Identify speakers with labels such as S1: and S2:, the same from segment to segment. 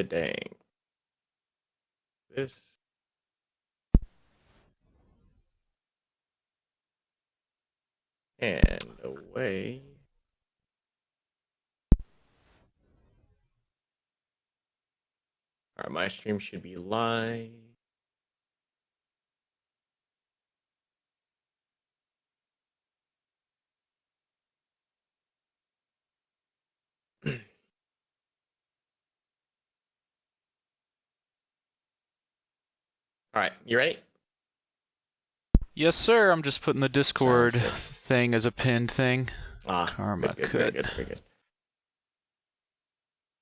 S1: Dang. This. And away. All right, my stream should be live. All right, you ready?
S2: Yes, sir. I'm just putting the Discord thing as a pinned thing.
S1: Karma
S2: good.
S1: Very good.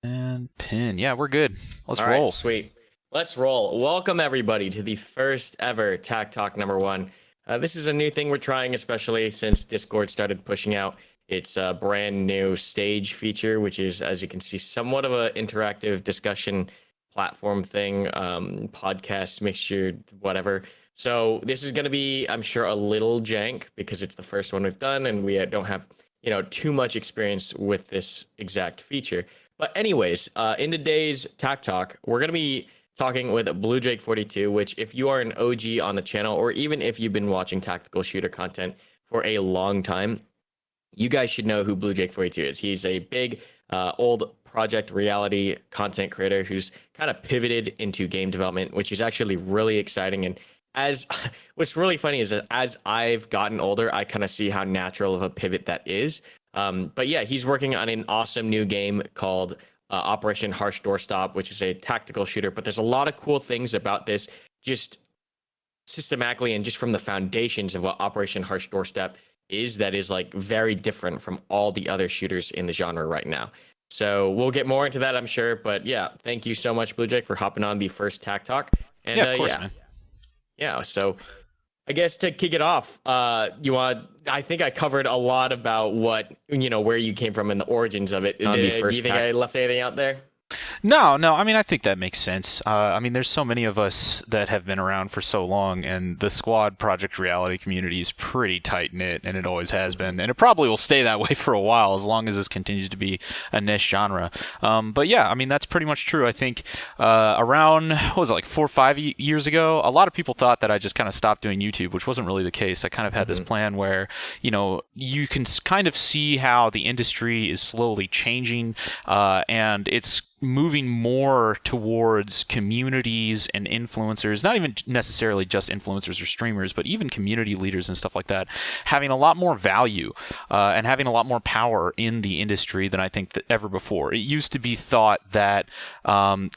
S2: And pin. Yeah, we're good. Let's
S1: All
S2: roll.
S1: Right, sweet. Let's roll. Welcome, everybody, to the first ever TACTALK #1. This is a new thing we're trying, especially since Discord started pushing out its brand new stage feature, which is, as you can see, somewhat of an interactive discussion platform thing, podcast mixture, whatever. So this is going to be, I'm sure, a little jank because it's the first one we've done, and we don't have, too much experience with this exact feature. But anyways, in today's TACTALK, we're going to be talking with BlueJake42, which if you are an OG on the channel, or even if you've been watching tactical shooter content for a long time, you guys should know who BlueJake42 is. He's a big, old project reality content creator who's kind of pivoted into game development, which is actually really exciting. And what's really funny is that as I've gotten older, I kind of see how natural of a pivot that is. But yeah, he's working on an awesome new game called Operation Harsh Doorstop, which is a tactical shooter. But there's a lot of cool things about this, just systematically and just from the foundations of what Operation Harsh Doorstep is, that is like very different from all the other shooters in the genre right now. So we'll get more into that, I'm sure. But yeah, thank you so much, BlueJake, for hopping on the first TACTALK. And
S2: yeah, of course, man.
S1: Yeah, so I guess to kick it off, I think I covered a lot about what, where you came from and the origins of it. Do you think I left anything out there?
S2: No. I mean, I think that makes sense. I mean, there's so many of us that have been around for so long, and the squad project reality community is pretty tight-knit, and it always has been. And it probably will stay that way for a while, as long as this continues to be a niche genre. But yeah, I mean, that's pretty much true. I think around, what was it, like 4 or 5 years ago, a lot of people thought that I just kind of stopped doing YouTube, which wasn't really the case. I kind of had this plan where, you can kind of see how the industry is slowly changing, and it's moving more towards communities and influencers, not even necessarily just influencers or streamers, but even community leaders and stuff like that, having a lot more value and having a lot more power in the industry than I think that ever before. It used to be thought that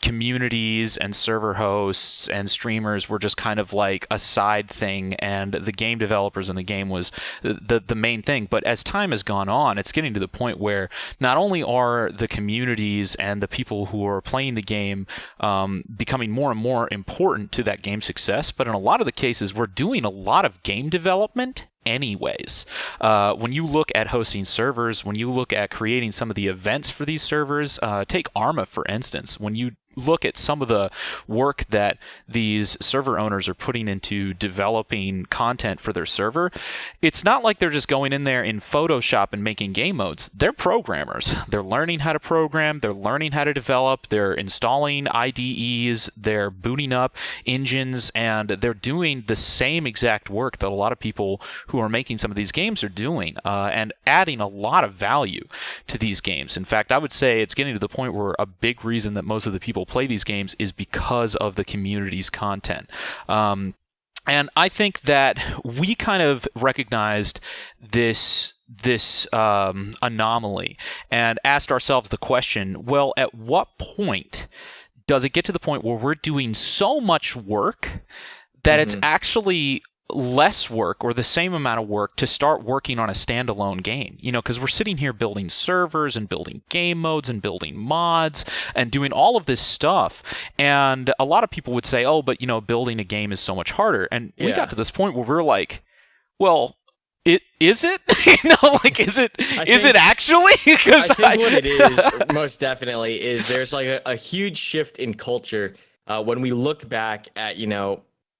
S2: communities and server hosts and streamers were just kind of like a side thing, and the game developers in the game was the main thing. But as time has gone on, it's getting to the point where not only are the communities and the people who are playing the game becoming more and more important to that game success, but in a lot of the cases, we're doing a lot of game development anyways. When you look at hosting servers, when you look at creating some of the events for these servers, take Arma, for instance. When you look at some of the work that these server owners are putting into developing content for their server, it's not like they're just going in there in Photoshop and making game modes. They're programmers. They're learning how to program. They're learning how to develop. They're installing IDEs. They're booting up engines, and they're doing the same exact work that a lot of people who are making some of these games are doing, and adding a lot of value to these games. In fact, I would say it's getting to the point where a big reason that most of the people play these games is because of the community's content. And I think that we kind of recognized this anomaly and asked ourselves the question, well, at what point does it get to the point where we're doing so much work that it's actually less work or the same amount of work to start working on a standalone game? Because we're sitting here building servers and building game modes and building mods and doing all of this stuff, and a lot of people would say, oh, but building a game is so much harder. And we got to this point where we're like, well, is it? Is it actually?
S1: Because I think what it is most definitely is there's like a huge shift in culture when we look back at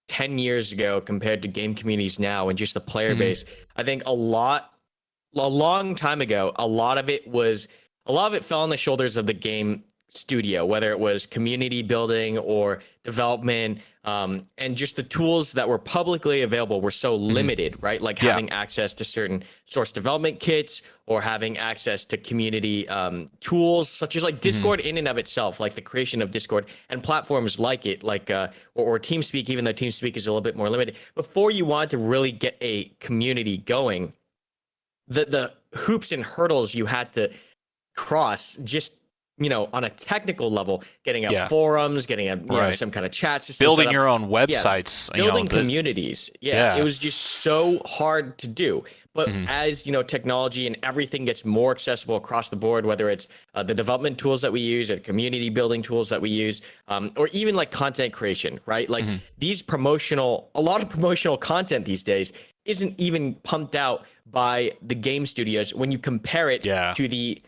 S1: 10 years ago compared to game communities now and just the player base. I think a long time ago, a lot of it fell on the shoulders of the game studio, whether it was community building or development, and just the tools that were publicly available were so limited, right? Like having access to certain source development kits or having access to community tools such as like Discord in and of itself, like the creation of Discord and platforms like it, like or TeamSpeak, even though TeamSpeak is a little bit more limited. Before you want to really get a community going, the hoops and hurdles you had to cross just on a technical level, getting up forums, getting up some kind of chat system,
S2: building your own websites,
S1: building communities. It was just so hard to do. But as technology and everything gets more accessible across the board, whether it's the development tools that we use or the community building tools that we use, or even like content creation, right? Like a lot of promotional content these days isn't even pumped out by the game studios when you compare it to the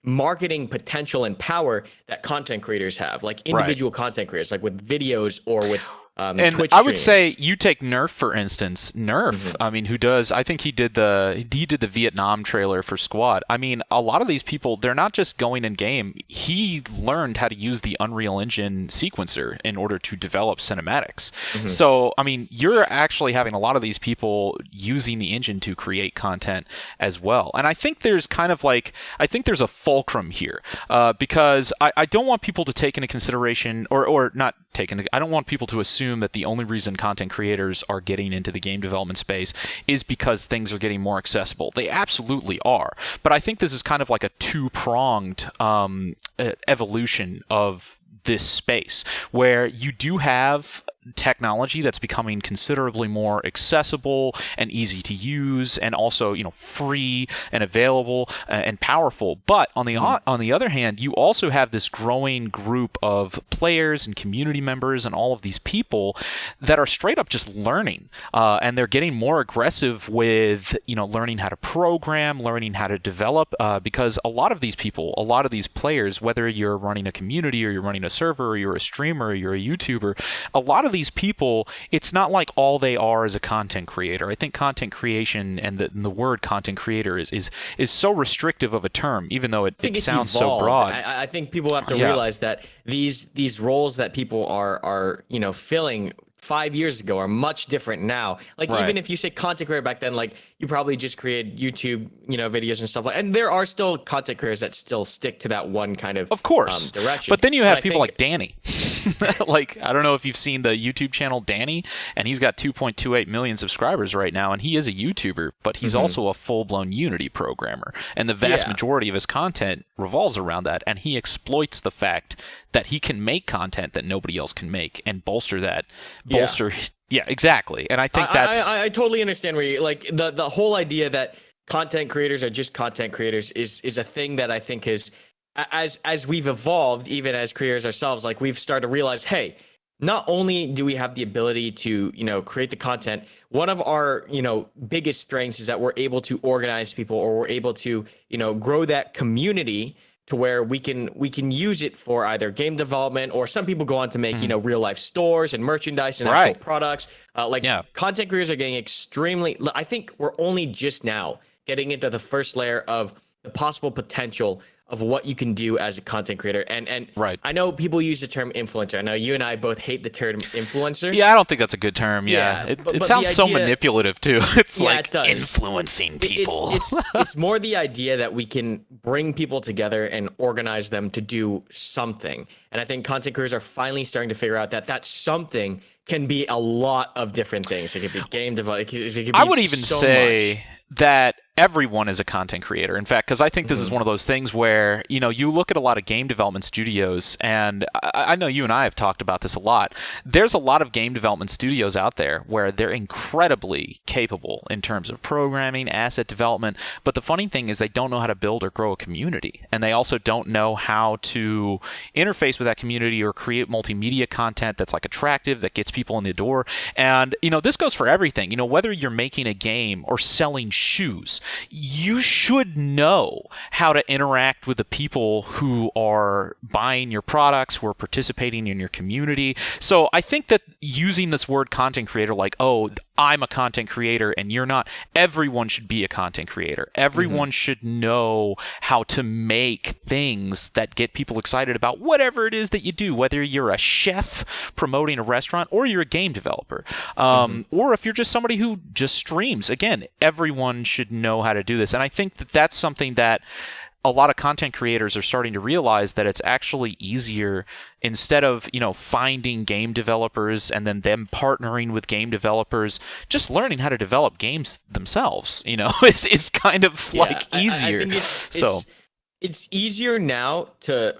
S1: marketing potential and power that content creators have, like individual content creators, like with videos or with
S2: and
S1: Twitch
S2: I would
S1: streams.
S2: say you take Nerf for instance. Nerf, I mean, I think he did the Vietnam trailer for Squad. I mean, a lot of these people, they're not just going in game. He learned how to use the Unreal Engine sequencer in order to develop cinematics. So, I mean, you're actually having a lot of these people using the engine to create content as well. And I think there's there's a fulcrum here because I don't want people to take into consideration or not take into, I don't want people to assume that the only reason content creators are getting into the game development space is because things are getting more accessible. They absolutely are. But I think this is kind of like a two-pronged evolution of this space where you do have technology that's becoming considerably more accessible and easy to use and also free and available and powerful. But on the other hand, you also have this growing group of players and community members and all of these people that are straight up just learning and they're getting more aggressive with learning how to program, learning how to develop because a lot of these players, whether you're running a community or you're running a server or you're a streamer or you're a YouTuber, a lot of these people, it's not like all they are is a content creator. I think content creation and the word content creator is so restrictive of a term, even though it sounds so broad.
S1: I think people have to realize that these roles that people are filling 5 years ago are much different now. Like even if you say content creator back then, like you probably just created YouTube, videos and stuff like. And there are still content creators that still stick to that one kind of
S2: course
S1: direction.
S2: But then you have people like Danny. Like I don't know if you've seen the YouTube channel Danny, and he's got 2.28 million subscribers right now, and he is a YouTuber, but he's also a full-blown Unity programmer, and the vast majority of his content revolves around that, and he exploits the fact that he can make content that nobody else can make and bolster. Yeah, exactly. And I think that's
S1: I totally understand where you like the whole idea that content creators are just content creators is a thing that I think is as we've evolved, even as creators ourselves, like we've started to realize, hey, not only do we have the ability to create the content, one of our biggest strengths is that we're able to organize people, or we're able to grow that community to where we can use it for either game development, or some people go on to make real life stores and merchandise and actual products. Content creators are getting extremely. I think we're only just now getting into the first layer of the possible potential of what you can do as a content creator. And I know people use the term influencer. I know you and I both hate the term influencer.
S2: Yeah, I don't think that's a good term. It sounds so manipulative too. It's like
S1: it
S2: influencing people.
S1: It's more the idea that we can bring people together and organize them to do something. And I think content creators are finally starting to figure out that something can be a lot of different things. It could be game development. It could be
S2: I would even
S1: so
S2: say
S1: much.
S2: That everyone is a content creator. In fact, because I think this is one of those things where, you look at a lot of game development studios, and I know you and I have talked about this a lot. There's a lot of game development studios out there where they're incredibly capable in terms of programming, asset development, but the funny thing is they don't know how to build or grow a community, and they also don't know how to interface with that community or create multimedia content that's like attractive, that gets people in the door. And, this goes for everything. Whether you're making a game or selling shoes, you should know how to interact with the people who are buying your products, who are participating in your community. So I think that using this word content creator, like, oh, I'm a content creator and you're not. Everyone should be a content creator. Everyone should know how to make things that get people excited about whatever it is that you do, whether you're a chef promoting a restaurant or you're a game developer, or if you're just somebody who just streams. Again, everyone should know how to do this. And I think that that's something that a lot of content creators are starting to realize, that it's actually easier, instead of, finding game developers and then them partnering with game developers, just learning how to develop games themselves, is kind of easier.
S1: I think it's easier now to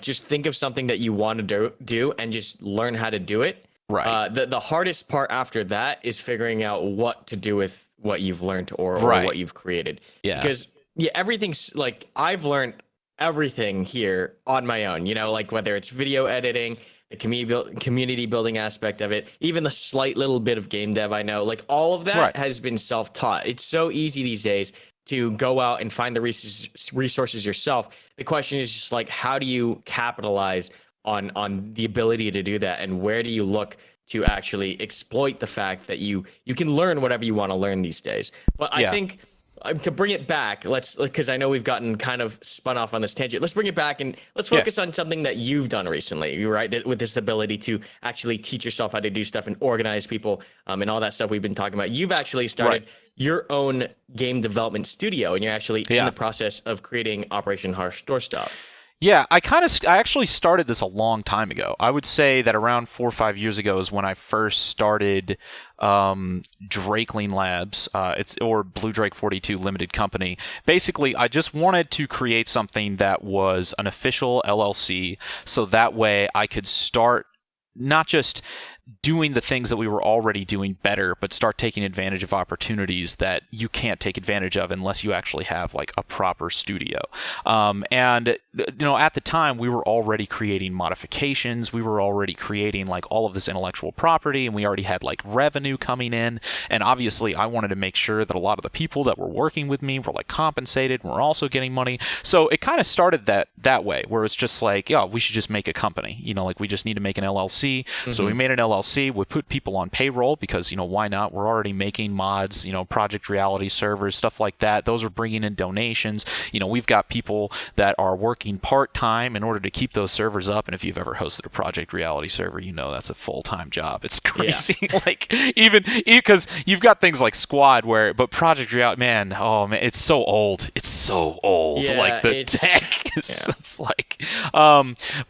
S1: just think of something that you want to do and just learn how to do it.
S2: Right.
S1: The hardest part after that is figuring out what to do with what you've learned or what you've created.
S2: Yeah.
S1: Because everything's I've learned everything here on my own, whether it's video editing, the community building aspect of it, even the slight little bit of game dev I know, all of that has been self-taught. It's so easy these days to go out and find the resources yourself. The question is just how do you capitalize on the ability to do that, and where do you look to actually exploit the fact that you can learn whatever you want to learn these days. But I think to bring it back, because I know we've gotten kind of spun off on this tangent. Let's bring it back and let's focus on something that you've done recently. You're right, with this ability to actually teach yourself how to do stuff and organize people, and all that stuff we've been talking about. You've actually started your own game development studio, and you're actually in the process of creating Operation Harsh Doorstop.
S2: Yeah, I actually started this a long time ago. I would say that around 4 or 5 years ago is when I first started Drakeling Labs, or Blue Drake 42 Limited Company. Basically, I just wanted to create something that was an official LLC, so that way I could start not just doing the things that we were already doing better, but start taking advantage of opportunities that you can't take advantage of unless you actually have a proper studio. And at the time we were already creating modifications, we were already creating all of this intellectual property, and we already had revenue coming in. And obviously I wanted to make sure that a lot of the people that were working with me were compensated and were also getting money. So it kind of started that way, where it's just we should just make a company, we just need to make an LLC. So we made an LLC. We put people on payroll because, why not? We're already making mods, Project Reality servers, stuff like that. Those are bringing in donations. We've got people that are working part-time in order to keep those servers up. And if you've ever hosted a Project Reality server, that's a full-time job. It's crazy. Yeah. even because you've got things like Squad but Project Reality, man, it's so old. It's so old.
S1: Yeah,
S2: the tech is,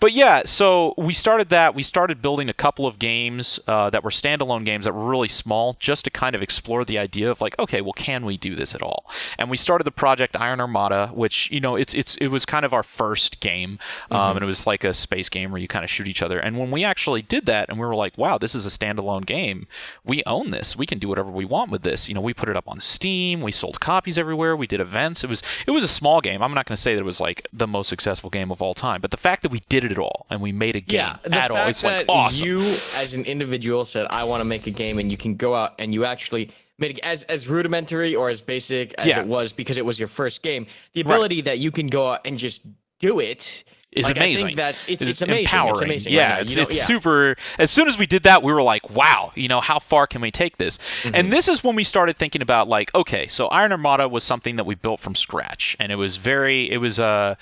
S2: but yeah, so we started that. We started building a couple of games that were standalone games that were really small, just to kind of explore the idea of okay, well, can we do this at all? And we started the project Iron Armada, which it was kind of our first game, and it was a space game where you kind of shoot each other. And when we actually did that, and we were wow, this is a standalone game, we own this. We can do whatever we want with this. We put it up on Steam. We sold copies everywhere. We did events. It was a small game. I'm not going to say that it was the most successful game of all time, but the fact that we did it at all and we made a game at all, it's awesome.
S1: You as an individual said, I want to make a game, and you can go out and you actually made it as rudimentary or as basic as it was, because it was your first game. The ability that you can go out and just do it
S2: is amazing.
S1: I think it's amazing.
S2: Empowering.
S1: It's amazing.
S2: Yeah,
S1: right
S2: it's super. As soon as we did that, we were wow, how far can we take this? And this is when we started thinking about okay, so Iron Armada was something that we built from scratch, and it was a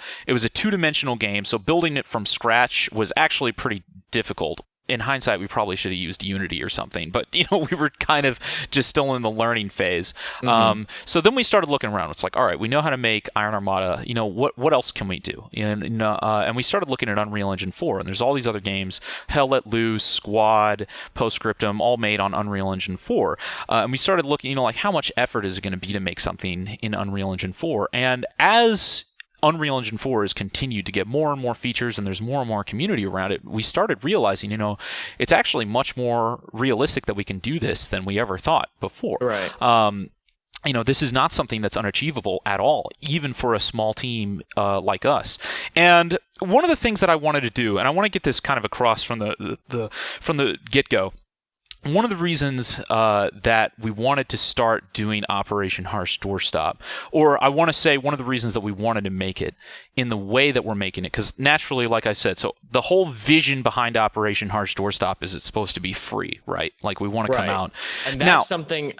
S2: two-dimensional game. So building it from scratch was actually pretty difficult. In hindsight, we probably should have used Unity or something, but we were kind of just still in the learning phase. So then we started looking around. It's all right, we know how to make Iron Armada. What else can we do? And we started looking at Unreal Engine 4, and there's all these other games: Hell Let Loose, Squad, Postscriptum, all made on Unreal Engine 4. And we started looking, how much effort is it going to be to make something in Unreal Engine 4? And as Unreal Engine 4 has continued to get more and more features, and there's more and more community around it, we started realizing, it's actually much more realistic that we can do this than we ever thought before.
S1: Right.
S2: This is not something that's unachievable at all, even for a small team like us. And one of the things that I wanted to do, and I want to get this kind of across from the get-go, one of the reasons that we wanted to start doing Operation Harsh Doorstop, or I want to say one of the reasons that we wanted to make it in the way that we're making it, because naturally, like I said, so the whole vision behind Operation Harsh Doorstop is it's supposed to be free, right? Like we want to come out.
S1: And that's something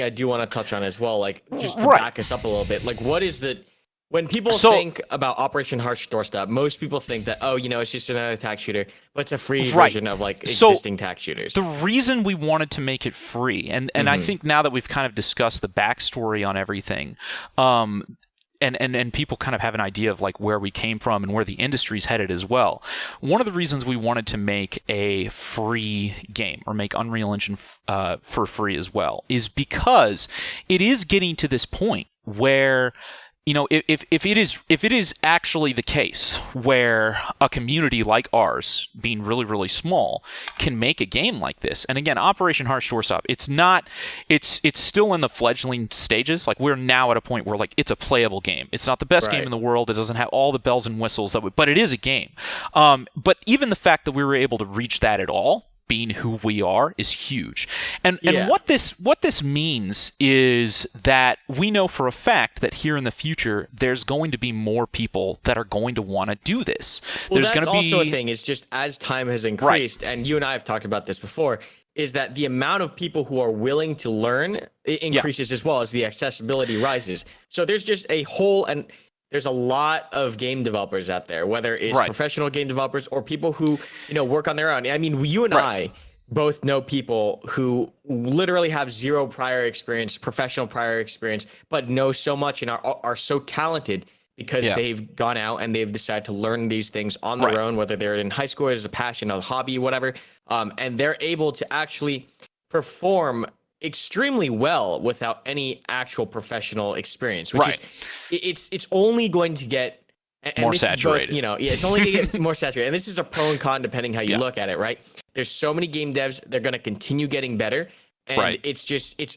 S1: I do want to touch on as well, like just to back us up a little bit. Like what is the when people think about Operation Harsh Doorstop, most people think that, oh, it's just another tac shooter, but it's a free version of like existing tac shooters.
S2: The reason we wanted to make it free, and I think now that we've kind of discussed the backstory on everything, and people kind of have an idea of like where we came from and where the industry's headed as well. One of the reasons we wanted to make a free game or make Unreal Engine for free as well is because it is getting to this point where if it is actually the case where a community like ours, being really, really small, can make a game like this. And again, Operation Harsh Doorstop, it's still in the fledgling stages. Like we're now at a point where like it's a playable game. It's not the best game in the world. It doesn't have all the bells and whistles but it is a game. But even the fact that we were able to reach that at all, being who we are, is huge. And what this means is that we know for a fact that here in the future there's going to be more people that are going to want to do this.
S1: Well, that's also a thing, is just as time has increased, and you and I have talked about this before, is that the amount of people who are willing to learn increases as well as the accessibility rises. So there's just there's a lot of game developers out there, whether it's professional game developers or people who, work on their own. I mean, you and I both know people who literally have zero prior experience, professional prior experience, but know so much and are so talented because they've gone out and they've decided to learn these things on their own, whether they're in high school as a passion, a hobby, whatever. And they're able to actually perform extremely well without any actual professional experience, which is it's only going to get
S2: more saturated.
S1: It's only going to get more saturated. And this is a pro and con depending how you look at it, right? There's so many game devs, they're going to continue getting better, and it's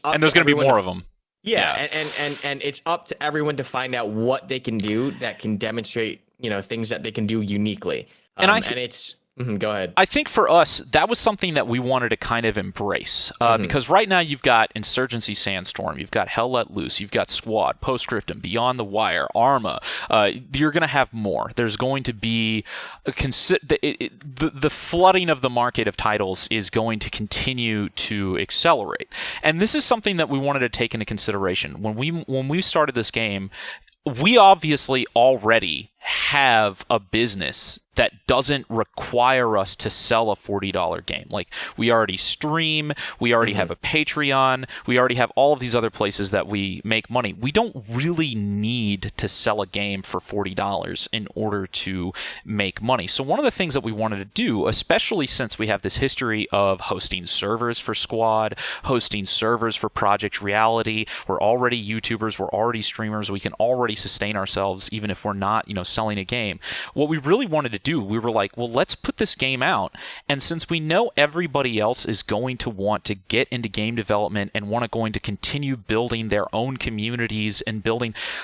S1: up
S2: and there's going to be more of them.
S1: And it's up to everyone to find out what they can do that can demonstrate things that they can do uniquely. And it's go ahead.
S2: I think for us, that was something that we wanted to kind of embrace because right now you've got Insurgency Sandstorm, you've got Hell Let Loose, you've got Squad, Postscriptum, Beyond the Wire, Arma. You're going to have more. There's going to be the flooding of the market of titles is going to continue to accelerate. And this is something that we wanted to take into consideration. When we started this game, we obviously already have a business that doesn't require us to sell a $40 game. Like, we already stream, we already have a Patreon, we already have all of these other places that we make money. We don't really need to sell a game for $40 in order to make money. So one of the things that we wanted to do, especially since we have this history of hosting servers for Squad, hosting servers for Project Reality, we're already YouTubers, we're already streamers, we can already sustain ourselves even if we're not, selling a game. What we really wanted to do, we were like, well, let's put this game out, and since we know everybody else is going to want to get into game development and going to continue building their own communities and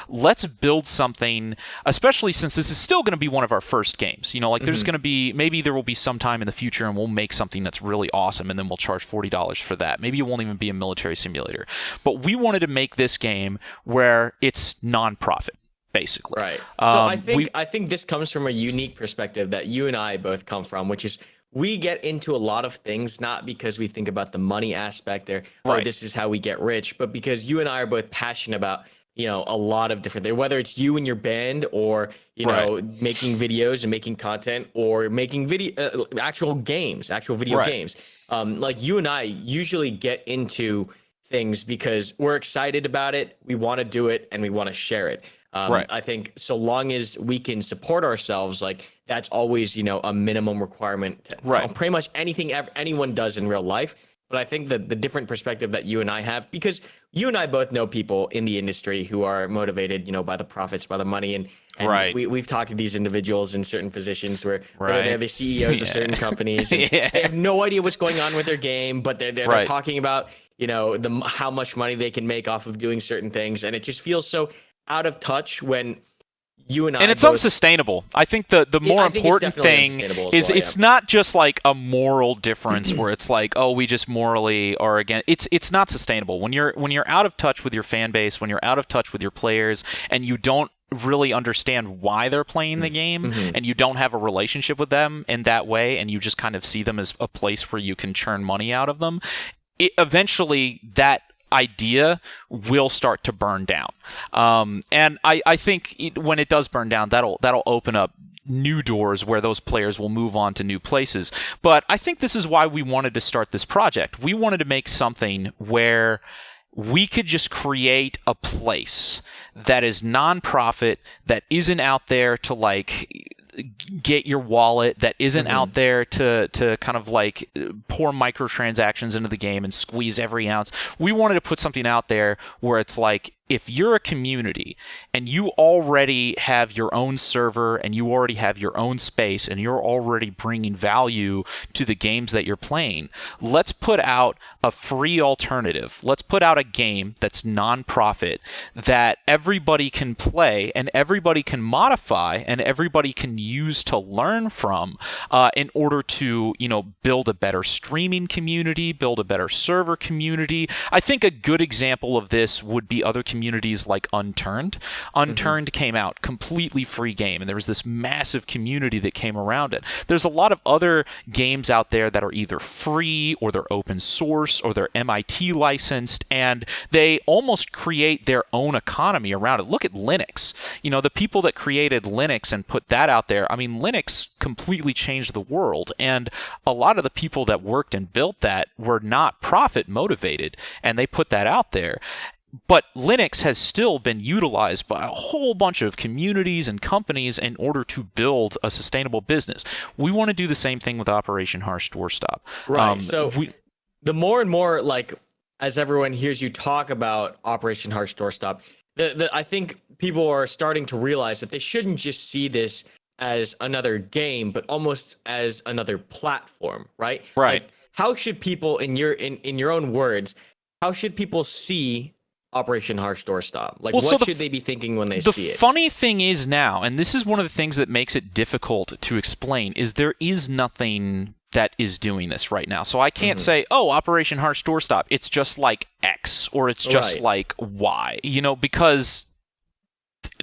S2: let's build something, especially since this is still going to be one of our first games. There's going to be, maybe there will be some time in the future and we'll make something that's really awesome and then we'll charge $40 for that. Maybe it won't even be a military simulator. But we wanted to make this game where it's non-profit, basically.
S1: Right. So I think this comes from a unique perspective that you and I both come from, which is we get into a lot of things not because we think about the money aspect or this is how we get rich, but because you and I are both passionate about a lot of different things, whether it's you and your band or making videos and making content or making actual video games. Like, you and I usually get into things because we're excited about it, we want to do it, and we want to share it. I think so long as we can support ourselves, like, that's always, a minimum requirement for pretty much anything anyone does in real life. But I think that the different perspective that you and I have, because you and I both know people in the industry who are motivated, by the profits, by the money. And we've talked to these individuals in certain positions where they're the CEOs of certain companies. And they have no idea what's going on with their game, but they're talking about, how much money they can make off of doing certain things. And it just feels so out of touch when you and I
S2: and it's
S1: both,
S2: unsustainable. I think the more
S1: I think it's
S2: important
S1: definitely
S2: thing
S1: unsustainable as
S2: is
S1: well,
S2: it's not just like a moral difference where it's like, oh, we just morally are against. It's not sustainable when you're out of touch with your fan base, when you're out of touch with your players, and you don't really understand why they're playing the game, and you don't have a relationship with them in that way, and you just kind of see them as a place where you can churn money out of them. Eventually that idea will start to burn down, and I think when it does burn down, that'll open up new doors where those players will move on to new places. But I think this is why we wanted to start this project. We wanted to make something where we could just create a place that is nonprofit, that isn't out there to like get your wallet, that isn't out there to kind of like pour microtransactions into the game and squeeze every ounce. We wanted to put something out there where it's like, if you're a community and you already have your own server and you already have your own space and you're already bringing value to the games that you're playing, let's put out a free alternative. Let's put out a game that's non-profit that everybody can play and everybody can modify and everybody can use to learn from in order to, build a better streaming community, build a better server community. I think a good example of this would be other communities like Unturned. Unturned came out completely free game, and there was this massive community that came around it. There's a lot of other games out there that are either free or they're open source or they're MIT licensed, and they almost create their own economy around it. Look at Linux. The people that created Linux and put that out there, Linux completely changed the world, and a lot of the people that worked and built that were not profit motivated, and they put that out there. But Linux has still been utilized by a whole bunch of communities and companies in order to build a sustainable business. We want to do the same thing with Operation Harsh Doorstop.
S1: Right. The more and more, like, as everyone hears you talk about Operation Harsh Doorstop, I think people are starting to realize that they shouldn't just see this as another game, but almost as another platform, right?
S2: Right.
S1: Like, how should people, in your own words, how should people see Operation Harsh Doorstop? Like, what should they be thinking when they see it?
S2: The funny thing is now, and this is one of the things that makes it difficult to explain, is there is nothing that is doing this right now. So I can't say, oh, Operation Harsh Doorstop, it's just like X or it's just like Y, because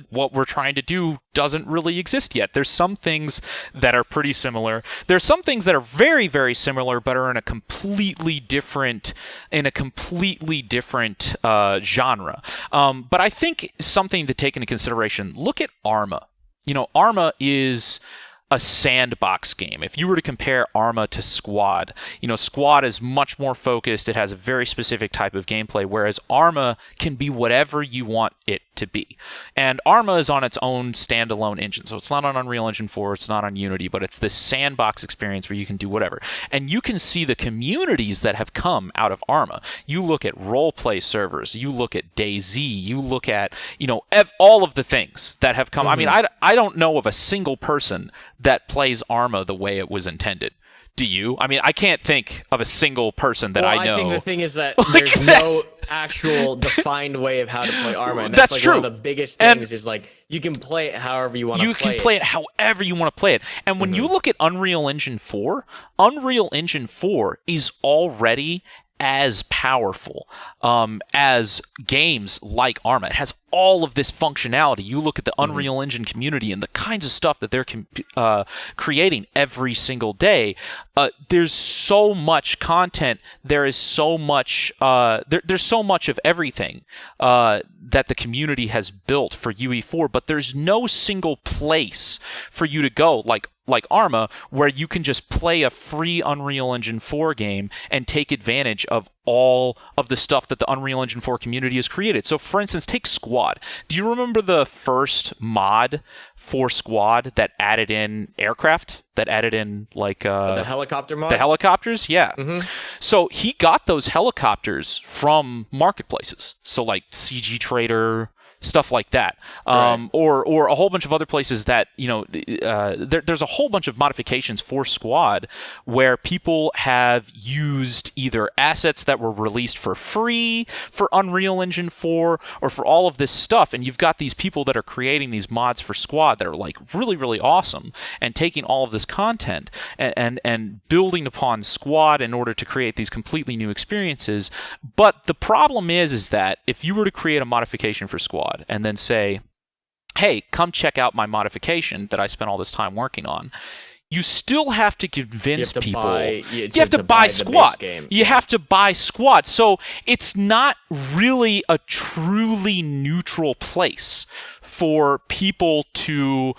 S2: what we're trying to do doesn't really exist yet. There's some things that are pretty similar. There's some things that are very, very similar, but are in a completely different genre. But I think something to take into consideration, look at Arma. Arma is a sandbox game. If you were to compare Arma to Squad, Squad is much more focused. It has a very specific type of gameplay, whereas Arma can be whatever you want it to be. And Arma is on its own standalone engine. So it's not on Unreal Engine 4, it's not on Unity, but it's this sandbox experience where you can do whatever. And you can see the communities that have come out of Arma. You look at roleplay servers, you look at DayZ, you look at, all of the things that have come. I don't know of a single person that plays Arma the way it was intended. Do you? I can't think of a single person that I know.
S1: I think the thing is that there's no actual defined way of how to play Arma. And
S2: that's
S1: like
S2: true.
S1: One of the biggest things is like you can play it however you want to play it.
S2: You can play it however you want to play it. And when you look at Unreal Engine 4, Unreal Engine 4 is already as powerful as games like Arma. It has all of this functionality. You look at the Unreal Engine community and the kinds of stuff that they're creating every single day. There's so much content. There is so much. There's so much of everything that the community has built for UE4, but there's no single place for you to go like Arma, where you can just play a free Unreal Engine 4 game and take advantage of all of the stuff that the Unreal Engine 4 community has created. So, for instance, take Squad. Do you remember the first mod for Squad that added in aircraft? That added in,
S1: the helicopter mod?
S2: The helicopters? Yeah. So he got those helicopters from marketplaces. So, like CG Trader, stuff like that,
S1: Right.
S2: or a whole bunch of other places that there's a whole bunch of modifications for Squad where people have used either assets that were released for free for Unreal Engine 4 or for all of this stuff, and you've got these people that are creating these mods for Squad that are like really, really awesome and taking all of this content and building upon Squad in order to create these completely new experiences. But the problem is that if you were to create a modification for Squad and then say, hey, come check out my modification that I spent all this time working on, you still have to convince people. You have to buy Squad. You have to buy Squad. So it's not really a truly neutral place for people to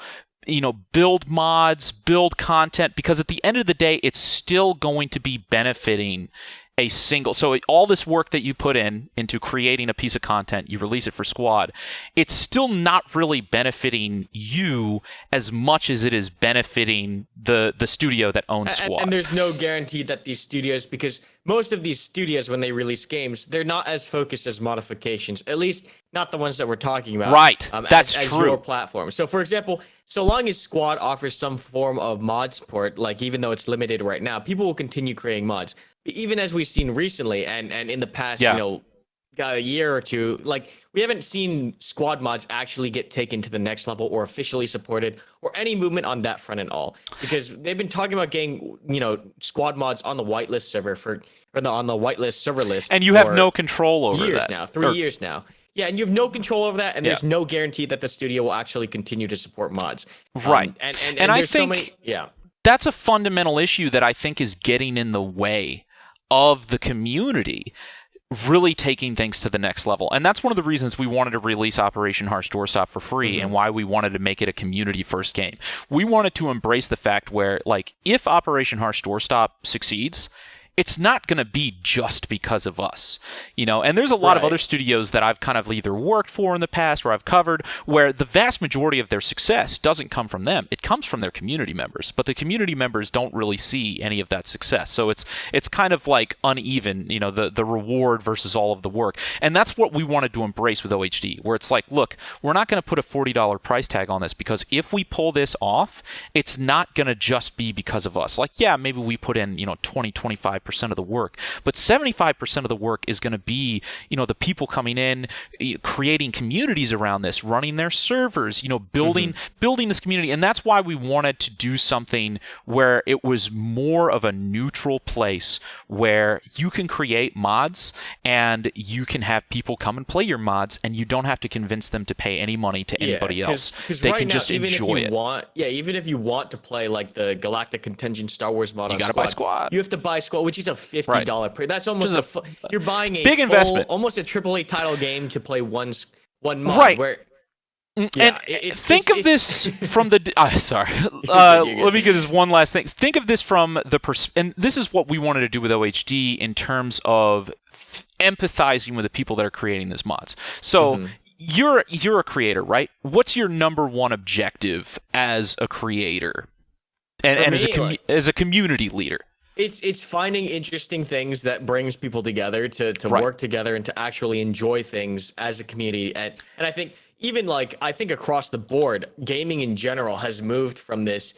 S2: build mods, build content, because at the end of the day, it's still going to be benefiting a single. So all this work that you put into creating a piece of content, you release it for Squad, it's still not really benefiting you as much as it is benefiting the studio that owns Squad.
S1: And there's no guarantee that these studios, because most of these studios, when they release games, they're not as focused as modifications, at least not the ones that we're talking about.
S2: Right. That's
S1: as
S2: true.
S1: Your platform. So for example, so long as Squad offers some form of mod support, like even though it's limited right now, people will continue creating mods. Even as we've seen recently and in the past, a year or two, like we haven't seen Squad mods actually get taken to the next level or officially supported or any movement on that front at all, because they've been talking about getting Squad mods on the whitelist server on the whitelist server list,
S2: and you have no control over
S1: years
S2: that.
S1: Now, 3 years now. Yeah, and you have no control over that, and there's no guarantee that the studio will actually continue to support mods.
S2: Right.
S1: And I think
S2: that's a fundamental issue that I think is getting in the way of the community really taking things to the next level. And that's one of the reasons we wanted to release Operation Harsh Doorstop for free, and why we wanted to make it a community first game. We wanted to embrace the fact where, like, if Operation Harsh Doorstop succeeds, it's not going to be just because of us, and there's a lot of other studios that I've kind of either worked for in the past or I've covered where the vast majority of their success doesn't come from them. It comes from their community members, but the community members don't really see any of that success. So it's kind of like uneven, the reward versus all of the work. And that's what we wanted to embrace with OHD, where it's like, look, we're not going to put a $40 price tag on this, because if we pull this off, it's not going to just be because of us. Like, yeah, maybe we put in, 20-25% of the work, but 75% of the work is going to be the people coming in, creating communities around this, running their servers, building this community. And that's why we wanted to do something where it was more of a neutral place where you can create mods and you can have people come and play your mods, and you don't have to convince them to pay any money to anybody else. They can just enjoy it.
S1: Even if you want to play like the Galactic Contingent Star Wars mod,
S2: you gotta buy Squad.
S1: You have to buy Squad, which is a $50. That's almost you're buying a
S2: big investment,
S1: almost a AAA title game to play one mod.
S2: Right.
S1: Where,
S2: think of this from the. Sorry. Let me get this one last thing. Think of this from the and this is what we wanted to do with OHD in terms of empathizing with the people that are creating these mods. So. You're a creator, right? What's your number one objective as a creator, and as a community leader?
S1: It's finding interesting things that brings people together to work together and to actually enjoy things as a community. And I think even I think across the board, gaming in general has moved from this,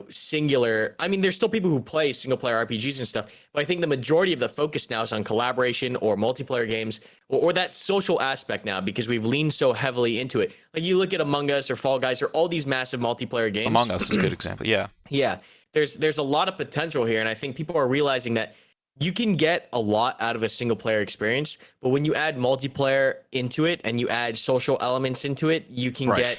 S1: singular. I mean, there's still people who play single player RPGs and stuff, but I think the majority of the focus now is on collaboration or multiplayer games or that social aspect now, because we've leaned so heavily into it. Like you look at Among Us or Fall Guys or all these massive multiplayer games.
S2: Among Us is a good example. Yeah.
S1: Yeah. There's a lot of potential here, and I think people are realizing that you can get a lot out of a single player experience, but when you add multiplayer into it and you add social elements into it, you can get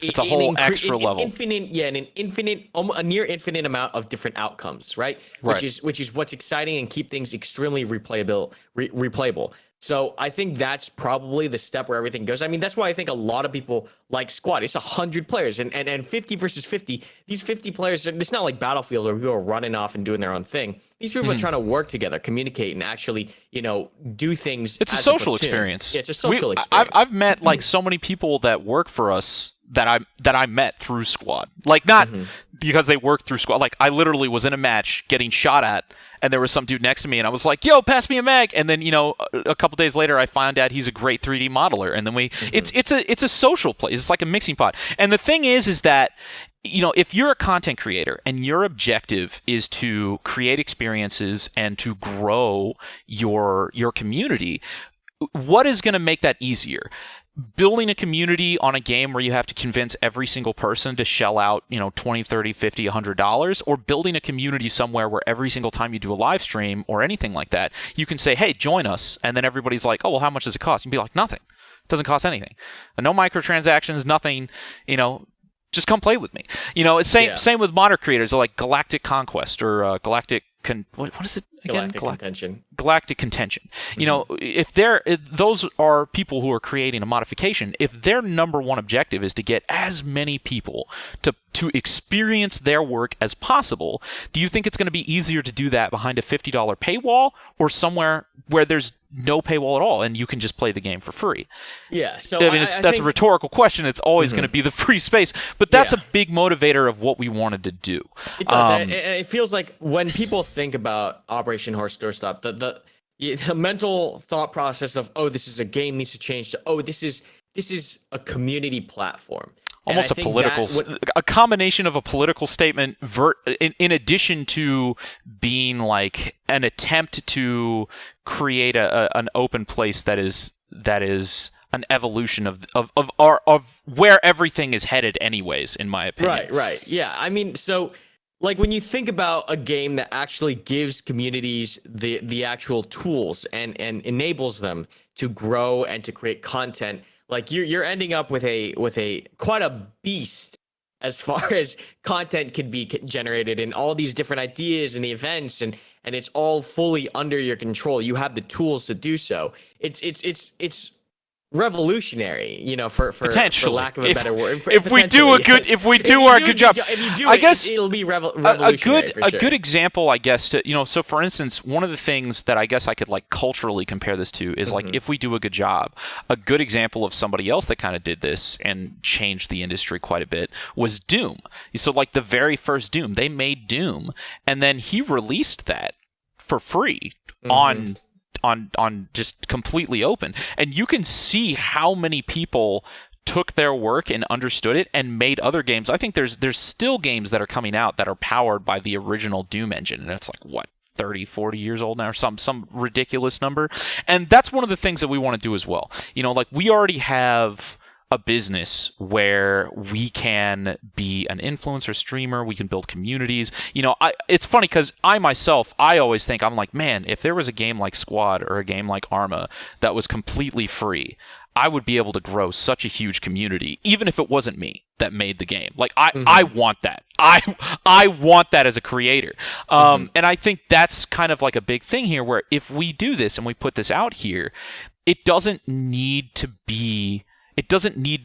S2: it's a whole extra level.
S1: A near infinite amount of different outcomes, right? Which is what's exciting and keep things extremely replayable. So I think that's probably the step where everything goes. I mean, that's why I think a lot of people like Squad. It's 100 players and 50 versus 50. These 50 players, it's not like Battlefield where people are running off and doing their own thing. These people are trying to work together, communicate, and actually, do things.
S2: It's a social experience.
S1: Yeah, it's a social experience.
S2: I've met so many people that work for us that I met through Squad. Like, not because they worked through Squad. Like, I literally was in a match getting shot at, and there was some dude next to me, and I was like, "Yo, pass me a mag." And then, a couple days later, I found out he's a great 3D modeler, and then it's a social place. It's like a mixing pot. And the thing is that, if you're a content creator and your objective is to create experiences and to grow your community, what is going to make that easier? Building a community on a game where you have to convince every single person to shell out, $20, $30, $50, $100, or building a community somewhere where every single time you do a live stream or anything like that, you can say, "Hey, join us," and then everybody's like, "Oh, well, how much does it cost?" You'd be like, "Nothing. It doesn't cost anything. No microtransactions, nothing, just come play with me." It's same with modern creators like Galactic Conquest or Galactic what is it again? Galactic Contention. If those are people who are creating a modification, if their number one objective is to get as many people to experience their work as possible, do you think it's going to be easier to do that behind a $50 paywall or somewhere where there's no paywall at all and you can just play the game for free?
S1: Yeah, so
S2: that's a rhetorical question. It's always going to be the free space, but that's a big motivator of what we wanted to do.
S1: It does. It feels like when people think about Operation Horse Doorstop, the mental thought process of, "Oh, this is a game needs to change," to, "Oh, this is a community platform."
S2: Almost a combination of a political statement in addition to being like an attempt to create an open place that is an evolution of where everything is headed anyways, in my opinion.
S1: Right. Yeah. I mean, so like when you think about a game that actually gives communities the actual tools and enables them to grow and to create content, like you're ending up with a quite a beast as far as content can be generated and all these different ideas and the events and it's all fully under your control. You have the tools to do so. It's revolutionary, for lack of a better word.
S2: If we do our good job, I guess
S1: it'll be revolutionary.
S2: A good example, I guess, so for instance, one of the things that I guess I could like culturally compare this to is like, if we do a good job, a good example of somebody else that kind of did this and changed the industry quite a bit was Doom. So like the very first Doom, they made Doom, and then he released that for free on just completely open, and you can see how many people took their work and understood it and made other games. I think there's still games that are coming out that are powered by the original Doom engine, and it's like, what, 30, 40 years old now, or some ridiculous number. And that's one of the things that we want to do as well. Like we already have a business where we can be an influencer streamer, we can build communities. It's funny because I always think, I'm like, man, if there was a game like Squad or a game like Arma that was completely free, I would be able to grow such a huge community, even if it wasn't me that made the game. Like I want that. I want that as a creator. And I think that's kind of like a big thing here, where if we do this and we put this out here, it doesn't need to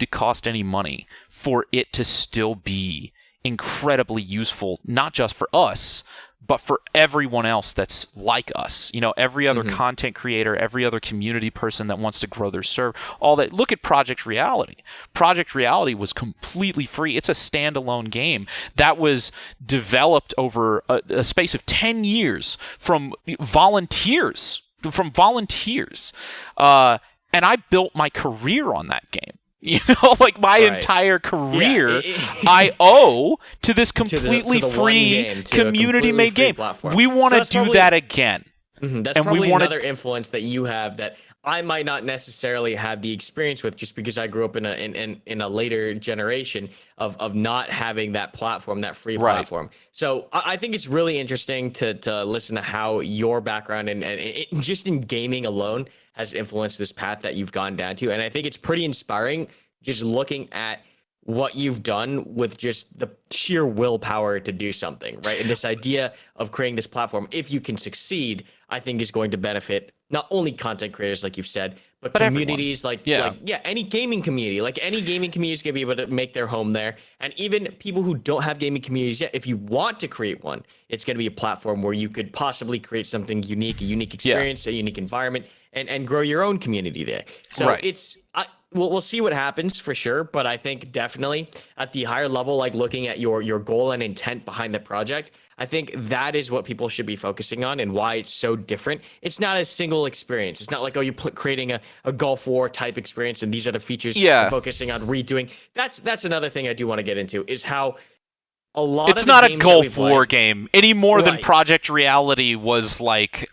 S2: cost any money for it to still be incredibly useful, not just for us, but for everyone else that's like us. Every other content creator, every other community person that wants to grow their server, all that. Look at Project Reality. Project Reality was completely free. It's a standalone game that was developed over a space of 10 years from volunteers. And I built my career on that game. Like my entire career, I owe to this completely free community-made game. Platform. We want to do that again.
S1: That's probably another influence that you have that I might not necessarily have the experience with, just because I grew up in a later generation of not having that platform, that free platform. So I think it's really interesting to listen to how your background and just in gaming alone has influenced this path that you've gone down to. And I think it's pretty inspiring just looking at what you've done with just the sheer willpower to do something, right? And this idea of creating this platform, if you can succeed, I think is going to benefit not only content creators, like you've said, but communities any gaming community. Like any gaming community is going to be able to make their home there. And even people who don't have gaming communities yet, if you want to create one, it's going to be a platform where you could possibly create something unique, a unique experience, a unique environment, and grow your own community there. So we'll see what happens for sure, but I think definitely at the higher level, like looking at your goal and intent behind the project, I think that is what people should be focusing on and why it's so different. It's not a single experience. It's not like, oh, you're creating a Gulf War type experience and these are the features you're focusing on redoing. That's another thing I do want to get into is how a lot
S2: it's
S1: of the
S2: not a
S1: games
S2: Gulf War game any more than
S1: Right.
S2: Project Reality was like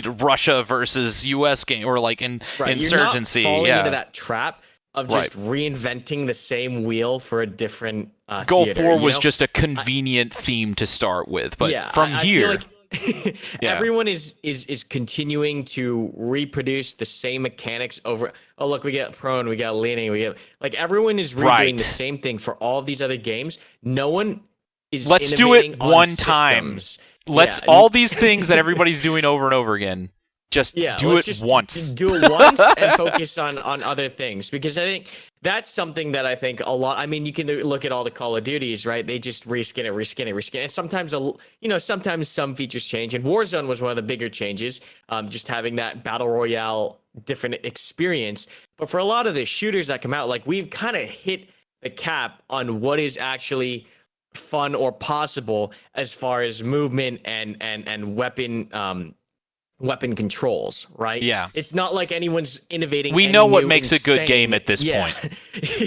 S2: Russia versus U.S. game or like insurgency.
S1: You're not falling
S2: yeah.
S1: into that trap of just reinventing the same wheel for a different
S2: Gulf
S1: theater,
S2: War
S1: you
S2: was
S1: know?
S2: just a convenient theme to start with, but from
S1: I
S2: here,
S1: feel like everyone is continuing to reproduce the same mechanics over. Oh, look, we get prone, we got leaning, we get like everyone is redoing the same thing for all of these other games. No one is.
S2: Let's do it
S1: innovating on
S2: one time.
S1: systems.
S2: Let's all these things that everybody's doing over and over again. Just do it once.
S1: Do it once and focus on other things, because I think that's something that I think a lot. I mean, you can look at all the Call of Duties, right? They just reskin it. And sometimes, sometimes some features change. And Warzone was one of the bigger changes, just having that battle royale different experience. But for a lot of the shooters that come out, like we've kind of hit the cap on what is actually fun or possible as far as movement and weapon controls, right?
S2: Yeah.
S1: It's not like anyone's innovating.
S2: We know what makes a good game at this point.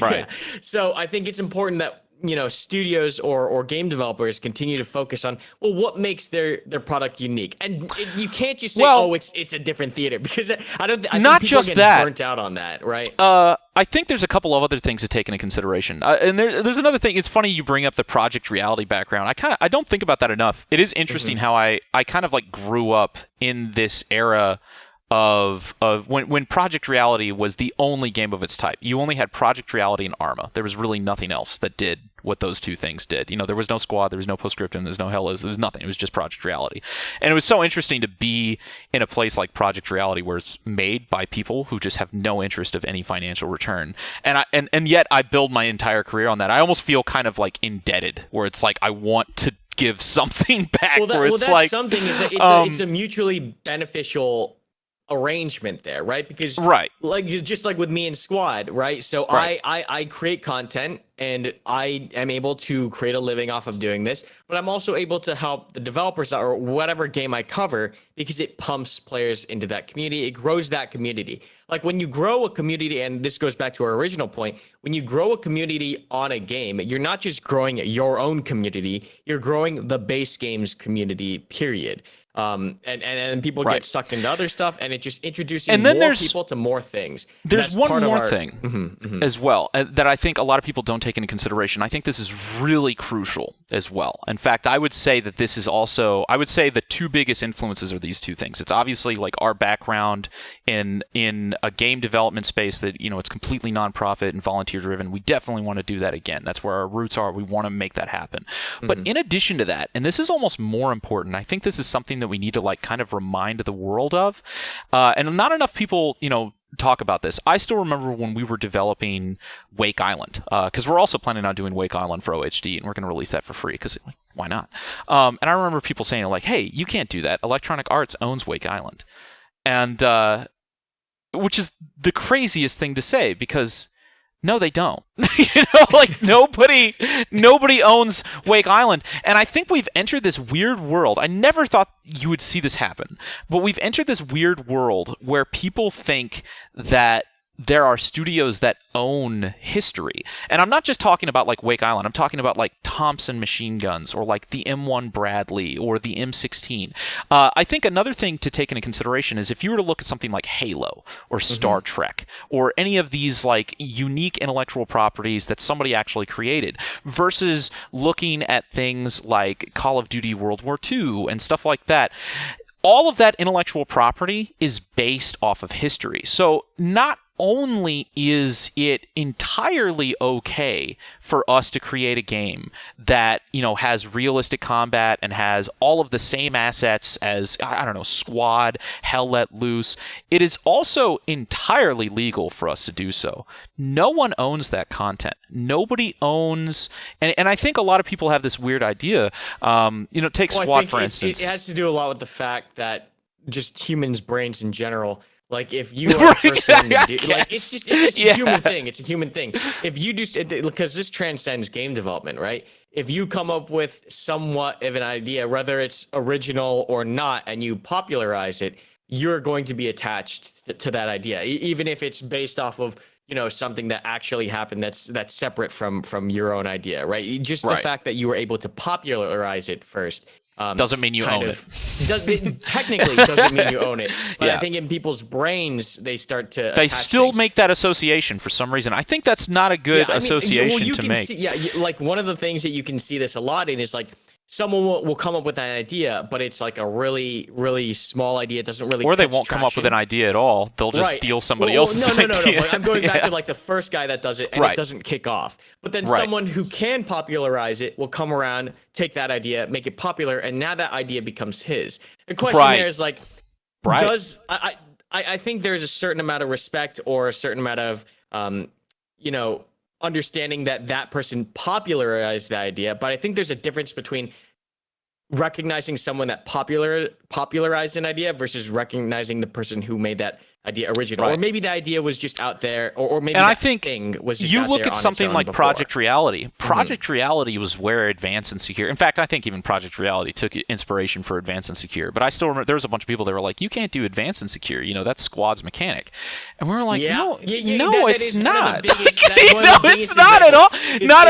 S2: Right.
S1: So I think it's important that, studios or game developers continue to focus on, well, what makes their product unique? And you can't just say, it's a different theater, because I think
S2: not
S1: people
S2: just
S1: get
S2: that.
S1: burnt out on that, right?
S2: I think there's a couple of other things to take into consideration. And there's another thing. It's funny you bring up the Project Reality background. I don't think about that enough. It is interesting how I kind of like grew up in this era of when Project Reality was the only game of its type. You only had Project Reality and Arma. There was really nothing else that did what those two things did. There was no Squad, there was no Postscriptum, there was no Hellos, there was nothing. It was just Project Reality. And it was so interesting to be in a place like Project Reality where it's made by people who just have no interest of any financial return. And yet I build my entire career on that. I almost feel kind of like indebted, where it's like I want to give something back.
S1: That's something is that it's a mutually beneficial arrangement there, right? Because like just like with me and Squad, right? So I create content and I am able to create a living off of doing this, but I'm also able to help the developers or whatever game I cover, because it pumps players into that community. It grows that community. Like when you grow a community, and this goes back to our original point, when you grow a community on a game, you're not just growing your own community, you're growing the base game's community, period. And people get sucked into other stuff, and it just introduces more people to more things.
S2: There's one more thing as well that I think a lot of people don't take into consideration. I think this is really crucial as well. In fact, I would say that this is also, I would say the two biggest influences are these two things. It's obviously like our background in a game development space that, it's completely nonprofit and volunteer driven. We definitely want to do that again. That's where our roots are. We want to make that happen. But in addition to that, and this is almost more important, I think this is something that we need to like kind of remind the world of. And not enough people, talk about this. I still remember when we were developing Wake Island, because we're also planning on doing Wake Island for OHD, and we're going to release that for free, because why not? And I remember people saying like, hey, you can't do that. Electronic Arts owns Wake Island. And which is the craziest thing to say, because no, they don't. Like nobody owns Wake Island. And I think we've entered this weird world. I never thought you would see this happen, but we've entered this weird world where people think that there are studios that own history. And I'm not just talking about like Wake Island. I'm talking about like Thompson machine guns, or like the M1 Bradley or the M16. I think another thing to take into consideration is if you were to look at something like Halo or Star Trek or any of these like unique intellectual properties that somebody actually created, versus looking at things like Call of Duty World War II and stuff like that. All of that intellectual property is based off of history. So not only is it entirely okay for us to create a game that, has realistic combat and has all of the same assets as, I don't know, Squad, Hell Let Loose, it is also entirely legal for us to do so. No one owns that content. Nobody owns, and I think a lot of people have this weird idea. Take Squad, for instance.
S1: It has to do a lot with the fact that just humans' brains in general Like if you are the first one to do, like it's a
S2: Yeah.
S1: human thing. It's a human thing. If you do, because this transcends game development, right? If you come up with somewhat of an idea, whether it's original or not, and you popularize it, you're going to be attached to that idea, even if it's based off of something that actually happened that's separate from your own idea, right? Just the fact that you were able to popularize it first
S2: doesn't mean you own it.
S1: Technically doesn't mean you own it. But I think in people's brains, they start to
S2: They still make that association for some reason. I think that's not a good association to make.
S1: Like one of the things that you can see this a lot in is like someone will come up with an idea, but it's like a really, really small idea. It doesn't really.
S2: Or they won't come up with an idea at all. They'll just steal somebody else's idea. No. But I'm going back to like the first guy that does it, and it doesn't kick off. But then someone who can popularize it will come around, take that idea, make it popular, and now that idea becomes his. The question there is like, does I think there's a certain amount of respect or a certain amount of understanding that person popularized the idea, but I think there's a difference between recognizing someone that popularized an idea versus recognizing the person who made that idea original, or maybe the idea was just out there, or maybe and I think
S1: thing was just
S2: you
S1: out
S2: look
S1: there
S2: at
S1: on
S2: something
S1: its own
S2: like
S1: before.
S2: Project Reality. Project Reality was where Advanced and Secure. In fact, I think even Project Reality took inspiration for Advanced and Secure. But I still remember there was a bunch of people that were like, "You can't do Advanced and Secure. That's Squad's mechanic," and we were like, "No, it's not. It's not at all.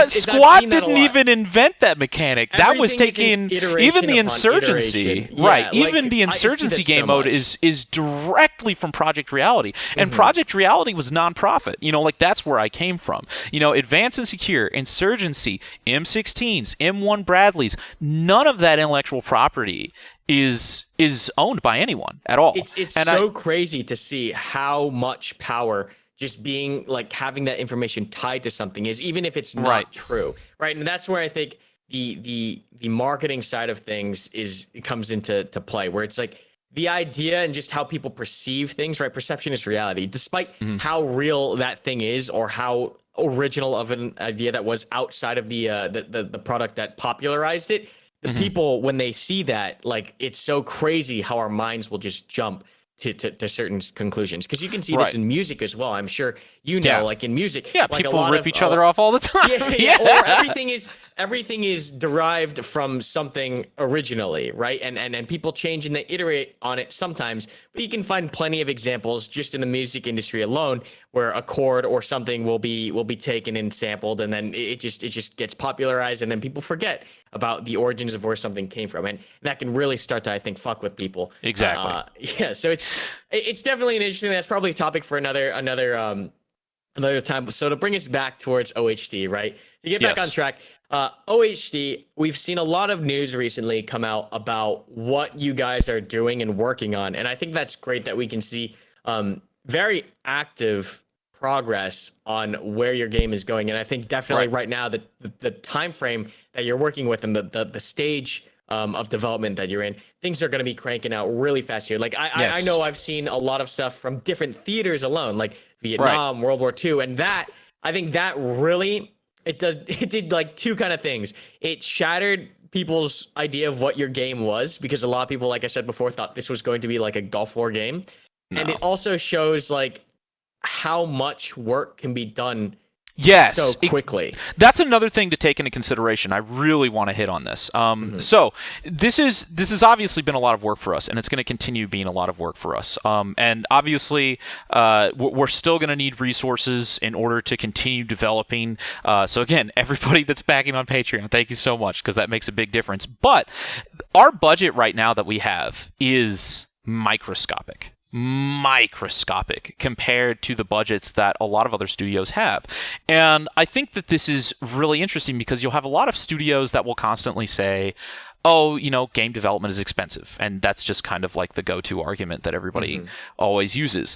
S2: Squad didn't even invent that mechanic. That was taken. Even the Insurgency, even the Insurgency game mode is directly from Project Reality." And Project Reality was non-profit. That's where I came from. Advanced and Secure, Insurgency, M16s, M1 Bradleys, none of that intellectual property is owned by anyone at all.
S1: It's so crazy to see how much power just being like having that information tied to something is, even if it's not true, right? And that's where I think the marketing side of things comes into play, where it's like, the idea and just how people perceive things, right? Perception is reality. Despite how real that thing is, or how original of an idea that was outside of the product that popularized it, the people, when they see that, like, it's so crazy how our minds will just jump to certain conclusions. Because you can see this in music as well. I'm sure like in music, like
S2: people rip each other off all the time.
S1: Or everything is derived from something originally, right? And people change and they iterate on it sometimes, but you can find plenty of examples just in the music industry alone where a chord or something will be taken and sampled, and then it just gets popularized, and then people forget about the origins of where something came from, and that can really start to, I think, fuck with people.
S2: Exactly.
S1: So it's definitely an interesting. That's probably a topic for another time. So to bring us back towards OHD, right? To get back on track, OHD, we've seen a lot of news recently come out about what you guys are doing and working on, and I think that's great that we can see very active progress on where your game is going. And I think definitely right now the time frame that you're working with and the stage of development that you're in, things are going to be cranking out really fast here. Like I know I've seen a lot of stuff from different theaters alone, like Vietnam, World War II, and that I think that really it did like two kind of things. It shattered people's idea of what your game was, because a lot of people, like I said before, thought this was going to be like a Gulf War game. And it also shows like how much work can be done so quickly.
S2: That's another thing to take into consideration. I really want to hit on this. So this has obviously been a lot of work for us, and it's going to continue being a lot of work for us. And obviously, we're still going to need resources in order to continue developing. So again, everybody that's backing on Patreon, thank you so much, because that makes a big difference. But our budget right now that we have is microscopic compared to the budgets that a lot of other studios have. And I think that this is really interesting because you'll have a lot of studios that will constantly say, oh, game development is expensive. And that's just kind of like the go-to argument that everybody always uses.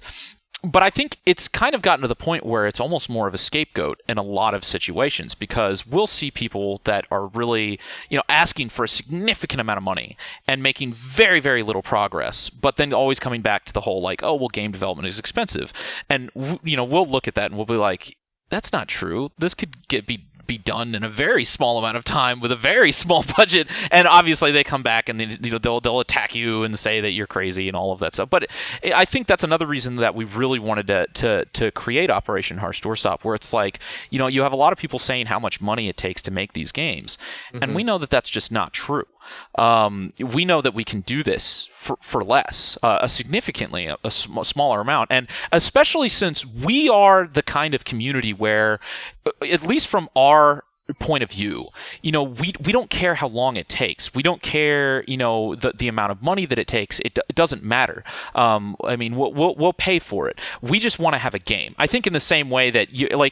S2: But I think it's kind of gotten to the point where it's almost more of a scapegoat in a lot of situations, because we'll see people that are really, asking for a significant amount of money and making very, very little progress, but then always coming back to the whole like, oh, well, game development is expensive. And, we'll look at that and we'll be like, that's not true. This could be be done in a very small amount of time with a very small budget. And obviously they come back and they'll attack you and say that you're crazy and all of that stuff. But I think that's another reason that we really wanted to create Operation Harsh Doorstop, where it's like, you have a lot of people saying how much money it takes to make these games. And we know that that's just not true. We know that we can do this for less, significantly a smaller amount, and especially since we are the kind of community where, at least from our point of view, we don't care how long it takes. We don't care, the amount of money that it takes. It doesn't matter. We'll pay for it. We just want to have a game. I think in the same way that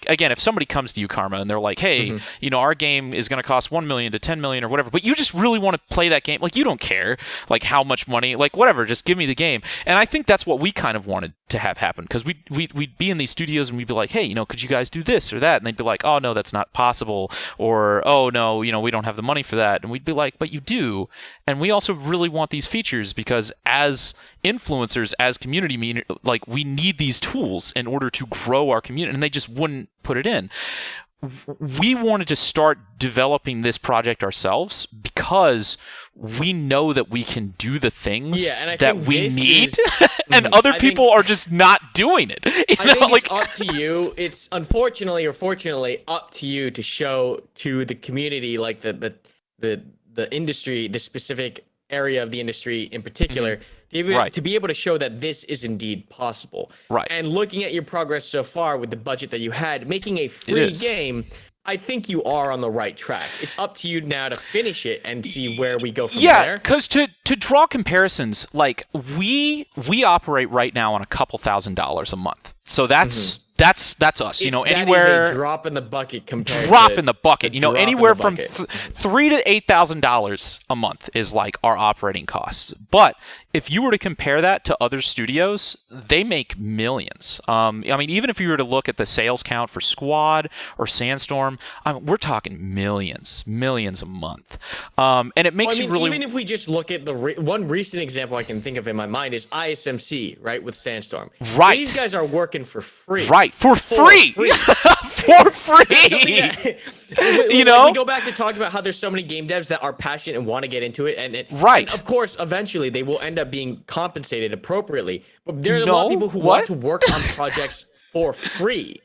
S2: again, if somebody comes to you, Karma, and they're like, hey, our game is going to cost $1 million to $10 million or whatever, but you just really want to play that game. You don't care how much money, whatever, just give me the game. And I think that's what we kind of wanted to have happen, because we'd be in these studios and we'd be like, hey, could you guys do this or that? And they'd be like, oh no, that's not possible. Or, oh no, we don't have the money for that. And we'd be like, but you do. And we also really want these features, because as influencers, as community, we need these tools in order to grow our community, and they just wouldn't put it in. We wanted to start developing this project ourselves because we know that we can do the things that we need, and other people are just not doing it.
S1: I think it's up to you. It's unfortunately or fortunately up to you to show to the community, the industry, the specific area of the industry in particular, to be able to show that this is indeed possible.
S2: Right.
S1: And looking at your progress so far with the budget that you had, making a free game, I think you are on the right track. It's up to you now to finish it and see where we go from there.
S2: Yeah, because to draw comparisons, we operate right now on a couple $1,000s a month. So that's us. Anywhere
S1: that is a drop in the bucket compared
S2: in the bucket. Anywhere from $3,000 to $8,000 a month is our operating costs. But if you were to compare that to other studios, they make millions. Even if you were to look at the sales count for Squad or Sandstorm, we're talking millions a month. And it makes you really.
S1: Even if we just look at one recent example I can think of in my mind is ISMC, right, with Sandstorm.
S2: Right.
S1: These guys are working for free.
S2: Right, for free. For free.
S1: We go back to talking about how there's so many game devs that are passionate and want to get into it, and of course, eventually they will end up being compensated appropriately. But there's a lot of people who want to work on projects for free.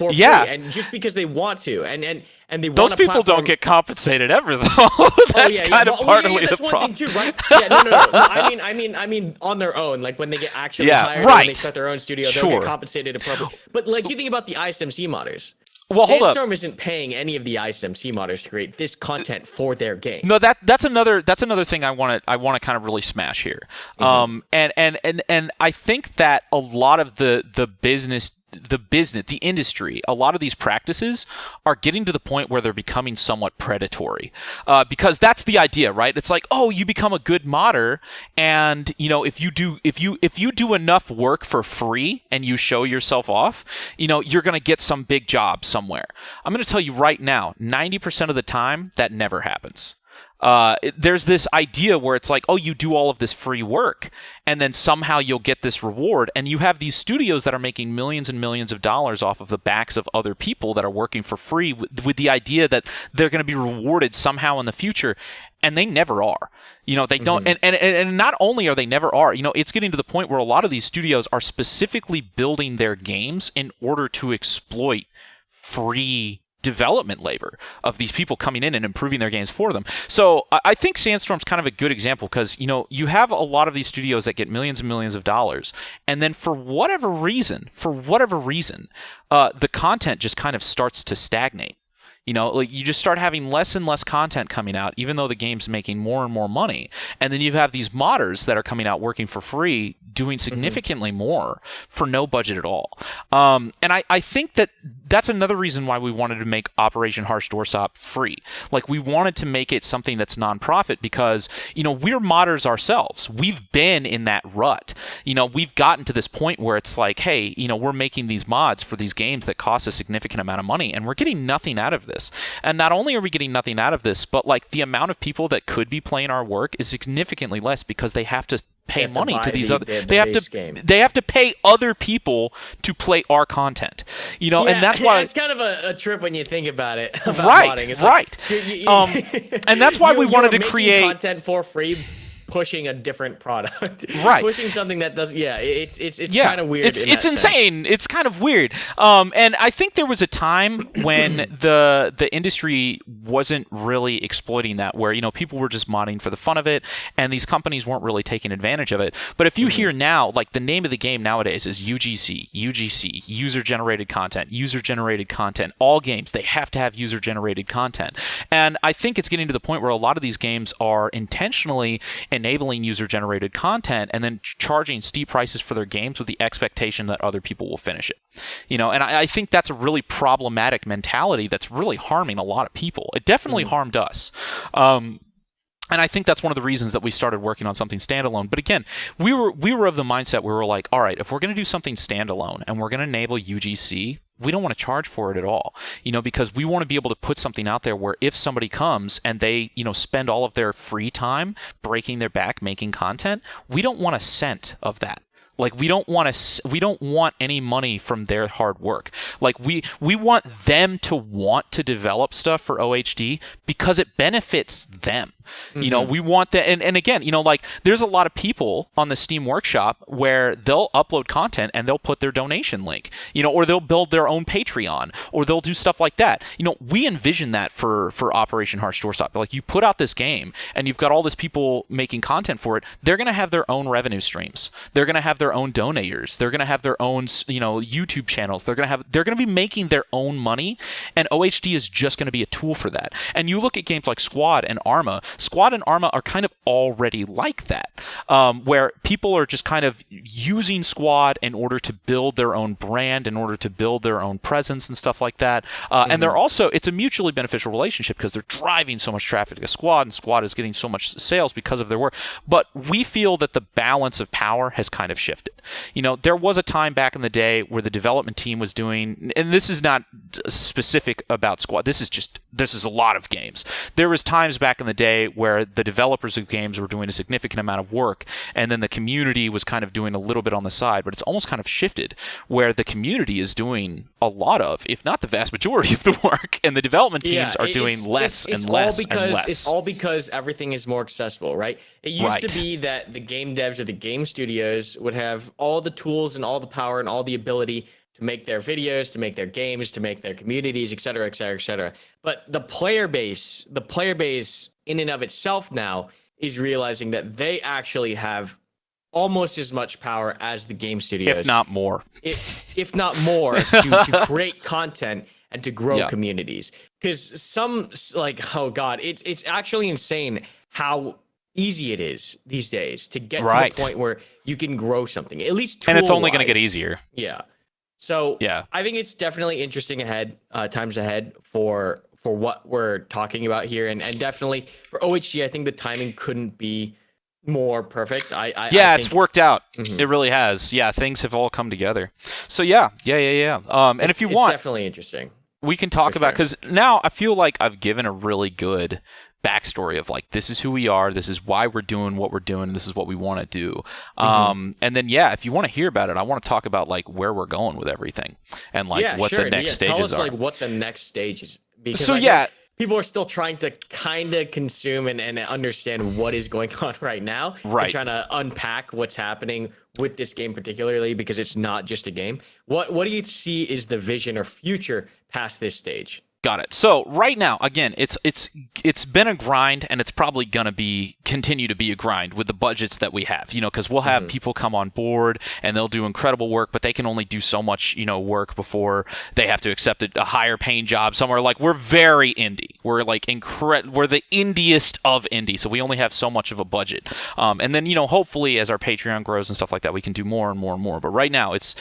S1: And just because they want to, and they want
S2: those people don't get compensated ever, though. That's kind of partly the problem.
S1: Too, right? No. I mean, on their own, when they get actually hired, when they start their own studio, they'll get compensated appropriately. But you think about the ISMC modders.
S2: Well, hold up.
S1: Sandstorm isn't paying any of the ISMC modders to create this content for their game.
S2: No, that's another thing I want to kind of really smash here. And I think that a lot of the business, the industry, a lot of these practices are getting to the point where they're becoming somewhat predatory, because that's the idea, right? It's like, oh, you become a good modder, and if you do enough work for free and you show yourself off, you're gonna get some big job somewhere. I'm gonna tell you right now, 90% of the time that never happens. There's this idea where it's like, oh, you do all of this free work, and then somehow you'll get this reward. And you have these studios that are making millions and millions of dollars off of the backs of other people that are working for free with the idea that they're going to be rewarded somehow in the future. And they never are. They don't. And not only are they never are, it's getting to the point where a lot of these studios are specifically building their games in order to exploit free development labor of these people coming in and improving their games for them. So I think Sandstorm's kind of a good example, because you have a lot of these studios that get millions and millions of dollars, and then for whatever reason, the content just kind of starts to stagnate. You just start having less and less content coming out, even though the game's making more and more money. And then you have these modders that are coming out working for free, doing significantly more for no budget at all. And I think that's another reason why we wanted to make Operation Harsh Doorstop free. We wanted to make it something that's nonprofit, because, we're modders ourselves. We've been in that rut. We've gotten to this point where it's like, hey, we're making these mods for these games that cost a significant amount of money, and we're getting nothing out of this. And not only are we getting nothing out of this, but the amount of people that could be playing our work is significantly less, because they have to pay money to these other.
S1: They
S2: have to pay other people to play our content. And that's why
S1: it's kind of a trip when you think about it. About
S2: right,
S1: modding. It's
S2: right. And that's why we wanted to create
S1: content for free. Pushing a different product,
S2: right?
S1: Pushing something that does, it's kind of weird.
S2: It's insane. It's kind of weird. And I think there was a time when the industry wasn't really exploiting that, where people were just modding for the fun of it, and these companies weren't really taking advantage of it. But if you hear now, like the name of the game nowadays is UGC, user-generated content. All games, they have to have user-generated content, and I think it's getting to the point where a lot of these games are intentionally enabling user-generated content and then charging steep prices for their games with the expectation that other people will finish it. And I think that's a really problematic mentality that's really harming a lot of people. It definitely harmed us. And I think that's one of the reasons that we started working on something standalone. But again, we were of the mindset where we were like, all right, if we're going to do something standalone and we're going to enable UGC, we don't want to charge for it at all, because we want to be able to put something out there where if somebody comes and they, spend all of their free time breaking their back making content, we don't want a cent of that. Like we don't want any money from their hard work. Like we want them to want to develop stuff for OHD because it benefits them. We want that, and again, like there's a lot of people on the Steam Workshop where they'll upload content and they'll put their donation link, or they'll build their own Patreon, or they'll do stuff like that. We envision that for Operation Harsh Doorstop. Like you put out this game and you've got all these people making content for it. They're going to have their own revenue streams. They're going to have their own donators. They're going to have their own, YouTube channels. They're going to be making their own money, and OHD is just going to be a tool for that. And you look at games like Squad and Arma. Squad and Arma are kind of already like that, where people are just kind of using Squad in order to build their own brand, in order to build their own presence and stuff like that. And they're also, it's a mutually beneficial relationship because they're driving so much traffic to Squad, and Squad is getting so much sales because of their work. But we feel that the balance of power has kind of shifted. There was a time back in the day where the development team was doing, and this is not specific about Squad, this is a lot of games. There was times back in the day where the developers of games were doing a significant amount of work, and then the community was kind of doing a little bit on the side, but it's almost kind of shifted where the community is doing a lot of, if not the vast majority of the work, and the development teams are doing less and less.
S1: It's all because everything is more accessible, right? It used to be that the game devs or the game studios would have all the tools and all the power and all the ability to make their videos, to make their games, to make their communities, et cetera, et cetera, et cetera. But the player base in and of itself now is realizing that they actually have almost as much power as the game studios.
S2: If not more.
S1: If not more, to create content and to grow communities. Because oh God, it's actually insane how easy it is these days to get to the point where you can grow something, at least
S2: and it's only going to get easier.
S1: So I think it's definitely interesting times ahead for what we're talking about here, and definitely for OHG. I think the timing couldn't be more perfect. I think
S2: it's worked out. It really has. Things have all come together. So and if you want,
S1: it's definitely interesting.
S2: We can talk about, because now I feel like I've given a really good backstory of like, this is who we are, this is why we're doing what we're doing, and this is what we want to do. And then if you want to hear about it, I want to talk about like where we're going with everything and like what the next stages
S1: tell us,
S2: are.
S1: Like what the next stage is. Because people are still trying to kind of consume and understand what is going on right now. Right. They're trying to unpack what's happening with this game particularly, because it's not just a game. What do you see is the vision or future past this stage?
S2: Got it. So right now, again, it's been a grind, and it's probably gonna continue to be a grind with the budgets that we have. Because we'll have people come on board and they'll do incredible work, but they can only do so much, work before they have to accept a higher paying job somewhere. Like we're very indie. We're like we're the indiest of indie, so we only have so much of a budget. And then hopefully as our Patreon grows and stuff like that, we can do more and more and more. But right now, it's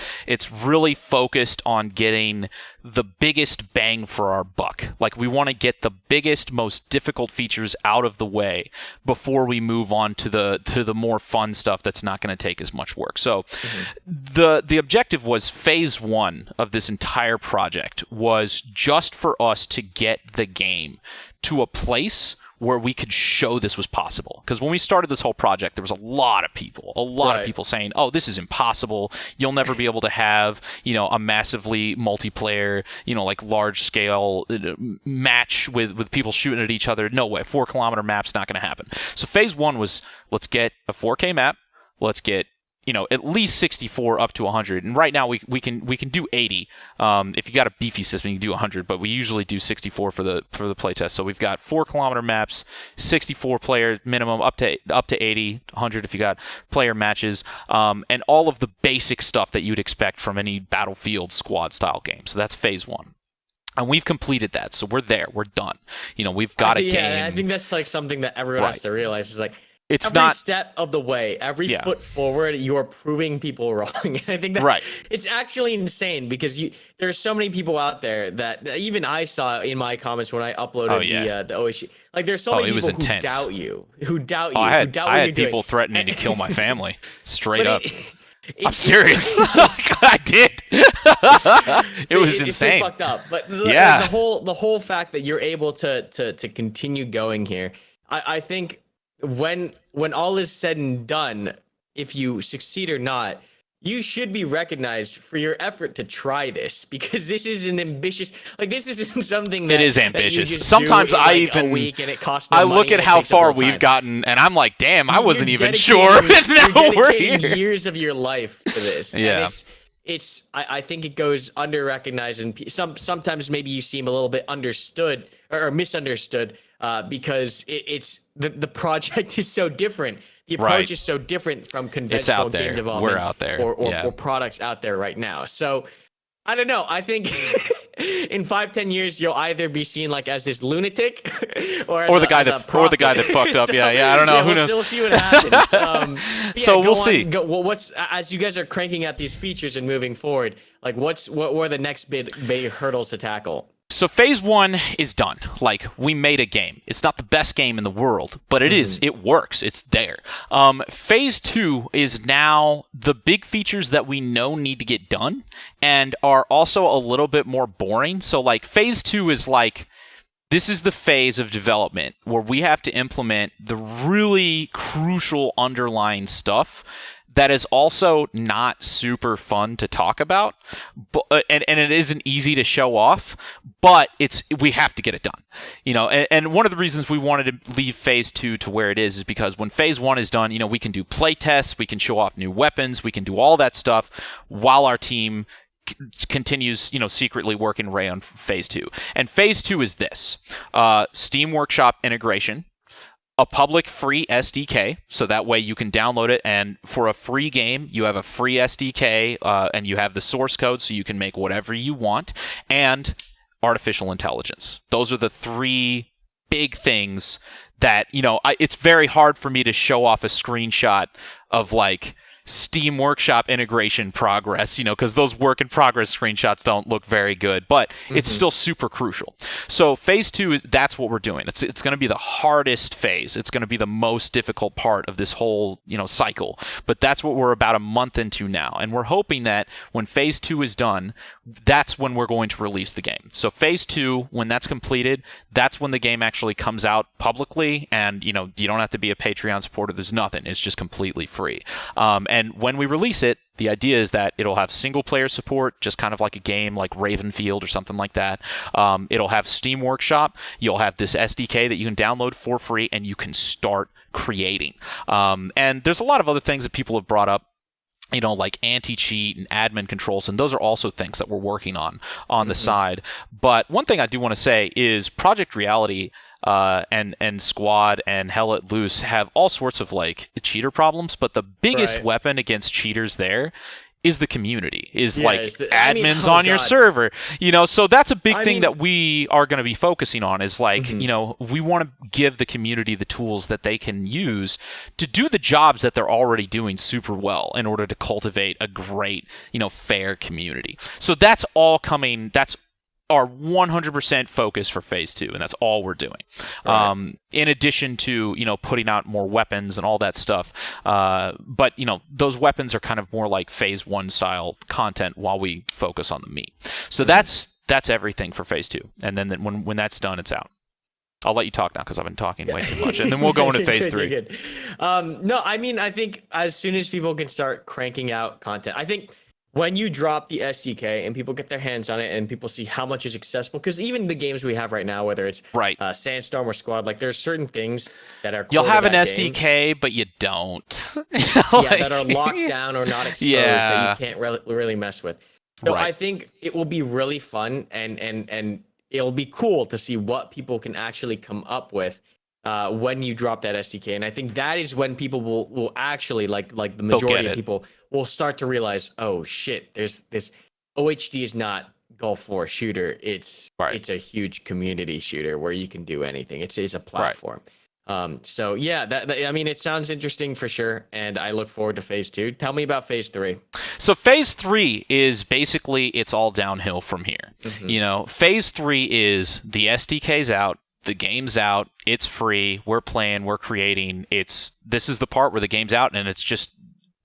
S2: really focused on getting the biggest bang for our buck. Like we want to get the biggest, most difficult features out of the way before we move on to the more fun stuff that's not going to take as much work. So the objective was phase 1 of this entire project was just for us to get the game to a place where we could show this was possible. Because when we started this whole project, there was a lot of people saying, oh, this is impossible. You'll never be able to have, a massively multiplayer, like large scale match with people shooting at each other. No way. 4-kilometer map's not going to happen. So phase 1 was, let's get a 4K map. Let's get at least 64 up to 100. And right now we can do 80. If you got a beefy system, you can do 100, but we usually do 64 for the playtest. So we've got 4-kilometer maps, 64 players minimum, up to 80, 100 if you got player matches, and all of the basic stuff that you'd expect from any Battlefield squad style game. So that's phase 1. And we've completed that. So we're there. We're done. We've got a game.
S1: Yeah, I think that's like something that everyone has to realize is like,
S2: it's
S1: every
S2: not
S1: step of the way, every foot forward, you are proving people wrong. And I think that's it's actually insane because there's so many people out there that even I saw in my comments when I uploaded the OSU. Like there's so many people who doubt you,
S2: I had people threatening to kill my family straight up. I'm serious. I did. It was insane.
S1: It's so fucked up. But the whole fact that you're able to continue going here, I think when all is said and done, if you succeed or not, you should be recognized for your effort to try this, because this is an ambitious, this isn't something that
S2: it is ambitious.
S1: That you just
S2: Sometimes
S1: do in
S2: I
S1: a week and it costs no
S2: I
S1: money
S2: look at
S1: and it
S2: how
S1: takes up
S2: far
S1: no
S2: we've
S1: time.
S2: gotten, and I'm like, damn, I wasn't
S1: You're
S2: even sure. Now we're here.
S1: dedicating years of your life for this.
S2: Yeah.
S1: And I think it goes under recognized, and sometimes maybe you seem a little bit understood or misunderstood because the project is so different. The approach is so different from conventional game development.
S2: We're out there.
S1: Or products out there right now. So I don't know. I think in 5-10 years you'll either be seen as this lunatic or the guy that
S2: fucked up. So, I don't know. Who knows?
S1: We'll see what happens.
S2: So we'll see.
S1: What's as you guys are cranking out these features and moving forward? What were the next big hurdles to tackle?
S2: So phase 1 is done. We made a game. It's not the best game in the world, but it is. It works. It's there. Phase 2 is now the big features that we know need to get done and are also a little bit more boring. So phase 2 is this is the phase of development where we have to implement the really crucial underlying stuff that is also not super fun to talk about, and it isn't easy to show off, but we have to get it done. And one of the reasons we wanted to leave phase 2 to where it is because when phase 1 is done, we can do play tests, we can show off new weapons, we can do all that stuff while our team continues, secretly working away on phase 2. And phase 2 is this: Steam Workshop integration, a public free SDK, so that way you can download it, and for a free game, you have a free SDK, and you have the source code, so you can make whatever you want, and artificial intelligence. Those are the 3 big things that, it's very hard for me to show off a screenshot of Steam Workshop integration progress, because those work in progress screenshots don't look very good, but it's still super crucial. So phase 2 that's what we're doing. It's going to be the hardest phase. It's going to be the most difficult part of this whole, cycle, but that's what we're about a month into now. And we're hoping that when phase 2 is done, that's when we're going to release the game. So phase 2, when that's completed, that's when the game actually comes out publicly, and, you don't have to be a Patreon supporter. There's nothing. It's just completely free. And when we release it, the idea is that it'll have single-player support, just kind of like a game like Ravenfield or something like that. It'll have Steam Workshop. You'll have this SDK that you can download for free, and you can start creating. And there's a lot of other things that people have brought up, like anti-cheat and admin controls, and those are also things that we're working on the side. But one thing I do want to say is Project Reality and Squad and Hell Let Loose have all sorts of cheater problems, but the biggest weapon against cheaters there is the community, admins on your server, so that's a big thing that we are going to be focusing on is we want to give the community the tools that they can use to do the jobs that they're already doing super well in order to cultivate a great, fair community. So that's all coming. That's our 100% focus for phase 2, and that's all we're doing. In addition to putting out more weapons and all that stuff, but those weapons are kind of more like phase 1 style content while we focus on the meat. So that's everything for phase 2, and then when that's done, it's out. I'll let you talk now because I've been talking way too much, and then we'll go into phase
S1: Good,
S2: 3.
S1: you're good. No, I mean, I think as soon as people can start cranking out content, I think when you drop the SDK and people get their hands on it and people see how much is accessible, because even the games we have right now, whether it's
S2: Right.
S1: Sandstorm or Squad, like there's certain things that are
S2: You'll
S1: core to
S2: have an
S1: that game,
S2: SDK, but you don't.
S1: yeah, that are locked down or not exposed that
S2: Yeah.
S1: you can't really mess with. So
S2: Right.
S1: I think it will be really fun and it'll be cool to see what people can actually come up with when you drop that SDK. And I think that is when people will actually like the majority of people will start to realize, oh shit, there's this OHD is not Gulf War shooter. It's a huge community shooter where you can do anything. It's a platform. So yeah, I mean, it sounds interesting for sure, and I look forward to phase 2. Tell me about phase 3.
S2: So phase 3 is basically it's all downhill from here. Phase 3 is the SDK's out, the game's out, it's free, we're playing, we're creating. This is the part where the game's out, and it's just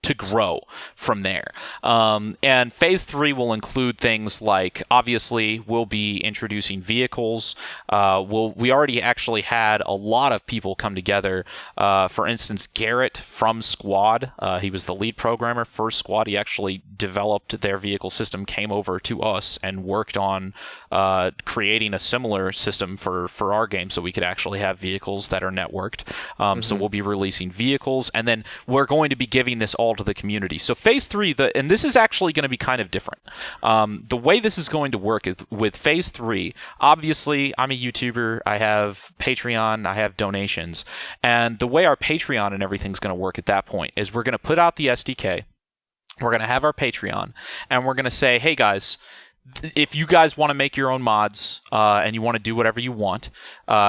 S2: to grow from there. And phase 3 will include things like, obviously, we'll be introducing vehicles. We already actually had a lot of people come together. For instance, Garrett from Squad, he was the lead programmer for Squad. He actually developed their vehicle system, came over to us, and worked on creating a similar system for our game so we could actually have vehicles that are networked. So we'll be releasing vehicles, and then we're going to be giving this all to the community. So phase 3, and this is actually going to be kind of different. The way this is going to work is with phase 3, obviously, I'm a YouTuber, I have Patreon, I have donations, and the way our Patreon and everything's going to work at that point is we're going to put out the SDK, we're going to have our Patreon, and we're going to say, hey guys, if you guys want to make your own mods and you want to do whatever you want,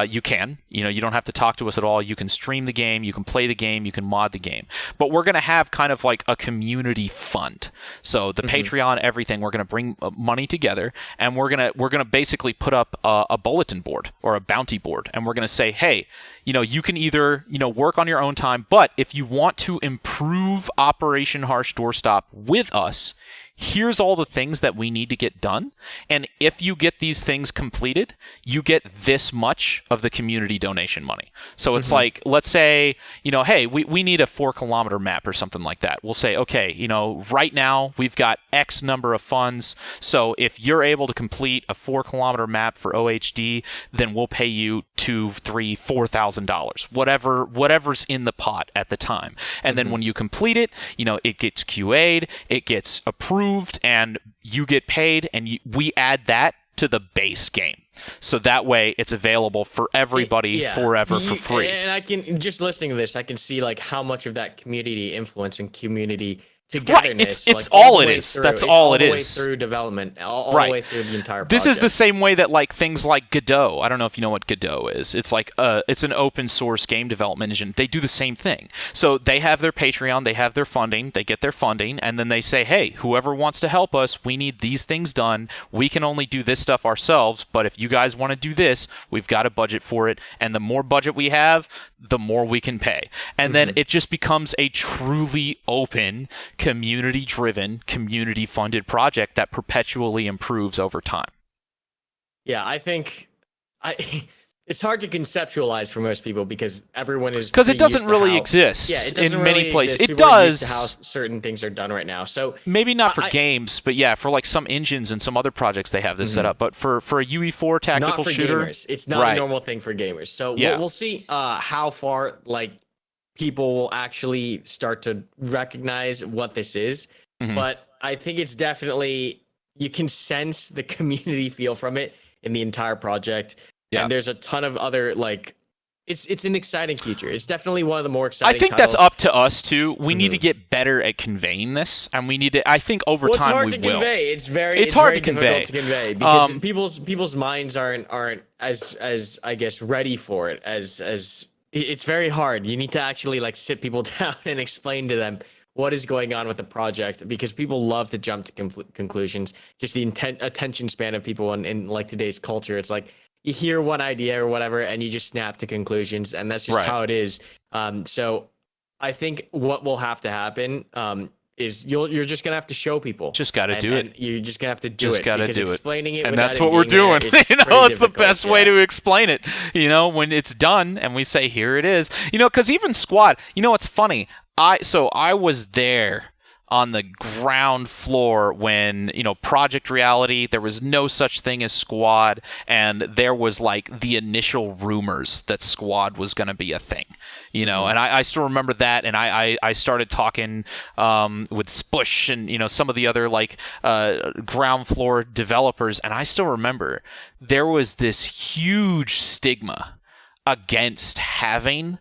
S2: you can. You don't have to talk to us at all. You can stream the game, you can play the game, you can mod the game. But we're going to have kind of like a community fund. So the Patreon, everything, we're going to bring money together, and we're going to basically put up a bulletin board or a bounty board, and we're going to say, hey, you can either work on your own time, but if you want to improve Operation Harsh Doorstop with us, here's all the things that we need to get done. And if you get these things completed, you get this much of the community donation money. So it's like, let's say, hey, we need a 4-kilometer map or something like that. We'll say, okay, right now we've got X number of funds. So if you're able to complete a 4-kilometer map for OHD, then we'll pay you $2,000, $3,000, $4,000, whatever's in the pot at the time. And then when you complete it, it gets QA'd, it gets approved, and you get paid, and we add that to the base game. So that way it's available for everybody forever for free.
S1: And I can, just listening to this, I can see like how much of that community influence and community togetherness.
S2: Right, it's all it is. That's all it is.
S1: All the way through development, all the way through the entire project.
S2: This is the same way that like things like Godot. I don't know if you know what Godot is. It's like it's an open source game development engine. They do the same thing. So they have their Patreon, they have their funding, they get their funding, and then they say, hey, whoever wants to help us, we need these things done. We can only do this stuff ourselves, but if you guys want to do this, we've got a budget for it. And the more budget we have, the more we can pay. And then it just becomes a truly open, community-driven, community-funded project that perpetually improves over time.
S1: Yeah, I think it's hard to conceptualize for most people because everyone is
S2: because it doesn't really exist in many places. It does.
S1: How certain things are done right now. So
S2: maybe not for games, but yeah, for like some engines and some other projects they have this set up. But for a UE4 tactical shooter,
S1: gamers. It's not a normal thing for gamers. So we'll see how far like people will actually start to recognize what this is. But I think it's definitely, you can sense the community feel from it in the entire project. Yeah. And there's a ton of other like it's an exciting future. It's definitely one of the more exciting
S2: I think
S1: titles.
S2: That's up to us too. We need to get better at conveying this, and we need to. I think over time
S1: hard
S2: we
S1: to
S2: will.
S1: Convey. It's
S2: hard
S1: very
S2: to convey.
S1: difficult to convey because people's minds aren't as I guess ready for it as it's very hard. You need to actually like sit people down and explain to them what is going on with the project, because people love to jump to conclusions. Just the attention span of people in like today's culture. It's like you hear one idea or whatever and you just snap to conclusions, and that's just how it is. So I think what will have to happen you're just gonna have to show people.
S2: Just got to do it.
S1: And you're just gonna have to do
S2: Just
S1: it.
S2: got to
S1: because
S2: do it.
S1: explaining it,
S2: And
S1: without
S2: that's
S1: it
S2: what we're
S1: being there,
S2: doing.
S1: it's
S2: It's
S1: pretty
S2: the
S1: difficult,
S2: best way to explain it. When it's done and we say, here it is. Because even Squad, it's funny. I was there on the ground floor when, Project Reality, there was no such thing as Squad, and there was like the initial rumors that Squad was going to be a thing, and I still remember that, and I started talking with Spush and, some of the other like ground floor developers, and I still remember there was this huge stigma against having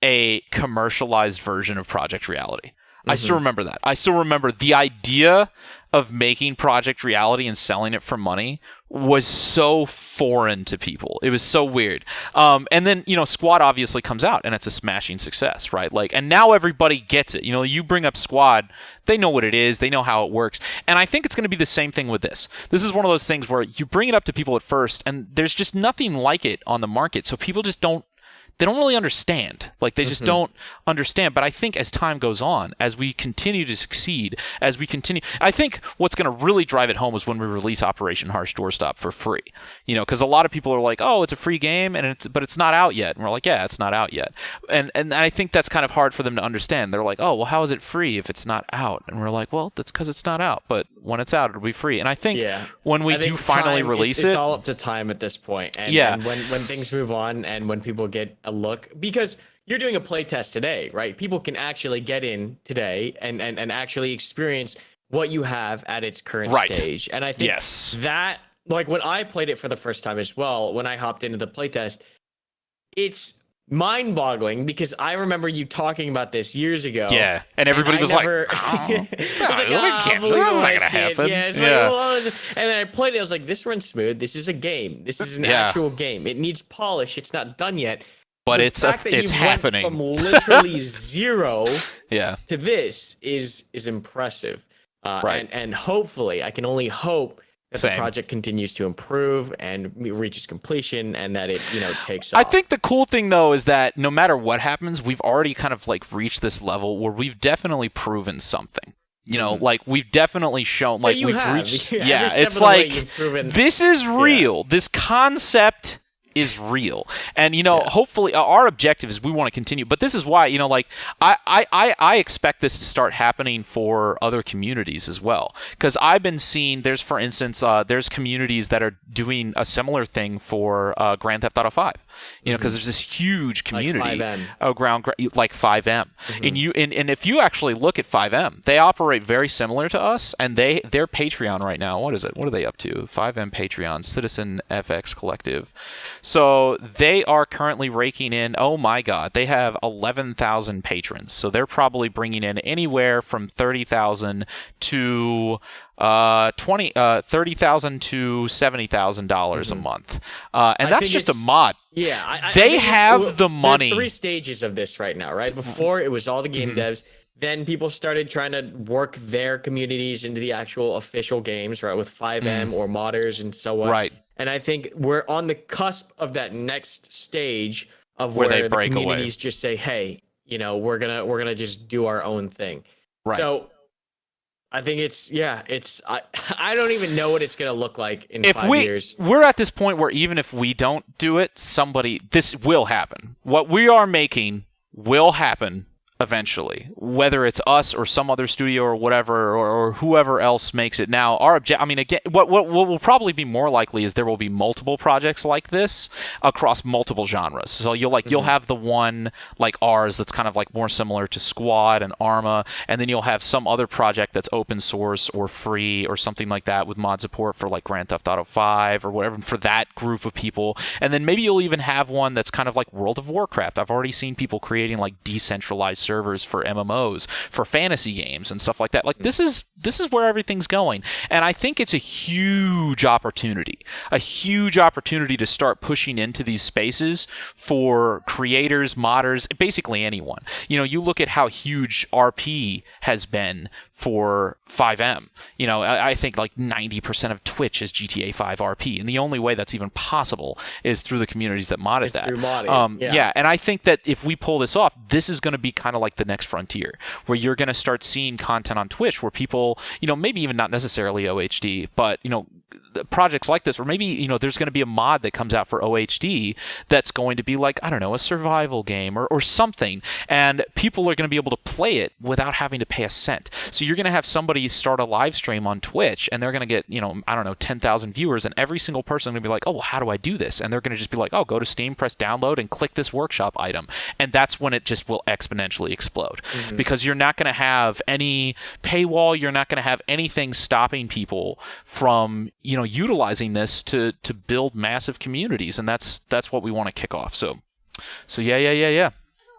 S2: a commercialized version of Project Reality. I still remember that. I still remember the idea of making Project Reality and selling it for money was so foreign to people. It was so weird. And then, Squad obviously comes out and it's a smashing success, right? And now everybody gets it. You bring up Squad, they know what it is, they know how it works. And I think it's going to be the same thing with this. This is one of those things where you bring it up to people at first and there's just nothing like it on the market. So people just don't really understand. They just don't understand. But I think as time goes on, as we continue to succeed, I think what's going to really drive it home is when we release Operation Harsh Doorstop for free. Because a lot of people are like, oh, it's a free game, but it's not out yet. And we're like, yeah, it's not out yet. And I think that's kind of hard for them to understand. They're like, oh, well, how is it free if it's not out? And we're like, well, that's because it's not out. But when it's out, it'll be free. And I think when we do finally release
S1: it's all up to time at this point. And when things move on and when people get a look, because you're doing a playtest today, right? People can actually get in today and actually experience what you have at its current stage. And I think that, when I played it for the first time as well, when I hopped into the playtest, it's mind-boggling because I remember you talking about this years ago.
S2: Yeah, and everybody was like,
S1: that's not
S2: gonna happen.
S1: Yeah, and then I played it. I was like, this runs smooth. This is a game. This is an actual game. It needs polish. It's not done yet.
S2: But
S1: it's
S2: happening.
S1: From literally zero
S2: to
S1: this is impressive. And hopefully, I can only hope that the project continues to improve and reaches completion and that it, takes off.
S2: I think the cool thing, though, is that no matter what happens, we've already kind of reached this level where we've definitely proven something. We've definitely shown, we've reached. Yeah, it's this is real. Yeah. This concept is real. And hopefully our objective is we want to continue, but this is why I expect this to start happening for other communities as well, because I've been seeing there's communities that are doing a similar thing for Grand Theft Auto 5, because there's this huge community like 5M. And if you actually look at 5M, they operate very similar to us, and their Patreon right now, what are they up to? 5M Patreon, Citizen FX Collective. So they are currently raking in, oh my God, they have 11,000 patrons. So they're probably bringing in anywhere from 30,000 to $30,000 to $70,000 a month, and that's just a mod.
S1: Yeah,
S2: they have the money.
S1: There are 3 stages of this right now, right? Before it was all the game devs. Then people started trying to work their communities into the actual official games, right? With 5M or modders and so on. Right. And I think we're on the cusp of that next stage of where the communities just say, hey, we're gonna just do our own thing. Right. So I think I don't even know what it's gonna look like in 5 years.
S2: We're at this point where even if we don't do it, this will happen. What we are making will happen eventually, whether it's us or some other studio or whatever, or whoever else makes it. Now, what will probably be more likely is there will be multiple projects like this across multiple genres. So you'll have the one like ours that's kind of more similar to Squad and Arma, and then you'll have some other project that's open source or free or something like that with mod support for Grand Theft Auto 5 or whatever for that group of people. And then maybe you'll even have one that's kind of like World of Warcraft. I've already seen people creating decentralized servers for MMOs, for fantasy games and stuff like that. This is where everything's going. And I think it's a huge opportunity to start pushing into these spaces for creators, modders, basically anyone. You look at how huge RP has been for 5M. I think 90% of Twitch is GTA 5 RP, and the only way that's even possible is through the communities that modded that.
S1: Through modding.
S2: And I think that if we pull this off, this is going to be kind of of like the next frontier, where you're going to start seeing content on Twitch where people, maybe even not necessarily OHD, but, projects like this, or maybe, there's going to be a mod that comes out for OHD that's going to be like, I don't know, a survival game or something. And people are going to be able to play it without having to pay a cent. So you're going to have somebody start a live stream on Twitch and they're going to get, I don't know, 10,000 viewers, and every single person is going to be like, oh, well, how do I do this? And they're going to just be like, oh, go to Steam, press download, and click this workshop item. And that's when it just will exponentially explode. Because you're not going to have any paywall, you're not going to have anything stopping people from, utilizing this to build massive communities. And that's what we want to kick off. So yeah.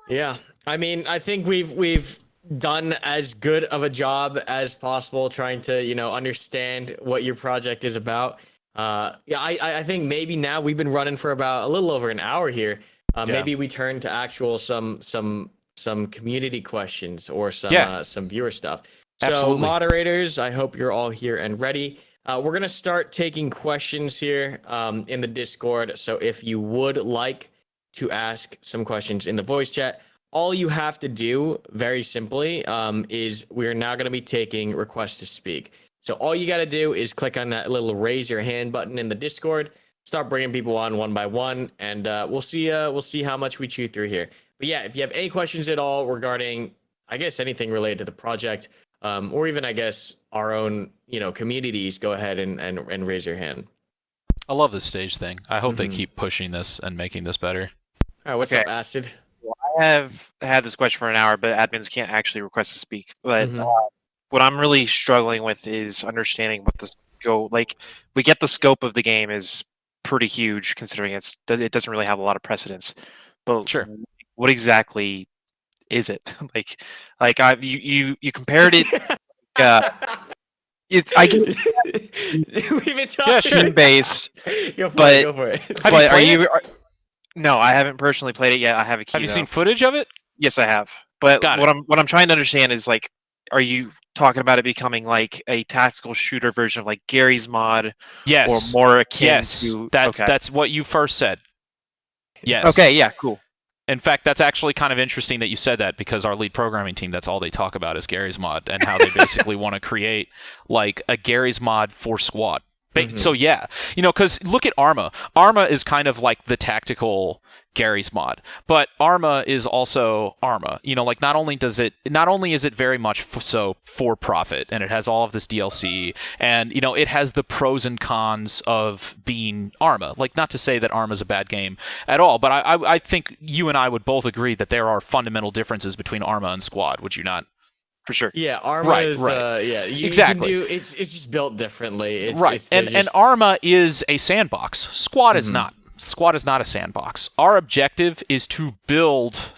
S1: Yeah. I mean, I think we've done as good of a job as possible trying to, understand what your project is about. I think maybe now we've been running for about a little over an hour here. Maybe we turn to actual some community questions or some viewer stuff. So
S2: Absolutely.
S1: Moderators, I hope you're all here and ready. We're going to start taking questions here in the Discord. So if you would like to ask some questions in the voice chat, all you have to do, very simply, is we're now going to be taking requests to speak. So all you got to do is click on that little raise your hand button in the Discord, start bringing people on one by one, and we'll see how much we chew through here. But yeah, if you have any questions at all regarding, I guess, anything related to the project, or even, I guess, our own, communities, go ahead and raise your hand.
S2: I love this stage thing. I hope they keep pushing this and making this better.
S1: All right, what's up, Acid?
S3: Well, I have had this question for an hour, but admins can't actually request to speak. But what I'm really struggling with is understanding what the scope. Like, we get the scope of the game is pretty huge, considering it doesn't really have a lot of precedence. But
S2: sure,
S3: what exactly is it? you compared it. It's
S1: We've been talking.
S3: Stream based.
S1: Go for it.
S3: No, I haven't personally played it yet. I have a key.
S2: Have you seen footage of it?
S3: Yes, I have. But what I'm trying to understand is, like, are you talking about it becoming like a tactical shooter version of like Gary's mod?
S2: Yes.
S3: Or more akin to
S2: that's what you first said. Yes.
S3: Okay, yeah, cool.
S2: In fact, that's actually kind of interesting that you said that, because our lead programming team, that's all they talk about is Gary's mod and how they basically want to create like a Gary's mod for Squad. So yeah, because look at Arma. Arma is kind of like the tactical Gary's mod, but Arma is also Arma. Like not only is it very much for profit, and it has all of this DLC, and it has the pros and cons of being Arma. Like, not to say that Arma is a bad game at all, but I think you and I would both agree that there are fundamental differences between Arma and Squad. Would you not?
S3: For sure.
S1: Yeah, Arma is
S2: exactly.
S1: It's just built differently.
S2: And Arma is a sandbox. Squad is not. Squad is not a sandbox. Our objective is to build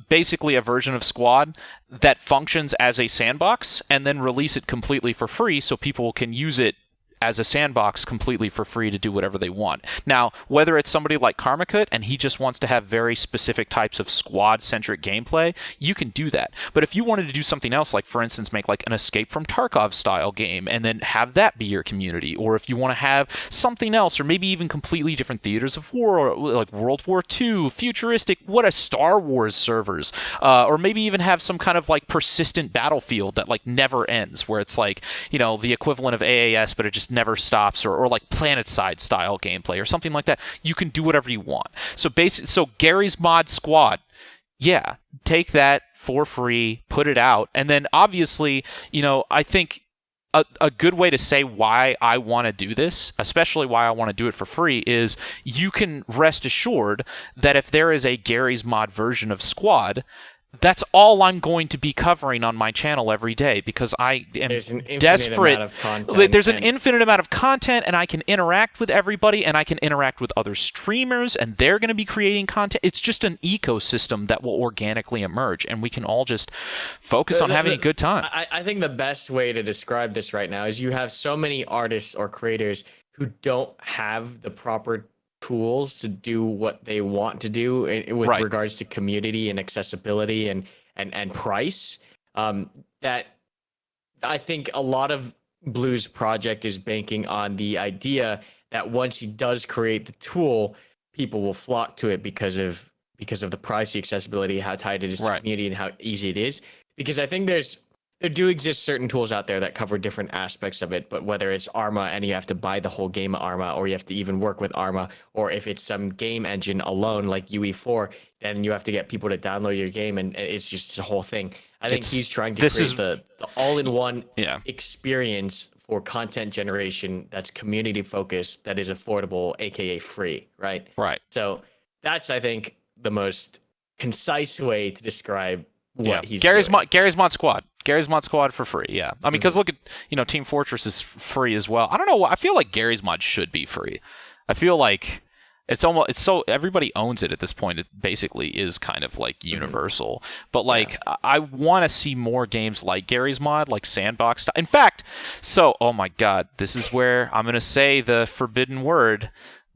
S2: basically a version of Squad that functions as a sandbox, and then release it completely for free so people can use it as a sandbox completely for free to do whatever they want. Now, whether it's somebody like Karmakut and he just wants to have very specific types of squad-centric gameplay, you can do that. But if you wanted to do something else, like for instance make like an Escape from Tarkov style game and then have that be your community, or if you want to have something else, or maybe even completely different theaters of war, like World War II, futuristic, what a Star Wars servers, or maybe even have some kind of like persistent battlefield that like never ends, where it's like, the equivalent of AAS, but it just never stops, or like PlanetSide style gameplay or something like that. You can do whatever you want. So Gary's mod Squad, yeah, take that for free, put it out, and then obviously, I think a good way to say why I want to do this, especially why I want to do it for free, is you can rest assured that if there is a Gary's mod version of Squad, that's all I'm going to be covering on my channel every day, because I am desperate. There's an infinite amount of content, and I can interact with everybody, and I can interact with other streamers, and they're going to be creating content. It's just an ecosystem that will organically emerge, and we can all just focus on having a good time.
S1: I think the best way to describe this right now is you have so many artists or creators who don't have the proper tools to do what they want to do with regards to community and accessibility and price, that I think a lot of Blue's project is banking on the idea that once he does create the tool, people will flock to it because of because of the privacy, accessibility, how tight it is to
S2: Right.
S1: community, and how easy it is. Because I think there do exist certain tools out there that cover different aspects of it, but whether it's Arma and you have to buy the whole game of Arma, or you have to even work with Arma, or if it's some game engine alone like UE4, then you have to get people to download your game, and it's just a whole thing. I think he's trying to create the all-in-one experience for content generation that's community focused, that is affordable, aka free, right?
S2: Right.
S1: So that's, I think, the most concise way to describe what he's
S2: Gary's
S1: doing.
S2: Gary's Mod Squad. Gary's Mod Squad for free. Yeah. I mean, because look at, Team Fortress is free as well. I don't know. I feel like Gary's Mod should be free. I feel like it's so everybody owns it at this point. It basically is kind of like universal. But like, I want to see more games like Gary's Mod, like Sandbox. In fact, oh my God, this is where I'm gonna say the forbidden word,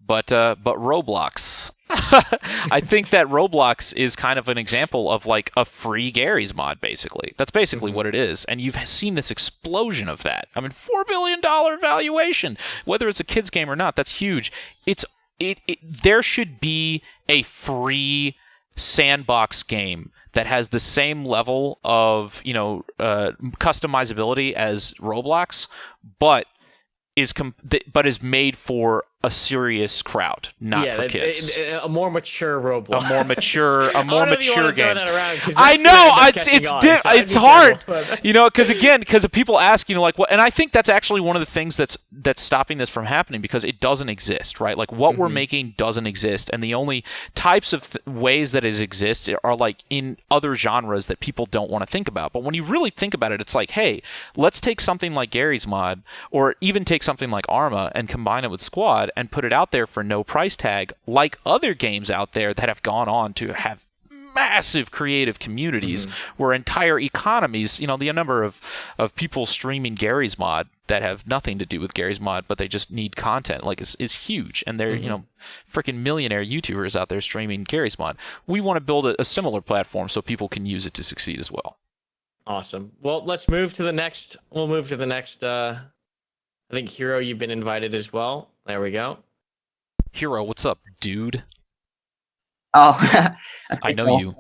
S2: but Roblox. I think that Roblox is kind of an example of like a free Gary's Mod, basically. That's basically what it is. And you've seen this explosion of that. I mean, $4 billion valuation. Whether it's a kid's game or not, that's huge. There should be a free sandbox game that has the same level of, customizability as Roblox, but is made for a serious crowd, not for kids.
S1: A more mature Roblox.
S2: A more mature game.
S1: I
S2: know it's hard, because people ask, what, and I think that's actually one of the things that's stopping this from happening, because it doesn't exist, right? Like what we're making doesn't exist, and the only types of ways that it exists are like in other genres that people don't want to think about. But when you really think about it, it's like, hey, let's take something like Gary's Mod, or even take something like Arma and combine it with Squad and put it out there for no price tag, like other games out there that have gone on to have massive creative communities where entire economies, the number of people streaming Gary's Mod that have nothing to do with Gary's Mod, but they just need content, like is huge. And they're, freaking millionaire YouTubers out there streaming Gary's Mod. We want to build a similar platform so people can use it to succeed as well.
S1: Awesome. Well, let's move to the next. We'll move to the next. I think Hero, you've been invited as well. There we go.
S2: Hero, what's up, dude?
S4: Oh, okay,
S2: I know you.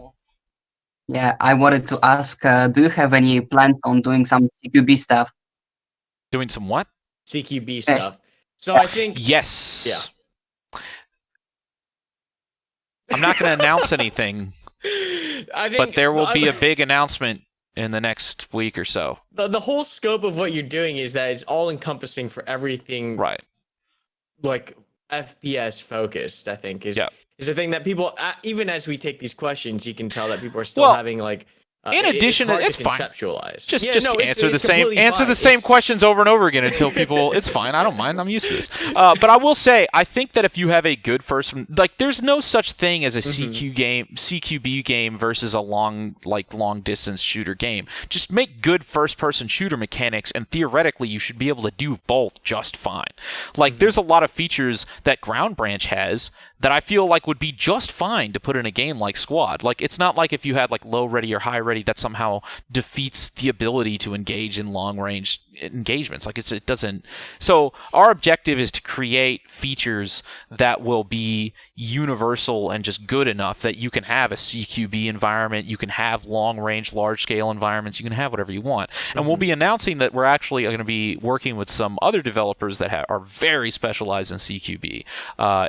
S4: Yeah, I wanted to ask, do you have any plans on doing some CQB stuff?
S2: Doing some what?
S1: CQB stuff. So I think...
S2: Yes.
S1: Yeah.
S2: I'm not going to announce anything, but there will be a big announcement in the next week or so.
S1: The whole scope of what you're doing is that it's all-encompassing for everything...
S2: Right.
S1: Like FPS focused, I think, is the thing that people, even as we take these questions, you can tell that people are still having like.
S2: In addition,
S1: it's
S2: fine.
S1: Conceptualize.
S2: Just answer the same questions over and over again until people. It's fine. I don't mind. I'm used to this. But I will say, I think that if you have a good first, there's no such thing as a CQB game versus a long distance shooter game. Just make good first person shooter mechanics, and theoretically, you should be able to do both just fine. Like there's a lot of features that Ground Branch has that I feel like would be just fine to put in a game like Squad. Like it's not like if you had like low ready or high ready that somehow defeats the ability to engage in long range engagements. Like it doesn't. So our objective is to create features that will be universal and just good enough that you can have a CQB environment, you can have long range, large scale environments, you can have whatever you want. And we'll be announcing that we're actually going to be working with some other developers that are very specialized in CQB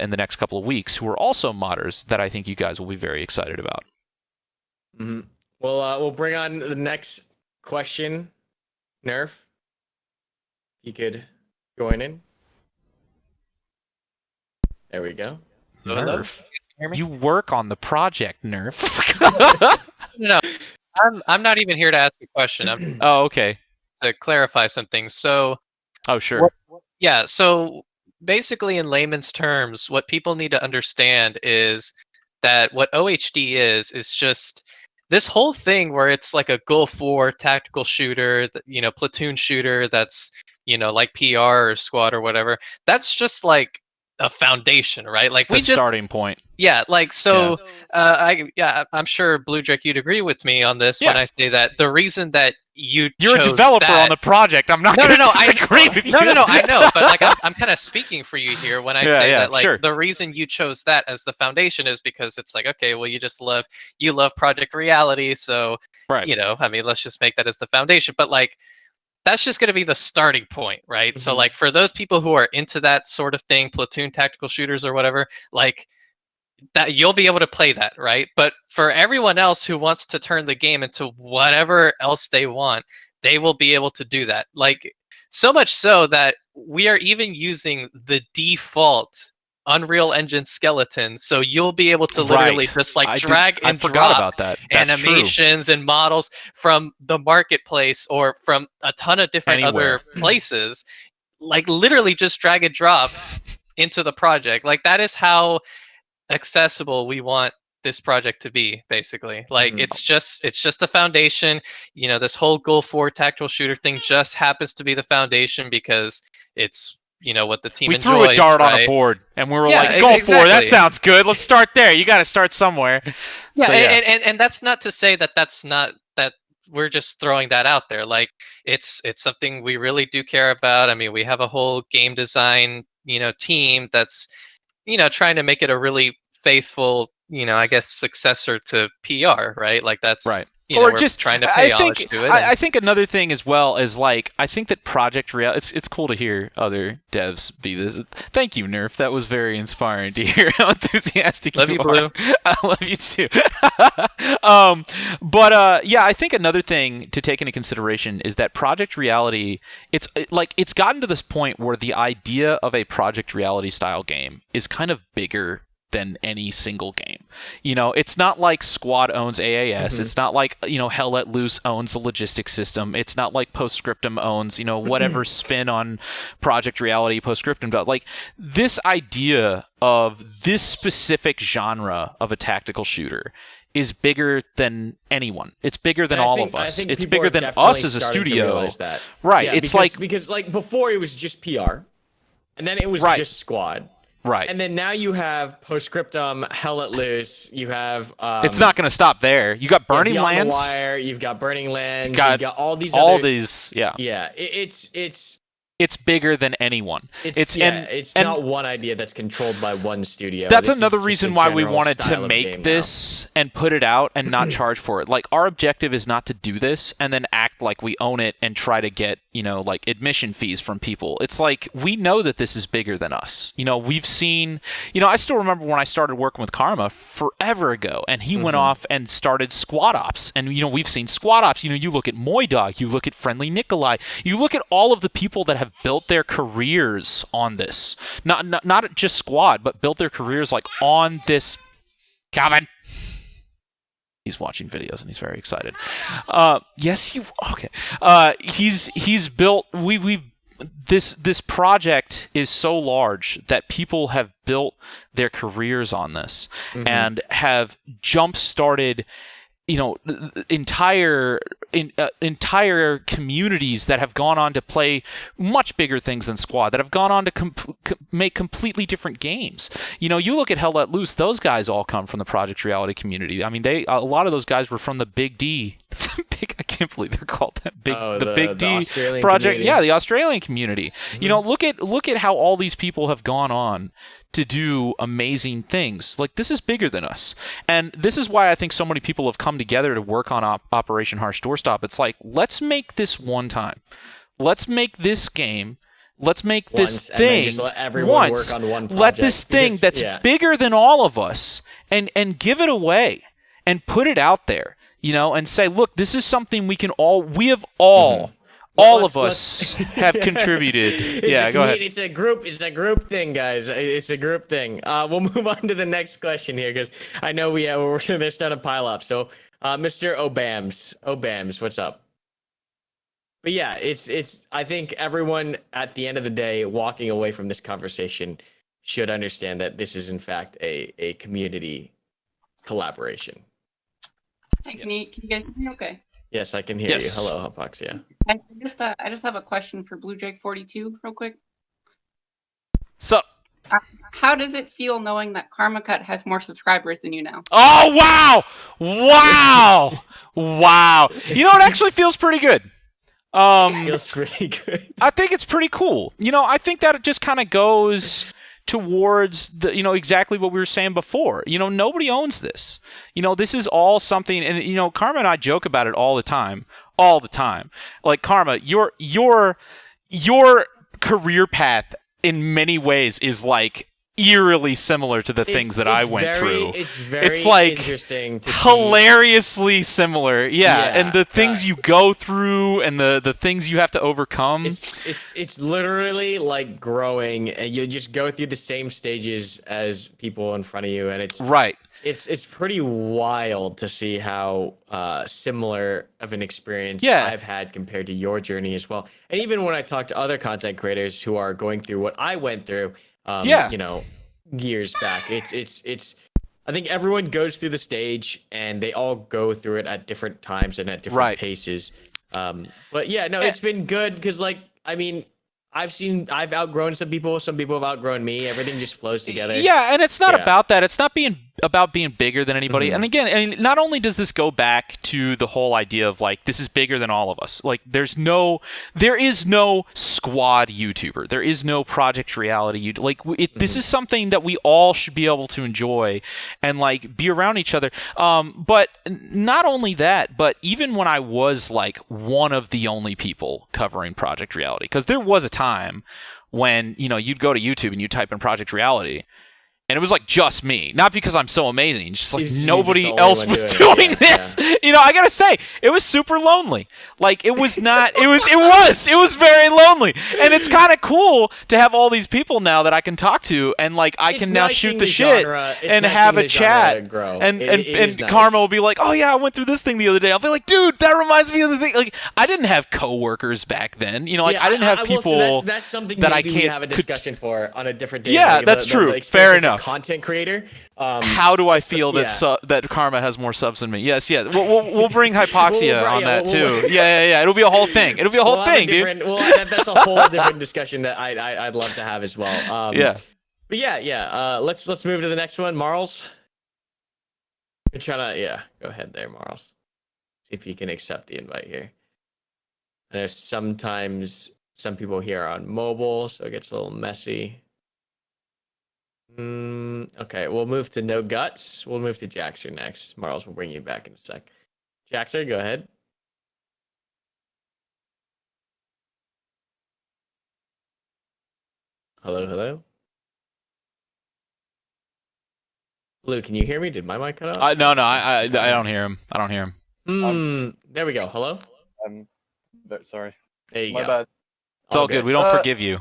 S2: in the next couple of weeks, who are also modders that I think you guys will be very excited about.
S1: Well, we'll bring on the next question. Nerf, you could join in. There we go.
S2: Nerf, you work on the project, Nerf.
S5: No, I'm not even here to ask a question. I'm
S2: okay.
S5: To clarify something. So.
S2: Oh, sure.
S5: Yeah. So. Basically, in layman's terms, what people need to understand is that what OHD is just this whole thing where it's like a Gulf War tactical shooter, platoon shooter that's, like PR or Squad or whatever. That's just like a foundation, right? Like
S2: the starting point.
S5: Yeah, like so. Yeah. I'm sure Blue Drake, you'd agree with me on this when I say that the reason that you're
S2: a developer on the project. I'm not going to disagree with you.
S5: No, I know, but like I'm kind of speaking for you here when I say that like
S2: sure.
S5: the reason you chose that as the foundation is because it's like, okay, well, you love Project Reality, so
S2: right.
S5: I mean, let's just make that as the foundation. But like that's just going to be the starting point, right?
S1: Mm-hmm.
S5: So like for those people who are into that sort of thing, platoon tactical shooters or whatever, like that you'll be able to play that, right? But for everyone else who wants to turn the game into whatever else they want, they will be able to do that. Like so much so that we are even using the default Unreal Engine skeleton, so you'll be able to literally just like drag and
S2: forgot
S5: drop
S2: about that. That's
S5: animations and models from the marketplace or from a ton of different other places, like literally just drag and drop into the project. Like that is how accessible we want this project to be, basically. Like it's just the foundation. This whole Goal 4 tactical shooter thing just happens to be the foundation because it's what the team enjoys.
S2: We threw a dart
S5: right?
S2: on a board and we were like, Goal 4, that sounds good, let's start there. You got to start somewhere.
S5: Yeah,
S2: so,
S5: and that's not to say that that's not that we're just throwing that out there. Like it's something we really do care about. I mean, we have a whole game design team that's trying to make it a really faithful I guess successor to PR, right? Like that's
S2: right.
S5: Or just trying to pay homage to it.
S2: I think another thing as well is like I think that Project Reality. It's cool to hear other devs be this. Thank you, Nerf. That was very inspiring to hear how enthusiastic
S5: you are. Love you, Blue.
S2: I love you too. Yeah, I think another thing to take into consideration is that Project Reality. It's gotten to this point where the idea of a Project Reality style game is kind of bigger than any single game. It's not like Squad owns AAS. It's not like, Hell Let Loose owns the logistics system. It's not like Postscriptum owns, whatever spin on Project Reality Postscriptum does. Like, this idea of this specific genre of a tactical shooter is bigger than anyone. It's bigger than all of us. It's bigger than us as a studio. Right.
S1: Yeah,
S2: it's
S1: because before it was just PR, and then it was just Squad.
S2: Right.
S1: And then now you have Postscriptum, Hell Let Loose. You have.
S2: It's not going to stop there. You got Burning Lands.
S1: The Wire. You've got Burning Lands.
S2: You've
S1: got all these.
S2: Yeah.
S1: Yeah.
S2: It's bigger than anyone.
S1: It's not one idea that's controlled by one studio.
S2: That's another reason why we wanted to make this and put it out and not charge for it. Like, our objective is not to do this and then act like we own it and try to get, like admission fees from people. It's like, we know that this is bigger than us. We've seen, I still remember when I started working with Karma forever ago, and he went off and started Squad Ops. And, we've seen Squad Ops. You look at Moydog, you look at Friendly Nikolai, you look at all of the people that have built their careers on this. Not just Squad, but built their careers like on this. Calvin. He's watching videos and he's very excited. Yes, you okay. He's built this project is so large that people have built their careers on this and have jump-started entire communities that have gone on to play much bigger things than Squad, that have gone on to make completely different games. You look at Hell Let Loose; those guys all come from the Project Reality community. I mean, a lot of those guys were from the Big D. I can't believe they're called that. The Big D
S1: Australian
S2: project.
S1: Community.
S2: Yeah, the Australian community. Look at how all these people have gone on to do amazing things. Like, this is bigger than us. And this is why I think so many people have come together to work on Operation Harsh Doorstop. It's like, let's make this one time. Let's make this game. Let's make this thing
S1: just let everyone work on one project.
S2: Let this thing that's bigger than all of us and give it away and put it out there, and say, look, this is something we have all of us have contributed. Go ahead.
S1: It's a group thing, guys. It's a group thing. We'll move on to the next question here because I know we're starting to pile up. So, Mr. Obams, what's up? But yeah, it's. I think everyone at the end of the day, walking away from this conversation, should understand that this is in fact a community collaboration.
S6: Hey, can you guys hear me okay?
S1: Yes, I can hear you. Hello, Hypoxia.
S6: I just have a question for Blue Jake 42 real quick.
S2: So,
S6: How does it feel knowing that Karma Cut has more subscribers than you now?
S2: Oh, wow! Wow! Wow. You know, it actually feels pretty good.
S1: Feels pretty good.
S2: I think it's pretty cool. You know, I think that it just kind of goes towards the, you know, exactly what we were saying before. You know, nobody owns this. You know, this is all something, and you know, Karma and I joke about it all the time. Like, Karma, your career path in many ways is like eerily similar to the things that I went through.
S1: It's
S2: like
S1: interesting to
S2: hilariously similar. Yeah, and the things you go through and the things you have to overcome.
S1: It's literally like growing, and you just go through the same stages as people in front of you, and it's
S2: right.
S1: It's pretty wild to see how similar of an experience I've had compared to your journey as well. And even when I talk to other content creators who are going through what I went through, you know, years back, it's I think everyone goes through the stage and they all go through it at different times and at different paces. But yeah, no, it's been good because, like, I mean, I've outgrown some people have outgrown me. Everything just flows together.
S2: Yeah, and it's not about that. It's not about being bigger than anybody. And again, and not only does this go back to the whole idea of like, this is bigger than all of us. Like, there is no squad YouTuber. There is no Project Reality YouTuber. Like, this is something that we all should be able to enjoy and like be around each other. But not only that, but even when I was like one of the only people covering Project Reality, because there was a time when, you know, you'd go to YouTube and you'd type in Project Reality, and it was like just me. Not because I'm so amazing, just like nobody else was doing this. Yeah. You know, I gotta say, it was super lonely. Like, it was not. It was very lonely. And it's kind of cool to have all these people now that I can talk to, and like I can now shoot the shit and have a chat. And Karma will be like, "Oh yeah, I went through this thing the other day." I'll be like, "Dude, that reminds me of the thing." Like, I didn't have coworkers back then. You know, like I didn't have people.
S1: That's something
S2: that
S1: maybe
S2: I can't
S1: we have a discussion for on a different day.
S2: Yeah, that's true. Fair enough.
S1: Content creator.
S2: How do I feel that Karma has more subs than me? Yes. We'll bring Hypoxia on that too. Yeah. It'll be a whole thing. It'll be a whole thing, dude.
S1: Well, that's a whole different discussion that I'd love to have as well. But yeah. Let's move to the next one, Marls. You're trying to go ahead there, Marls. See if you can accept the invite here. I know sometimes some people here are on mobile, so it gets a little messy. Okay, we'll move to No Guts. We'll move to Jaxer next. Marls will bring you back in a sec. Jaxer, go ahead. Hello. Blue, can you hear me? Did my mic cut out?
S2: No, I don't hear him.
S1: There we go. Hello?
S7: I'm sorry.
S1: There you
S7: go.
S1: My
S7: bad.
S2: It's all good. We don't forgive you.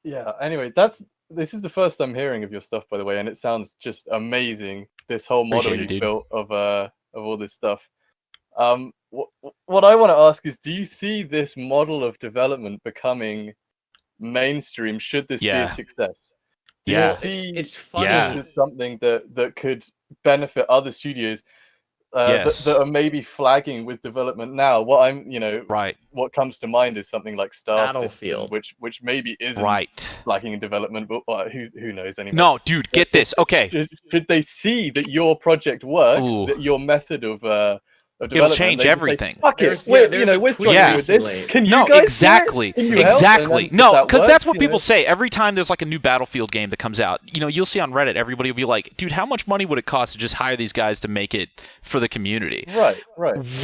S7: Yeah, anyway, this is the first I'm hearing of your stuff, by the way, and it sounds just amazing. This whole model you built of all this stuff. What I want to ask is, do you see this model of development becoming mainstream? Should this be a success? Do you see
S1: it's funny.
S7: This is something that could benefit other studios that are maybe flagging with development now? What comes to mind is something like Star System, which maybe isn't lacking in development, but who knows anymore.
S2: No, dude, get this. Okay,
S7: should they see that your project works, that your method of
S2: it'll change everything.
S7: Fuck it. We're struggling with this. Can you guys
S2: exactly. No, because that's what people say every time there's like a new Battlefield game that comes out. You know, you'll see on Reddit, everybody will be like, "Dude, how much money would it cost to just hire these guys to make it for the community?"
S7: Right.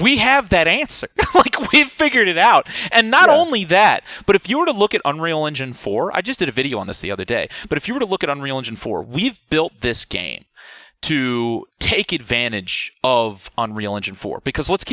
S2: We have that answer. Like, we've figured it out. And not only that, but if you were to look at Unreal Engine 4, I just did a video on this the other day. But if you were to look at Unreal Engine 4, we've built this game to take advantage of Unreal Engine 4, because let's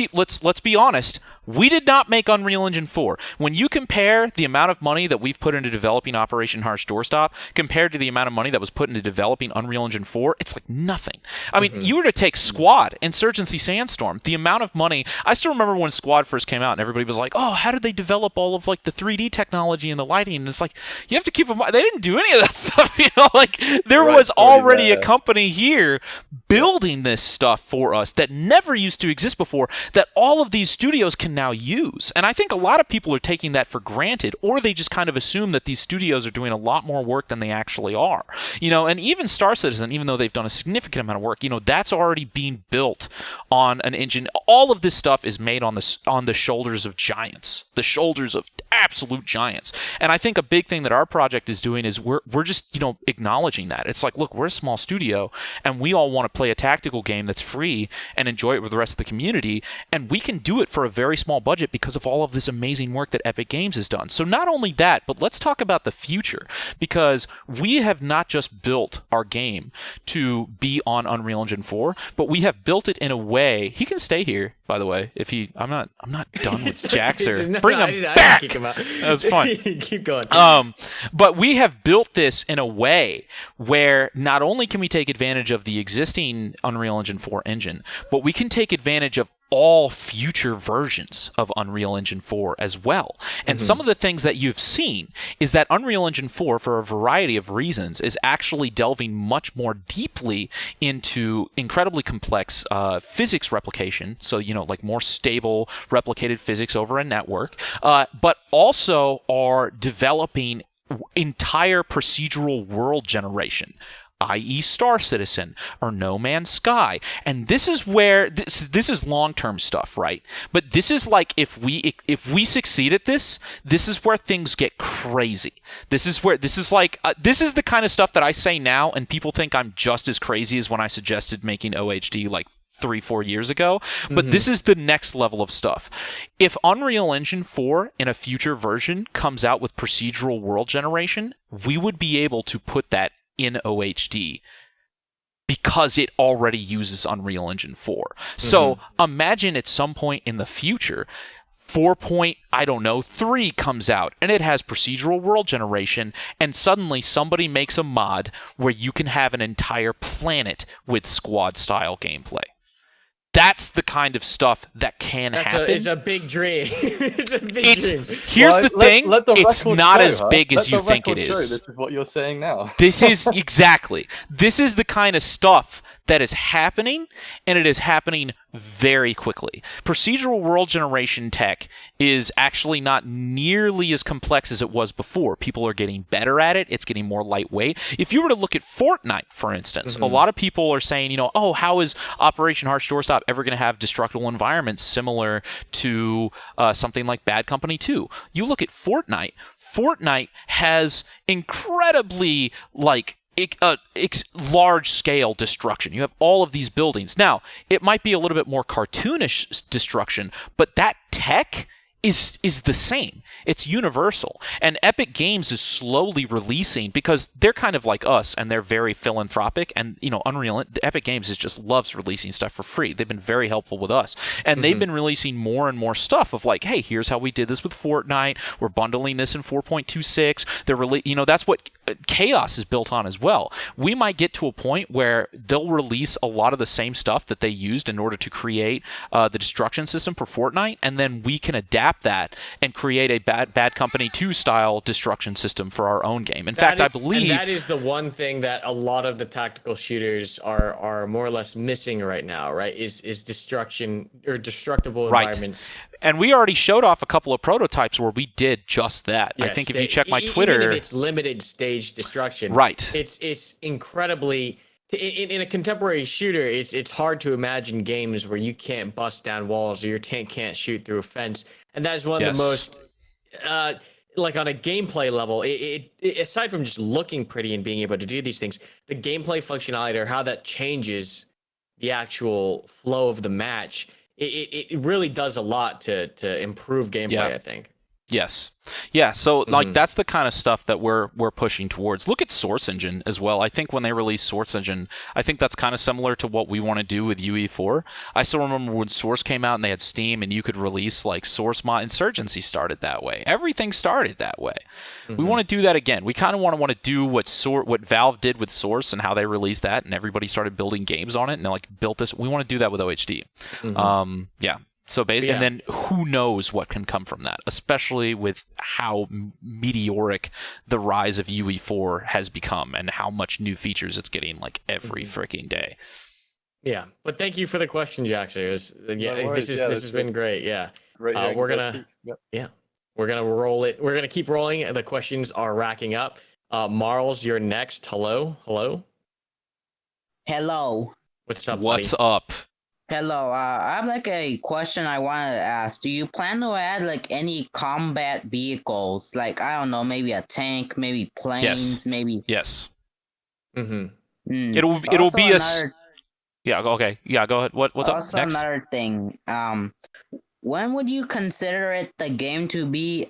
S2: be honest, we did not make Unreal Engine 4. When you compare the amount of money that we've put into developing Operation Harsh Doorstop compared to the amount of money that was put into developing Unreal Engine 4, it's like nothing. I mean, you were to take Squad, Insurgency Sandstorm, the amount of money. I still remember when Squad first came out and everybody was like, "Oh, how did they develop all of like the 3D technology and the lighting?" And it's like, you have to keep in mind, they didn't do any of that stuff, you know? Like, there was already a company here building this stuff for us that never used to exist before, that all of these studios can now use. And I think a lot of people are taking that for granted, or they just kind of assume that these studios are doing a lot more work than they actually are. And even Star Citizen, even though they've done a significant amount of work, that's already being built on an engine. All of this stuff is made on the shoulders of giants, the shoulders of absolute giants. And I think a big thing that our project is doing is we're just acknowledging that. It's like, look, we're a small studio, and we all want to play a tactical game that's free and enjoy it with the rest of the community, and we can do it for a very small budget because of all of this amazing work that Epic Games has done. So not only that, but let's talk about the future, because we have not just built our game to be on Unreal Engine 4, but we have built it in a way. He can stay here, by the way. If he, I'm not done with Jaxer. Bring him back. That was fun.
S1: Keep going.
S2: But we have built this in a way where not only can we take advantage of the existing Unreal Engine 4 engine, but we can take advantage of all future versions of Unreal Engine 4 as well. And some of the things that you've seen is that Unreal Engine 4, for a variety of reasons, is actually delving much more deeply into incredibly complex physics replication. So, like more stable replicated physics over a network, but also are developing entire procedural world generation, i.e. Star Citizen or No Man's Sky. And this is where this is long-term stuff, right? But this is like, if we succeed at this is where things get crazy. This is the kind of stuff that I say now, and people think I'm just as crazy as when I suggested making OHD like 3-4 years ago, but this is the next level of stuff. If Unreal Engine 4 in a future version comes out with procedural world generation, we would be able to put that in OHD because it already uses Unreal Engine 4. So imagine at some point in the future, 4.3 comes out and it has procedural world generation, and suddenly somebody makes a mod where you can have an entire planet with squad style gameplay. That's the kind of stuff that can happen.
S1: It's a big dream. It's a big dream.
S2: Here's the thing. It's not as big as you think it is.
S7: This is what you're saying now.
S2: This is exactly. This is the kind of stuff that is happening, and it is happening very quickly. Procedural world generation tech is actually not nearly as complex as it was before. People are getting better at it. It's getting more lightweight. If you were to look at Fortnite, for instance, a lot of people are saying, oh, how is Operation Harsh Doorstop ever going to have destructible environments similar to something like Bad Company 2? You look at Fortnite. Fortnite has incredibly, large-scale destruction. You have all of these buildings. Now, it might be a little bit more cartoonish destruction, but that tech is the same. It's universal. And Epic Games is slowly releasing, because they're kind of like us and they're very philanthropic, and Epic Games just loves releasing stuff for free. They've been very helpful with us. And they've been releasing more and more stuff of like, hey, here's how we did this with Fortnite. We're bundling this in 4.26. They're that's what Chaos is built on as well. We might get to a point where they'll release a lot of the same stuff that they used in order to create the destruction system for Fortnite, and then we can adapt that and create a Bad Company 2 style destruction system for our own game. In fact, I believe
S1: that is the one thing that a lot of the tactical shooters are more or less missing right now, right? Is destruction or destructible environments.
S2: And we already showed off a couple of prototypes where we did just that.
S1: Yeah,
S2: I think if you check my Twitter,
S1: even if it's limited stage destruction,
S2: right?
S1: It's incredibly in a contemporary shooter. It's hard to imagine games where you can't bust down walls or your tank can't shoot through a fence, and that is one of the most on a gameplay level. It aside from just looking pretty and being able to do these things, the gameplay functionality or how that changes the actual flow of the match. It really does a lot to improve gameplay, I think.
S2: Yes. Yeah, so that's the kind of stuff that we're pushing towards. Look at Source Engine as well. I think when they released Source Engine, I think that's kind of similar to what we want to do with UE4. I still remember when Source came out and they had Steam and you could release Source mod. Insurgency started that way. Everything started that way. We want to do that again. We kind of want to do what Valve did with Source and how they released that, and everybody started building games on it, and they built this. We want to do that with OHD. Yeah. So basically, and then who knows what can come from that, especially with how meteoric the rise of UE4 has become and how much new features it's getting every freaking day.
S1: Yeah, but thank you for the question, Jaxer. This has been great. Yeah.
S7: Right hearing
S1: we're
S7: you guys
S1: gonna
S7: speak. Yep.
S1: yeah, we're gonna roll it. We're gonna keep rolling. The questions are racking up. Marls, you're next. Hello.
S8: Hello.
S1: What's up,
S2: What's
S1: buddy?
S2: up?
S8: Hello. I have like a question I wanted to ask. Do you plan to add like any combat vehicles? Like, I don't know, maybe a tank, maybe planes, maybe.
S2: Yes.
S1: Mm-hmm.
S2: It'll
S8: Also
S2: be
S8: another,
S2: Yeah. Okay. Yeah. Go ahead. What's up
S8: also
S2: next?
S8: another thing. When would you consider it the game to be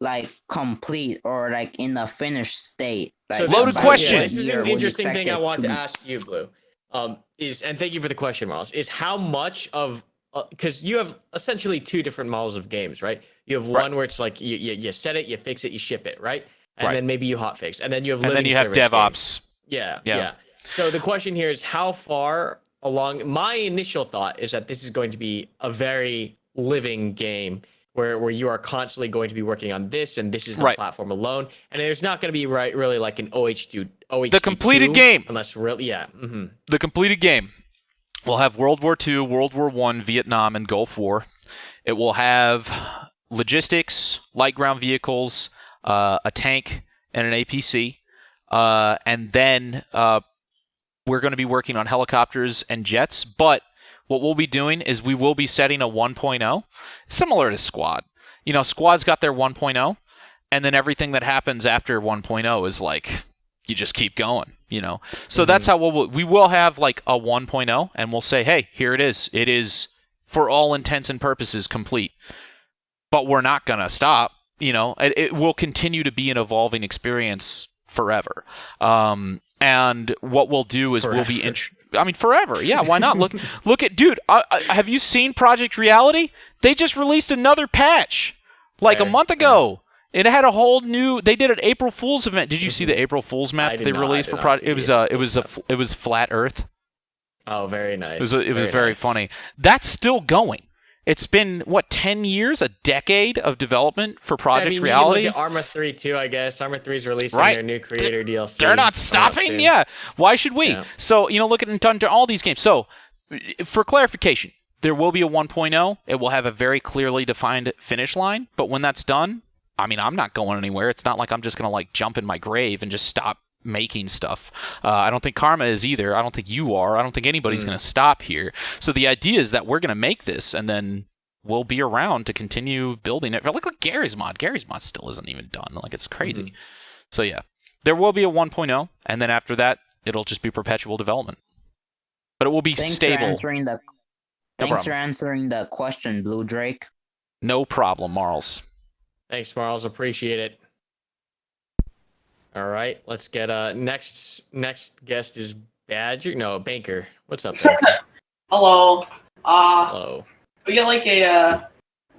S8: like complete or like in the finished state? Like,
S1: So
S2: Loaded
S1: this,
S2: question.
S1: Yeah, this is
S8: year
S1: an
S8: would you
S1: interesting
S8: expect
S1: thing I
S8: it
S1: want to
S8: be?
S1: ask you, Blue. And thank you for the question, Miles. Is how much of because you have essentially two different models of games, right? You have one where it's like you set it, you fix it, you ship it, right? And then maybe you hotfix, and then you have
S2: And then
S1: living
S2: you have
S1: service
S2: DevOps.
S1: games. Yeah. So the question here is how far along. My initial thought is that this is going to be a very living game where you are constantly going to be working on this, and this is the platform alone, and there's not going to be really like an OH2
S2: The completed game.
S1: Unless really
S2: The completed game will have World War II, World War I, Vietnam, and Gulf War. It will have logistics, light ground vehicles, a tank, and an APC, and then we're going to be working on helicopters and jets. But what we'll be doing is we will be setting a 1.0, similar to Squad. You know, Squad's got their 1.0, and then everything that happens after 1.0 is like you just keep going, you know. So that's how we will have like a 1.0, and we'll say, hey, here it is. It is, for all intents and purposes, complete. But we're not going to stop. You know, it will continue to be an evolving experience forever. And what we'll do is we'll be forever. Yeah, why not? Look at, dude, have you seen Project Reality? They just released another patch like a month ago. It had a whole new. They did an April Fool's event. Did you see the April Fool's map they released for Project? It was Flat Earth.
S1: Oh, very nice.
S2: It was very funny. That's still going. It's been, 10 years, a decade of development for Project Reality?
S1: You can look at Arma 3 too, I guess. Arma 3 is releasing their new creator DLC.
S2: They're not stopping? Yeah. Why should we? Yeah. So, look at all these games. So, for clarification, there will be a 1.0. It will have a very clearly defined finish line. But when that's done, I'm not going anywhere. It's not like I'm just going to, jump in my grave and just stop making stuff. I don't think Karma is either. I don't think you are. I don't think anybody's going to stop here. So the idea is that we're going to make this, and then we'll be around to continue building it. Like Gary's mod. Gary's mod still isn't even done. It's crazy. So yeah, there will be a 1.0, and then after that, it'll just be perpetual development. But it will be stable.
S8: Thanks for answering the question, Blue Drake.
S2: No problem, Marls.
S1: Thanks, Marls. Appreciate it. All right, let's get next guest is Banker. What's up, Banker?
S9: Hello.
S1: Hello.
S9: We get like a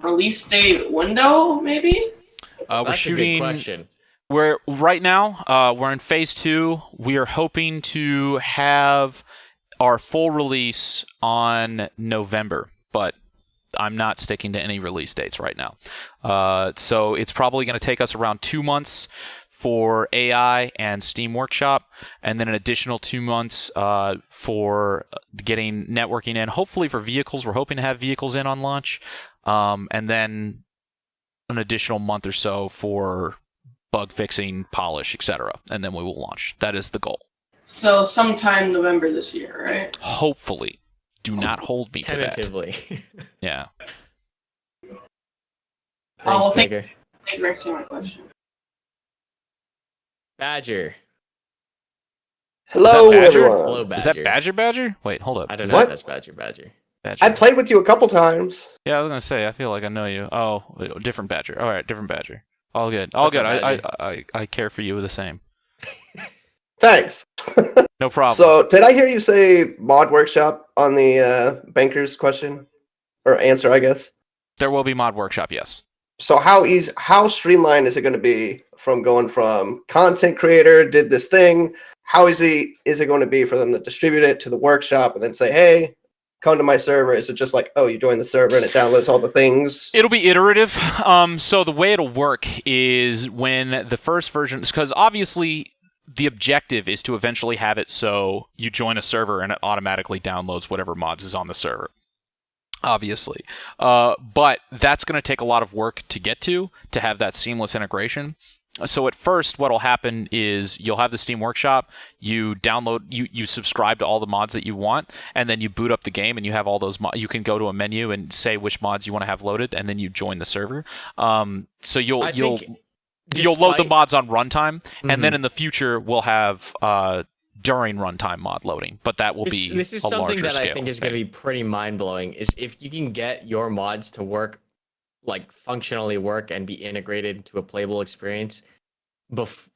S9: release date window, maybe?
S2: We're shooting.
S1: A good question.
S2: We're right now. We're in phase 2. We are hoping to have our full release on November, but I'm not sticking to any release dates right now. So it's probably going to take us around 2 months for AI and Steam Workshop, and then an additional 2 months for getting networking in. Hopefully for vehicles, we're hoping to have vehicles in on launch, and then an additional month or so for bug fixing, polish, etc. And then we will launch. That is the goal.
S9: So sometime November this year, right?
S2: Hopefully. Do not hold me to that.
S1: Tentatively.
S2: Yeah.
S1: Thanks, Banker.
S9: Thank you for answering my question.
S1: Badger.
S10: Hello, everyone.
S1: Hello, Badger.
S2: Is that Badger? Wait, hold up.
S1: I don't know if that's Badger.
S10: I played with you a couple times.
S2: Yeah, I was gonna say. I feel like I know you. Oh, different Badger. All right, different Badger. All good. All good. I care for you the same.
S10: Thanks.
S2: No problem.
S10: So, did I hear you say mod workshop on the Banker's question or answer? I guess
S2: there will be mod workshop. Yes.
S10: So how streamlined is it going to be from going from content creator did this thing? How easy is it going to be for them to distribute it to the workshop and then say, hey, come to my server? Is it just like, oh, you join the server and it downloads all the things?
S2: It'll be iterative. So the way it'll work is when the first version, because obviously the objective is to eventually have it so you join a server and it automatically downloads whatever mods is on the server. obviously. But that's going to take a lot of work to get to have that seamless integration. So at first, what'll happen is you'll have the Steam Workshop, you download, you subscribe to all the mods that you want, and then you boot up the game and you have all those you can go to a menu and say which mods you want to have loaded, and then you join the server. So you'll load the mods on runtime, and then in the future we'll have during runtime mod loading, but that will be
S1: this is
S2: a
S1: something that
S2: scale
S1: I think is going to be pretty mind-blowing, is if you can get your mods to work, like functionally work and be integrated into a playable experience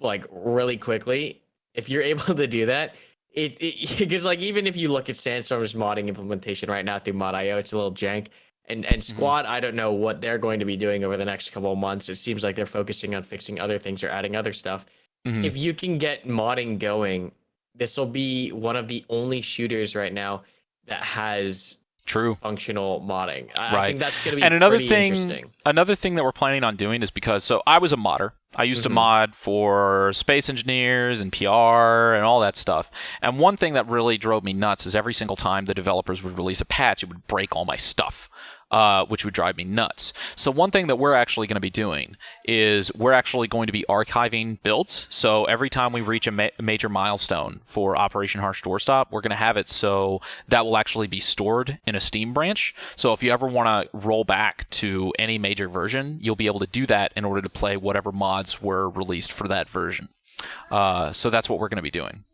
S1: like really quickly. If you're able to do that, it because like even if you look at Sandstorm's modding implementation right now through Mod.io, it's a little jank. And Squad, I don't know what they're going to be doing over the next couple of months. It seems like they're focusing on fixing other things or adding other stuff. If you can get modding going, this will be one of the only shooters right now that has functional modding. I think that's going to be interesting.
S2: Another thing that we're planning on doing is because I was a modder. I used to mod for Space Engineers and PR and all that stuff. And one thing that really drove me nuts is every single time the developers would release a patch, it would break all my stuff. Which would drive me nuts. So one thing that we're actually going to be doing is we're actually going to be archiving builds. So every time we reach a major milestone for Operation Harsh Doorstop, we're going to have it so that will actually be stored in a Steam branch. So if you ever want to roll back to any major version, you'll be able to do that in order to play whatever mods were released for that version. So that's what we're going to be doing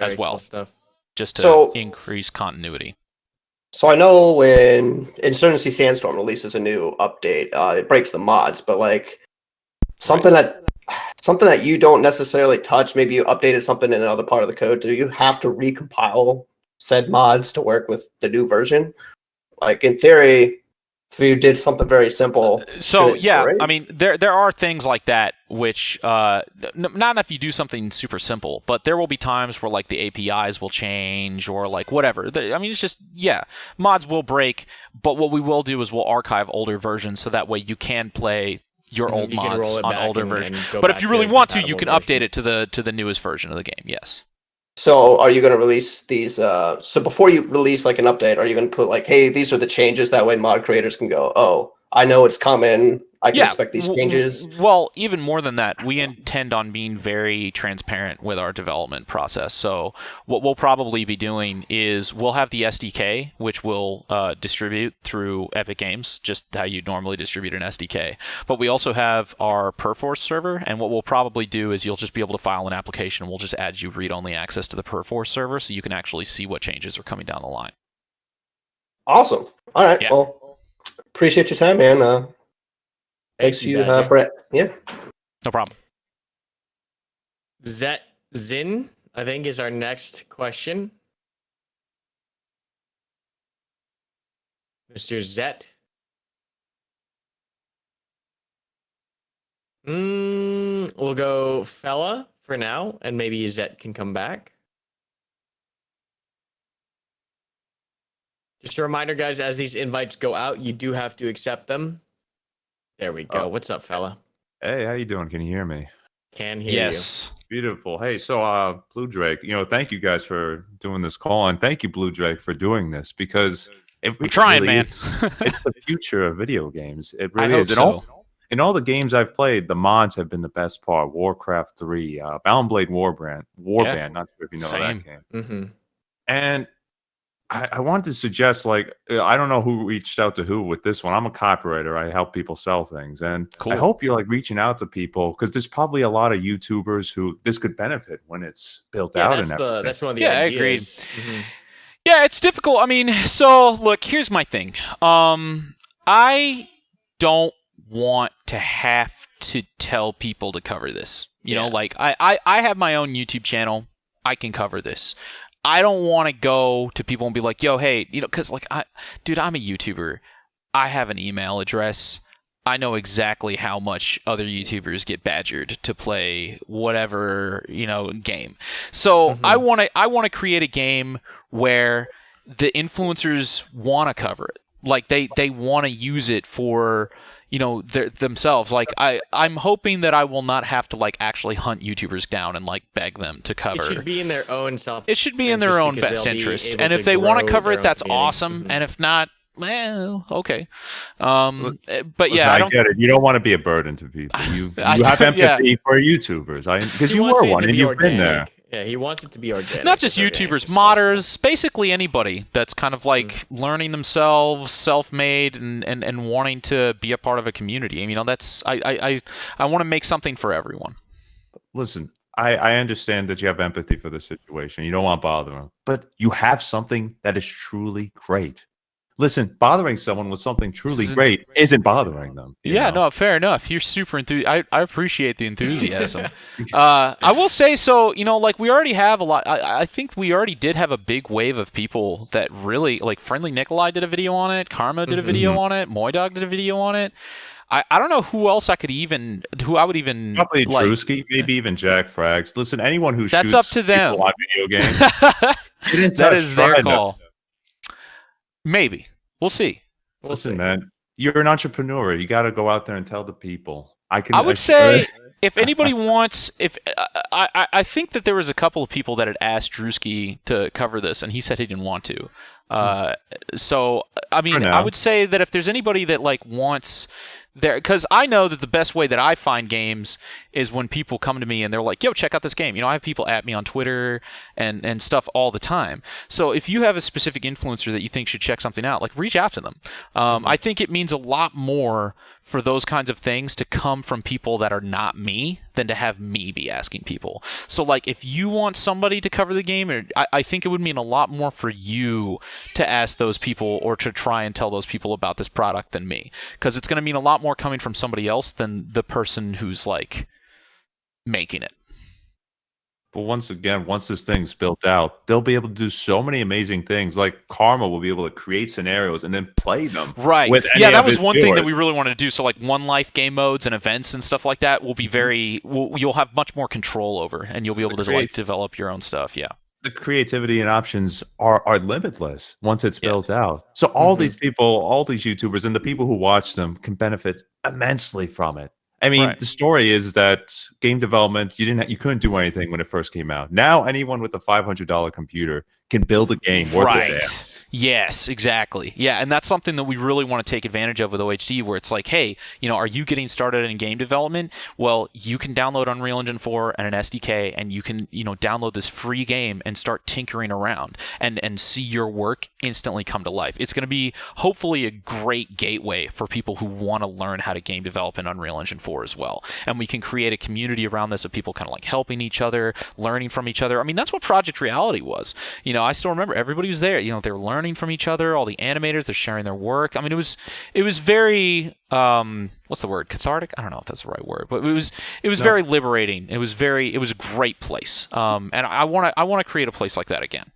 S2: as well, just to increase continuity.
S10: So I know when Insurgency Sandstorm releases a new update, it breaks the mods, but like something that you don't necessarily touch, maybe you updated something in another part of the code, do you have to recompile said mods to work with the new version? Like in theory, if you did something very simple.
S2: So yeah, I mean there are things like that which not if you do something super simple, but there will be times where like the APIs will change or like whatever. I mean it's just mods will break, but what we will do is we'll archive older versions so that way you can play your old mods on older versions. But if you really want to, you can update it to the newest version of the game. Yes.
S10: So are you going to release these? So before you release like an update, are you going to put like, hey, these are the changes? That way mod creators can go, oh, I know it's coming. I can expect these changes.
S2: Well, even more than that, we intend on being very transparent with our development process. So what we'll probably be doing is we'll have the SDK, which we'll distribute through Epic Games, just how you normally distribute an SDK. But we also have our Perforce server, and what we'll probably do is you'll just be able to file an application, and we'll just add you read-only access to the Perforce server so you can actually see what changes are coming down the line.
S10: Awesome. All right. Yeah. Well, appreciate your time, man. Thanks you for it. Yeah.
S2: No problem.
S1: Zin, I think, is our next question. Mr. Zet. We'll go Fella for now, and maybe Zet can come back. Just a reminder, guys, as these invites go out, you do have to accept them. There we go. What's up, Fella?
S11: Hey, how you doing? Can you hear me?
S1: Can hear you.
S11: Beautiful. Hey, so Blue Drake, thank you guys for doing this call, and thank you, Blue Drake, for doing this because
S2: we're trying,
S11: really
S2: man.
S11: It's the future of video games. It
S2: I
S11: really
S2: hope
S11: is.
S2: so.
S11: In all the games I've played, the mods have been the best part. Warcraft 3, Bound Blade Warband. Not sure if you know that game.
S1: Mm-hmm.
S11: And I wanted to suggest, I don't know who reached out to who with this one. I'm a copywriter. I help people sell things. And I hope you're reaching out to people because there's probably a lot of YouTubers who this could benefit when it's built out.
S1: That's one of the ideas.
S2: I agreed. Mm-hmm. Yeah, it's difficult. I mean, so look, here's my thing. I don't want to have to tell people to cover this. You know, I have my own YouTube channel. I can cover this. I don't want to go to people and be like, yo, hey, because I'm a YouTuber. I have an email address. I know exactly how much other YouTubers get badgered to play whatever, game. So I want to create a game where the influencers want to cover it. Like they want to use it for themselves. I'm hoping that I will not have to actually hunt YouTubers down and beg them to cover.
S1: It should be in their own
S2: It should be in their own best interest. And if they want to cover it, that's awesome. And if not, well, okay.
S11: Listen,
S2: But yeah,
S11: I get it. You don't want to be a burden to people. You have empathy for YouTubers, because
S1: He
S11: you
S1: wants
S11: were
S1: it
S11: one
S1: to
S11: and
S1: be
S11: you've been there.
S1: organic. Yeah, he wants it to be organic.
S2: Not just
S1: as organic
S2: YouTubers,
S1: as
S2: modders, basically anybody that's kind of like learning themselves, self-made, and wanting to be a part of a community. I mean, that's I want to make something for everyone.
S11: Listen, I understand that you have empathy for the situation. You don't want to bother them, but you have something that is truly great. Listen, bothering someone with something truly great isn't bothering them.
S2: Yeah, no, fair enough. You're super I appreciate the enthusiasm. I will say, so, like we already have a lot. I think we already did have a big wave of people that really, like Friendly Nikolai did a video on it. Karma did a video on it. Moydog did a video on it. I don't know who else I would even
S11: probably
S2: like,
S11: Drewski, maybe even Jack Frags. Listen, anyone who
S2: that's
S11: shoots
S2: up to them
S11: on video games,
S2: that is their call. Maybe we'll see.
S11: Listen, man, you're an entrepreneur. You got to go out there and tell the people.
S2: I would say if anybody wants, I think that there was a couple of people that had asked Drewski to cover this, and he said he didn't want to. So I mean, I would say that if there's anybody that like wants there, because I know that the best way that I find games is when people come to me and they're like, yo, check out this game. I have people at me on Twitter and stuff all the time. So if you have a specific influencer that you think should check something out, like reach out to them. I think it means a lot more for those kinds of things to come from people that are not me than to have me be asking people. So like if you want somebody to cover the game, I think it would mean a lot more for you to ask those people or to try and tell those people about this product than me, because it's going to mean a lot more coming from somebody else than the person who's like making it.
S11: But once again, once this thing's built out, they'll be able to do so many amazing things. Like Karma will be able to create scenarios and then play them.
S2: Right. Yeah, that was one thing that we really wanted to do. So like One Life game modes and events and stuff like that will be you'll have much more control over, and you'll be able to like develop your own stuff. Yeah.
S11: The creativity and options are limitless once it's built out. So all these people, all these YouTubers, and the people who watch them can benefit immensely from it. I mean, the story is that game development, you couldn't do anything when it first came out. Now anyone with a $500 computer can build a game worth it.
S2: Yes, exactly. Yeah, and that's something that we really want to take advantage of with OHD, where it's like, hey, are you getting started in game development? Well, you can download Unreal Engine 4 and an SDK, and you can, download this free game and start tinkering around and see your work instantly come to life. It's going to be hopefully a great gateway for people who want to learn how to game develop in Unreal Engine 4 as well. And we can create a community around this of people kind of like helping each other, learning from each other. I mean, that's what Project Reality was. I still remember everybody was there. They were learning from each other. All the animators, they're sharing their work. I mean, it was very what's the word? Cathartic? I don't know if that's the right word, but it was very liberating. It was a great place. And I want to create a place like that again.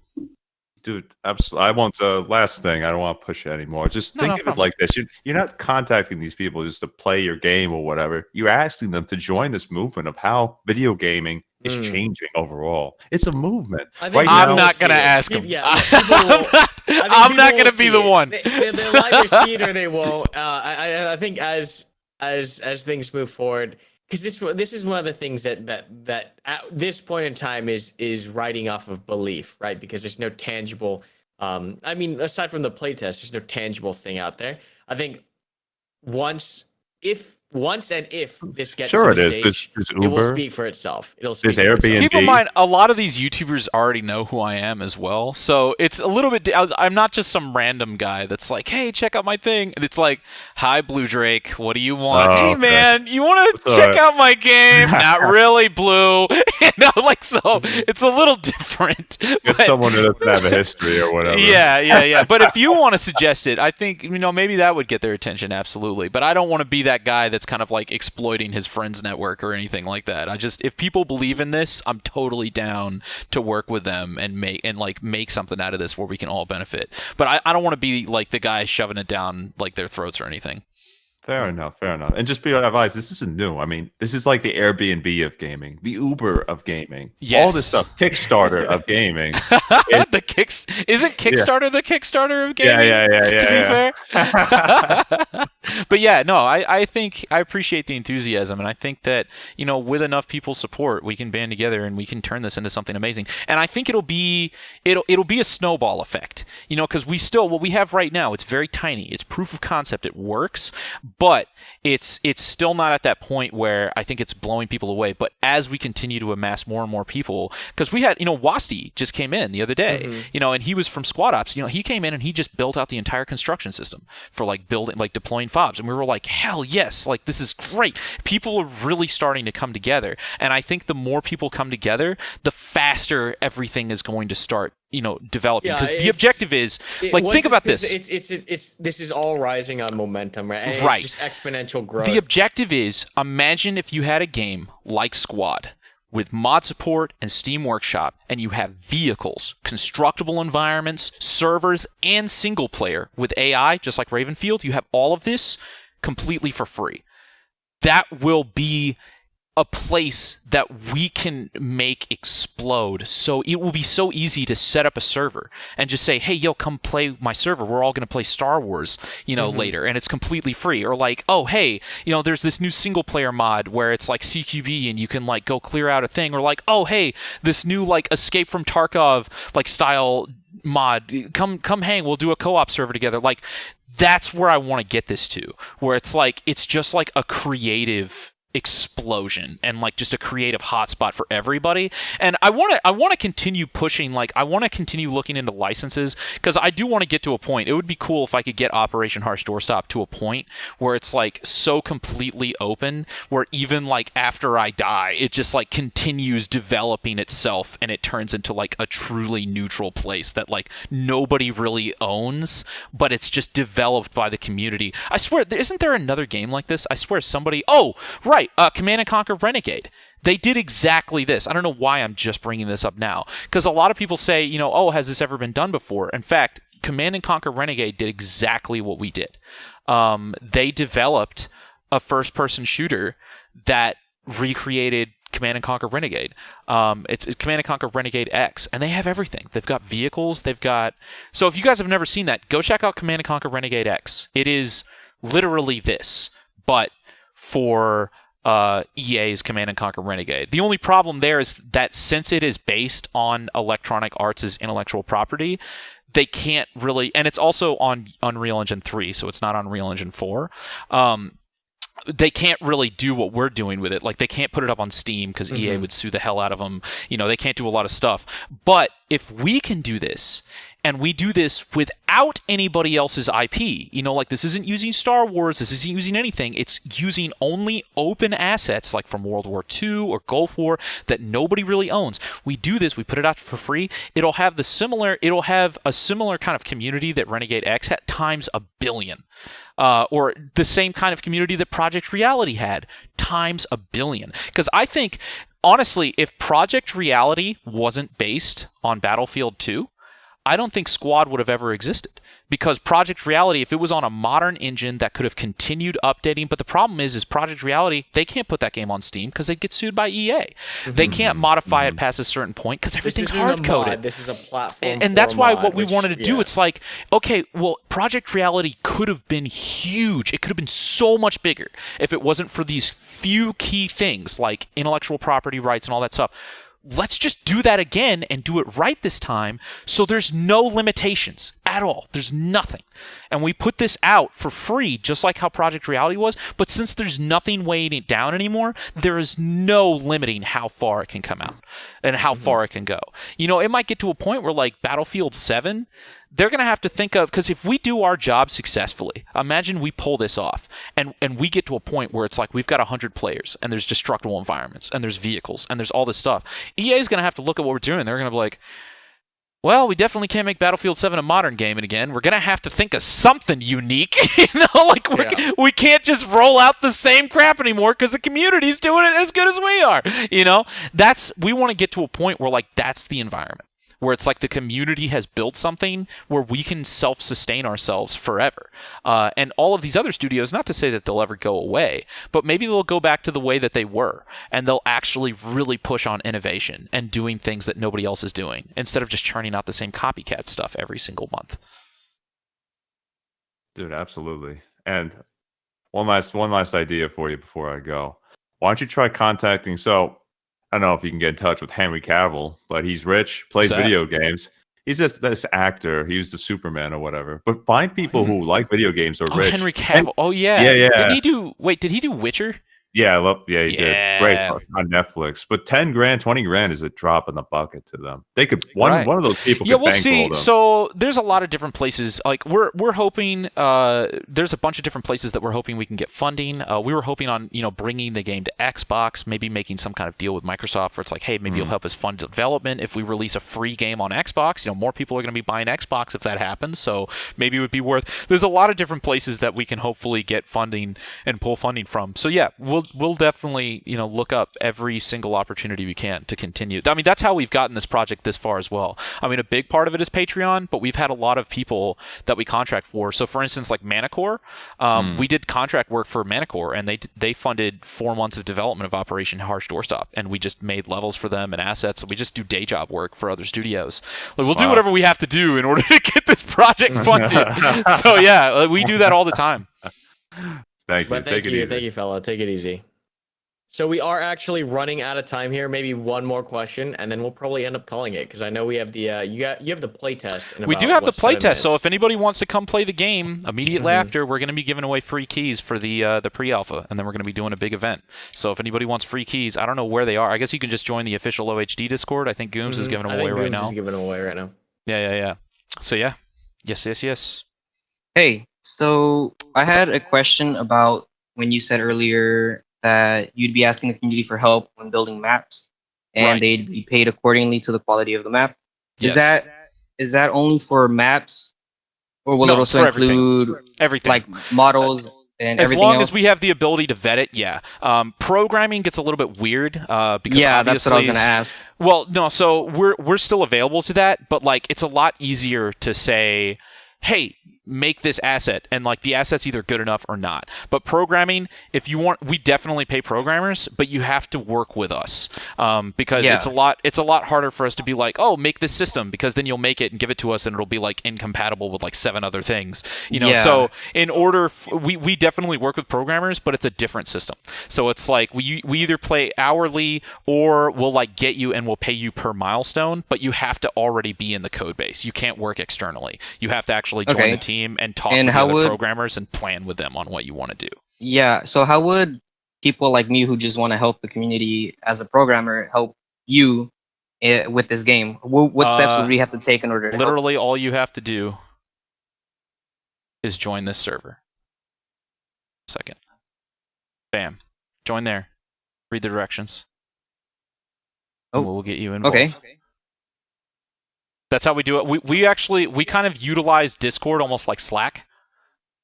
S11: Dude, absolutely. I want last thing. I don't want to push it anymore. Just think of it like this: you're not contacting these people just to play your game or whatever. You're asking them to join this movement of how video gaming is changing overall. It's a movement.
S2: I'm not going to ask them. I'm not going to be the one.
S1: They'll either see it or they won't. I think as things move forward, because this is one of the things that at this point in time is riding off of belief, right? Because there's no tangible. I mean, aside from the playtest, there's no tangible thing out there. I think once and if this gets to the stage, it will speak for itself. It'll speak for itself.
S2: Keep in mind, a lot of these YouTubers already know who I am as well, so it's a little bit. I'm not just some random guy that's like, "Hey, check out my thing," and it's like, "Hi, Blue Drake, what do you want?" "Hey, man, you want to check out my game?" "Not really, Blue." So it's a little different.
S11: It's someone who doesn't have a history or whatever.
S2: Yeah. But if you want to suggest it, I think maybe that would get their attention, absolutely. But I don't want to be that guy that's kind of like exploiting his friends' network or anything like that. If people believe in this, I'm totally down to work with them and make something out of this where we can all benefit. But I don't want to be like the guy shoving it down like their throats or anything.
S11: Fair enough. And just be advised, this isn't new. I mean, this is like the Airbnb of gaming, the Uber of gaming.
S2: Yes.
S11: All this stuff, Kickstarter of gaming.
S2: Isn't Kickstarter the Kickstarter of gaming?
S11: Yeah.
S2: To be fair. But yeah, no, I think I appreciate the enthusiasm, and I think that, with enough people's support, we can band together and we can turn this into something amazing. And I think it'll be a snowball effect, because what we have right now, it's very tiny. It's proof of concept. It works, but it's still not at that point where I think it's blowing people away. But as we continue to amass more and more people, because we had, Wasti just came in the other day, and he was from Squad Ops. He came in and he just built out the entire construction system for deploying fobs, and we were like, hell yes, this is great. People are really starting to come together, and I think the more people come together, the faster everything is going to start developing, because the objective is think about this.
S1: This is all rising on momentum, right? And
S2: right.
S1: It's just exponential growth.
S2: The objective is, imagine if you had a game like Squad with mod support and Steam Workshop, and you have vehicles, constructible environments, servers, and single player with AI, just like Ravenfield. You have all of this completely for free. That will be a place that we can make explode. So it will be so easy to set up a server and just say, hey, yo, come play my server. We're all going to play Star Wars, later. And it's completely free. Or oh, hey, there's this new single player mod where it's like CQB and you can go clear out a thing. Or oh, hey, this new Escape from Tarkov style mod. Come hang. We'll do a co-op server together. That's where I want to get this to, where it's just a creative explosion and just a creative hotspot for everybody. And I want to continue pushing, I want to continue looking into licenses, because I do want to get to a point. It would be cool if I could get Operation Harsh Doorstop to a point where it's so completely open, where even after I die, it just continues developing itself and it turns into a truly neutral place that nobody really owns, but it's just developed by the community. I swear, isn't there another game like this? I swear somebody, right, Command & Conquer Renegade. They did exactly this. I don't know why I'm just bringing this up now, because a lot of people say, has this ever been done before? In fact, Command & Conquer Renegade did exactly what we did. They developed a first-person shooter that recreated Command & Conquer Renegade. It's Command & Conquer Renegade X, and they have everything. They've got vehicles. So if you guys have never seen that, go check out Command & Conquer Renegade X. It is literally this, but for EA's Command & Conquer Renegade. The only problem there is that since it is based on Electronic Arts' intellectual property, they can't really, and it's also on Unreal Engine 3, so it's not on Unreal Engine 4. They can't really do what we're doing with it. They can't put it up on Steam because EA would sue the hell out of them. They can't do a lot of stuff. But if we can do this, and we do this without anybody else's IP, this isn't using Star Wars, this isn't using anything, it's using only open assets from World War II or Gulf War that nobody really owns. We do this, we put it out for free, it'll have a similar kind of community that Renegade X had times 1 billion. Or the same kind of community that Project Reality had times 1 billion. Because I think, honestly, if Project Reality wasn't based on Battlefield 2, I don't think Squad would have ever existed, because Project Reality, if it was on a modern engine that could have continued updating, but the problem is Project Reality, they can't put that game on Steam because they get sued by EA. They can't modify it past a certain point because everything's hard-coded.
S1: This is a platform.
S2: And that's why what we wanted to do, it's okay, well, Project Reality could have been huge. It could have been so much bigger if it wasn't for these few key things like intellectual property rights and all that stuff. Let's just do that again and do it right this time, so there's no limitations at all. There's nothing. And we put this out for free, just like how Project Reality was, but since there's nothing weighing it down anymore, there is no limiting how far it can come out and how far it can go. It might get to a point where Battlefield 7, they're going to have to think of, because if we do our job successfully, imagine we pull this off and we get to a point where it's we've got 100 players and there's destructible environments and there's vehicles and there's all this stuff. EA is going to have to look at what we're doing. They're going to be like, well, we definitely can't make Battlefield 7 a modern game, and again, we're going to have to think of something unique. We can't just roll out the same crap anymore because the community's doing it as good as we are. We want to get to a point where that's the environment. where it's like the community has built something where we can self-sustain ourselves forever. And all of these other studios, not to say that they'll ever go away, but maybe they'll go back to the way that they were, and they'll actually really push on innovation and doing things that nobody else is doing, instead of just churning out the same copycat stuff every single month.
S11: Dude, absolutely. And one last idea for you before I go. Why don't you try contacting? So I don't know if you can get in touch with Henry Cavill, but he's rich, plays video games. He's just this actor. He was the Superman or whatever. But find people who like video games or rich.
S2: Henry Cavill. Yeah. Did he do Witcher?
S11: Yeah, he did. Great on Netflix. But 10 grand, 20 grand is a drop in the bucket to them. They could one of those people could bankroll them.
S2: So there's a lot of different places. Like we're hoping there's a bunch of different places that we're hoping we can get funding. We were hoping on, bringing the game to Xbox, maybe making some kind of deal with Microsoft where it's like, hey, maybe you'll help us fund development if we release a free game on Xbox. More people are going to be buying Xbox if that happens. So maybe it would be worth. There's a lot of different places that we can hopefully get funding and pull funding from. So yeah, we'll definitely, look up every single opportunity we can to continue. I mean, that's how we've gotten this project this far as well. I mean, a big part of it is Patreon, but we've had a lot of people that we contract for. So for instance, like Manicore, we did contract work for Manicore, and they funded 4 months of development of Operation Harsh Doorstop, and we just made levels for them and assets. So we just do day job work for other studios. Like, we'll do whatever we have to do in order to get this project funded. So yeah, we do that all the time.
S11: Thank you.
S1: Thank you, fella. Take it easy. So we are actually running out of time here. Maybe one more question, and then we'll probably end up calling it, because I know we have the you have the playtest.
S2: We do have the playtest. So if anybody wants to come play the game immediately after, we're going to be giving away free keys for the pre-alpha, and then we're going to be doing a big event. So if anybody wants free keys, I don't know where they are. I guess you can just join the official OHD Discord. I think Gooms is giving them away right now.
S1: Is giving them away right now.
S2: Yeah. So yeah, yes.
S12: Hey, so I had a question about when you said earlier that you'd be asking the community for help when building maps, and they'd be paid accordingly to the quality of the map.
S2: Yes.
S12: Is that only for maps, or will it also include
S2: everything,
S12: like models and everything
S2: else? As long
S12: else?
S2: as we have the ability to vet it, yeah. Programming gets a little bit weird because
S12: that's what I was gonna ask.
S2: Well, no, so we're still available to that, but like it's a lot easier to say, hey, make this asset, and like the asset's either good enough or not. But programming, if you want, we definitely pay programmers, but you have to work with us because it's a lot harder for us to be like, oh, make this system, because then you'll make it and give it to us and it'll be like incompatible with like 7 other things, So in order, we definitely work with programmers, but it's a different system. So it's like we either play hourly, or we'll like get you and we'll pay you per milestone, but you have to already be in the code base. You can't work externally. You have to actually join the team and talk with the other programmers and plan with them on what you want to do.
S12: Yeah, so how would people like me who just want to help the community as a programmer help you with this game? What steps would we have to take in order to
S2: literally help? All you have to do is join this server. Second. Bam. Join there. Read the directions.
S12: Oh,
S2: we'll get you involved.
S12: Okay.
S2: That's how we do it. We kind of utilize Discord almost like Slack.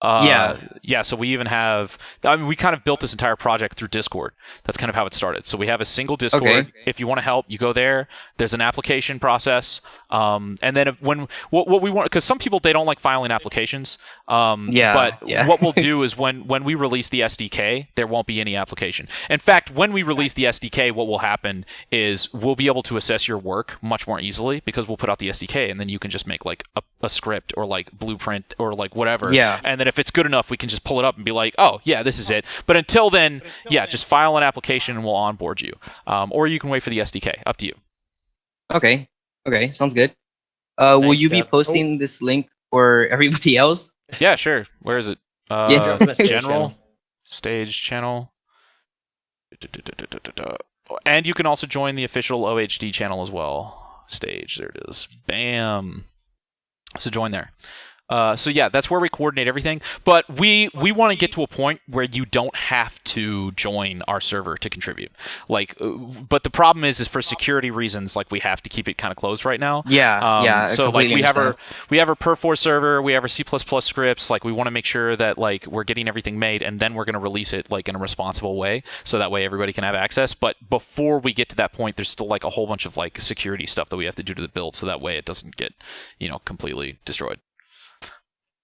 S2: So we even have, we kind of built this entire project through Discord. That's kind of how it started. So we have a single Discord.
S12: Okay.
S2: If you want to help, you go there. There's an application process. And then what we want, because some people, they don't like filing applications. But what we'll do is when we release the SDK, there won't be any application. In fact, when we release the SDK, what will happen is we'll be able to assess your work much more easily, because we'll put out the SDK, and then you can just make like a script or like blueprint or like whatever.
S12: Yeah.
S2: And then if it's good enough, we can just pull it up and be like, oh, yeah, this is it. But until then, just file an application and we'll onboard you. Or you can wait for the SDK. Up to you.
S12: Okay, sounds good. Will you be posting this link for everybody else?
S2: Yeah, sure. Where is it? General stage channel. And you can also join the official OHD channel as well. Stage, there it is. Bam. So join there. So yeah, that's where we coordinate everything. But we want to get to a point where you don't have to join our server to contribute. Like, but the problem is for security reasons, like we have to keep it kind of closed right now.
S12: Yeah.
S2: So like we have our Perf4 server, we have our C++ scripts. Like we want to make sure that like we're getting everything made, and then we're going to release it like in a responsible way, so that way everybody can have access. But before we get to that point, there's still like a whole bunch of like security stuff that we have to do to the build, so that way it doesn't get, completely destroyed.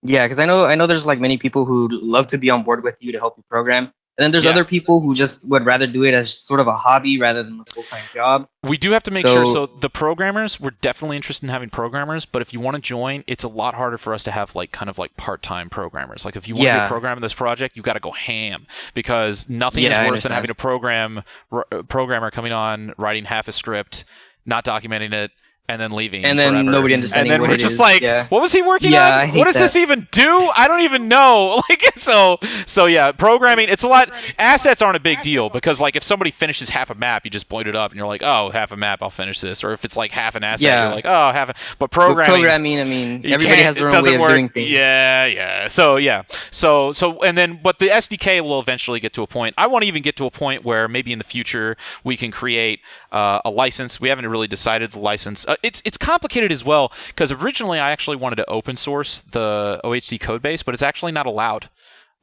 S12: Yeah, because I know there's like many people who love to be on board with you to help you program, and then there's other people who just would rather do it as sort of a hobby rather than a full-time job.
S2: We do have to make sure. So the programmers, we're definitely interested in having programmers, but if you want to join, it's a lot harder for us to have like kind of like part-time programmers. Like if you want to program this project, you got to go ham, because nothing is worse than having a programmer coming on, writing half a script, not documenting it, and then leaving,
S12: and then
S2: forever.
S12: Nobody understanding.
S2: And then
S12: what
S2: we're
S12: it
S2: just
S12: is.
S2: like, what was he working on? What does this even do? I don't even know. Like, so yeah, programming. It's a lot. Assets aren't a big deal, because like if somebody finishes half a map, you just point it up and you're like, oh, half a map, I'll finish this. Or if it's like half an asset, you're like, oh, half. But programming.
S12: I mean, everybody has their own way of doing things.
S2: Yeah. So and then, but the SDK will eventually get to a point. I want to even get to a point where maybe in the future we can create a license. We haven't really decided the license. It's complicated as well, because originally I actually wanted to open source the OHD code base, but it's actually not allowed.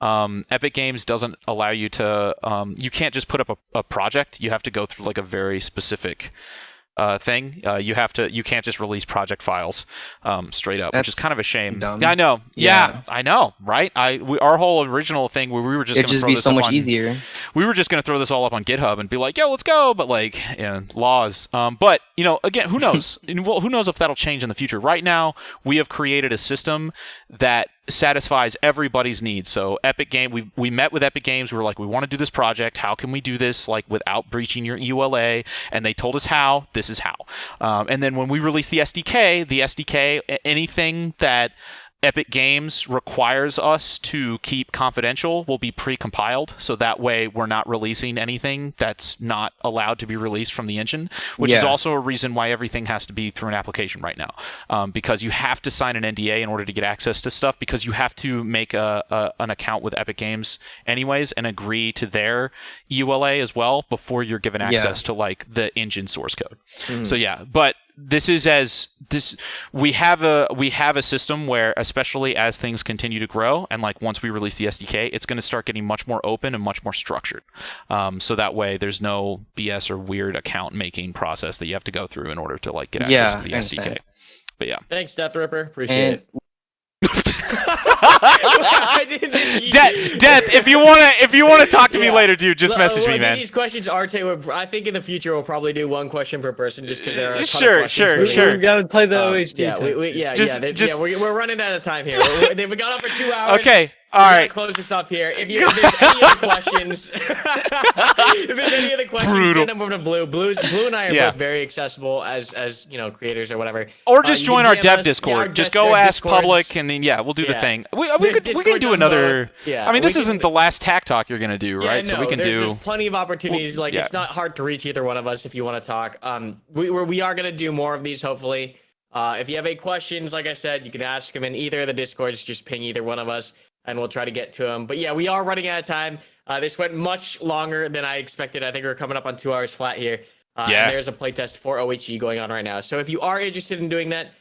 S2: Epic Games doesn't allow you to. You can't just put up a project. You have to go through like a very specific thing. You can't just release project files straight up, which is kind of a shame.
S12: Dumb.
S2: I know. Yeah, I know, right? Our whole original thing where we were just going to throw this
S12: so
S2: up
S12: much
S2: on,
S12: easier.
S2: We were just going to throw this all up on GitHub and be like, "Yo, let's go!" But like, laws. But again, who knows? Well, who knows if that'll change in the future? Right now, we have created a system that satisfies everybody's needs. So Epic Game, we met with Epic Games. We were like, we want to do this project. How can we do this like without breaching your EULA? And they told us how. This is how. And then when we released the SDK, anything that Epic Games requires us to keep confidential will be pre-compiled, so that way we're not releasing anything that's not allowed to be released from the engine, which is also a reason why everything has to be through an application right now, because you have to sign an NDA in order to get access to stuff, because you have to make an account with Epic Games anyways and agree to their EULA as well before you're given access to like the engine source code. So but we have a system where, especially as things continue to grow, and like once we release the SDK, it's going to start getting much more open and much more structured. So that way there's no BS or weird account making process that you have to go through in order to like get access to the SDK. But yeah.
S1: Thanks, Death Ripper. Appreciate it.
S2: Death, if you wanna talk to me later, dude, just message me, man.
S1: These questions are I think in the future we'll probably do one question per person, just because there are a ton
S2: sure.
S1: of questions.
S13: We've got to play the OHD.
S1: We're running out of time here. They've gone on for 2 hours.
S2: Okay. All right.
S1: Close this up here. If there's any other questions, send them over to Blue. Blue and I are both very accessible as creators or whatever.
S2: Or just join our dev Discord. Just go ask public, and then we'll do the thing. We can do another. I mean, this isn't the last TACTALK you're gonna do, right? So we can do.
S1: There's plenty of opportunities. It's not hard to reach either one of us if you want to talk. We are gonna do more of these hopefully. If you have any questions, like I said, you can ask them in either of the Discords. Just ping either one of us, and we'll try to get to them. But yeah, we are running out of time. This went much longer than I expected. I think we're coming up on 2 hours flat here. And there's a playtest for OHG going on right now. So if you are interested in doing that,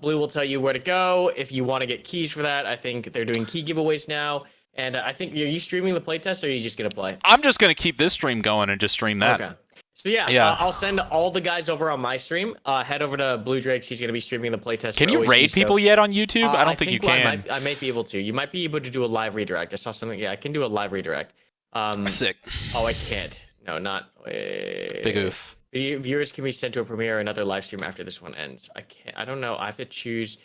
S1: Blue will tell you where to go. If you want to get keys for that, I think they're doing key giveaways now. And I think, are you streaming the playtest, or are you just going to play?
S2: I'm just going to keep this stream going and just stream that.
S1: Okay. So I'll send all the guys over on my stream. Head over to Blue Drakes. He's going to be streaming the playtest.
S2: Can you raid people yet on YouTube? I don't think you can.
S1: I might be able to. You might be able to do a live redirect. I saw something. Yeah, I can do a live redirect.
S2: Sick.
S1: Oh, I can't. No, not.
S2: Big oof.
S1: Viewers can be sent to a premiere or another live stream after this one ends. I can't. I don't know. I have to choose.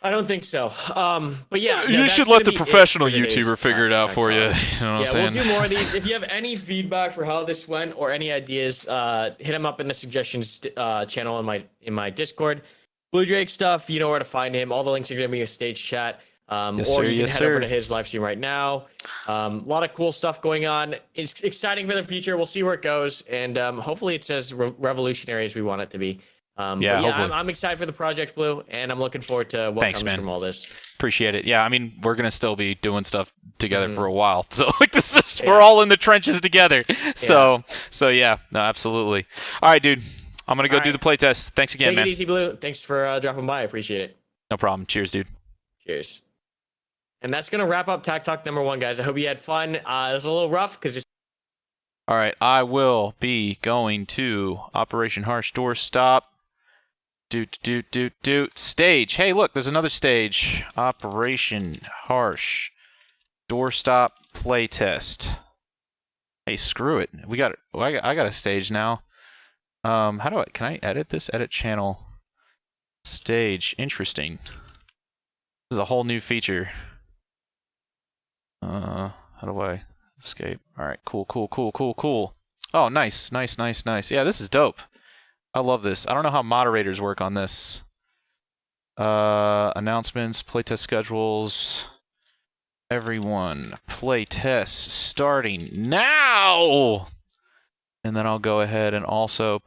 S1: I don't think so. But yeah,
S2: you should let the professional YouTuber figure it out for you. You know what I'm saying?
S1: We'll do more of these. If you have any feedback for how this went or any ideas, hit them up in the suggestions channel in my Discord. Blue Drake stuff, you know where to find him. All the links are going to be in the stage chat. You can head over to his live stream right now. A lot of cool stuff going on. It's exciting for the future. We'll see where it goes, and hopefully it's as revolutionary as we want it to be. Yeah, I'm excited for the project, Blue, and I'm looking forward to what comes from all this.
S2: Appreciate it. Yeah, I mean, we're gonna still be doing stuff together for a while, so like we're all in the trenches together. So yeah, no, absolutely. All right, dude, I'm gonna go do the playtest. Thanks again, man.
S1: Take it easy, Blue. Thanks for dropping by. I appreciate it.
S2: No problem. Cheers, dude.
S1: Cheers. And that's gonna wrap up TACTALK number 1, guys. I hope you had fun. It was a little rough because
S2: all right, I will be going to Operation Harsh Doorstop. Stage. Hey, look, there's another stage. Operation Harsh Doorstop playtest. Hey, screw it. We got it. I got a stage now. How do can I edit this? Edit channel. Stage. Interesting. This is a whole new feature. How do I escape? All right, cool. Oh, nice. Yeah, this is dope. I love this. I don't know how moderators work on this. Announcements, playtest schedules. Everyone, playtest starting now! And then I'll go ahead and also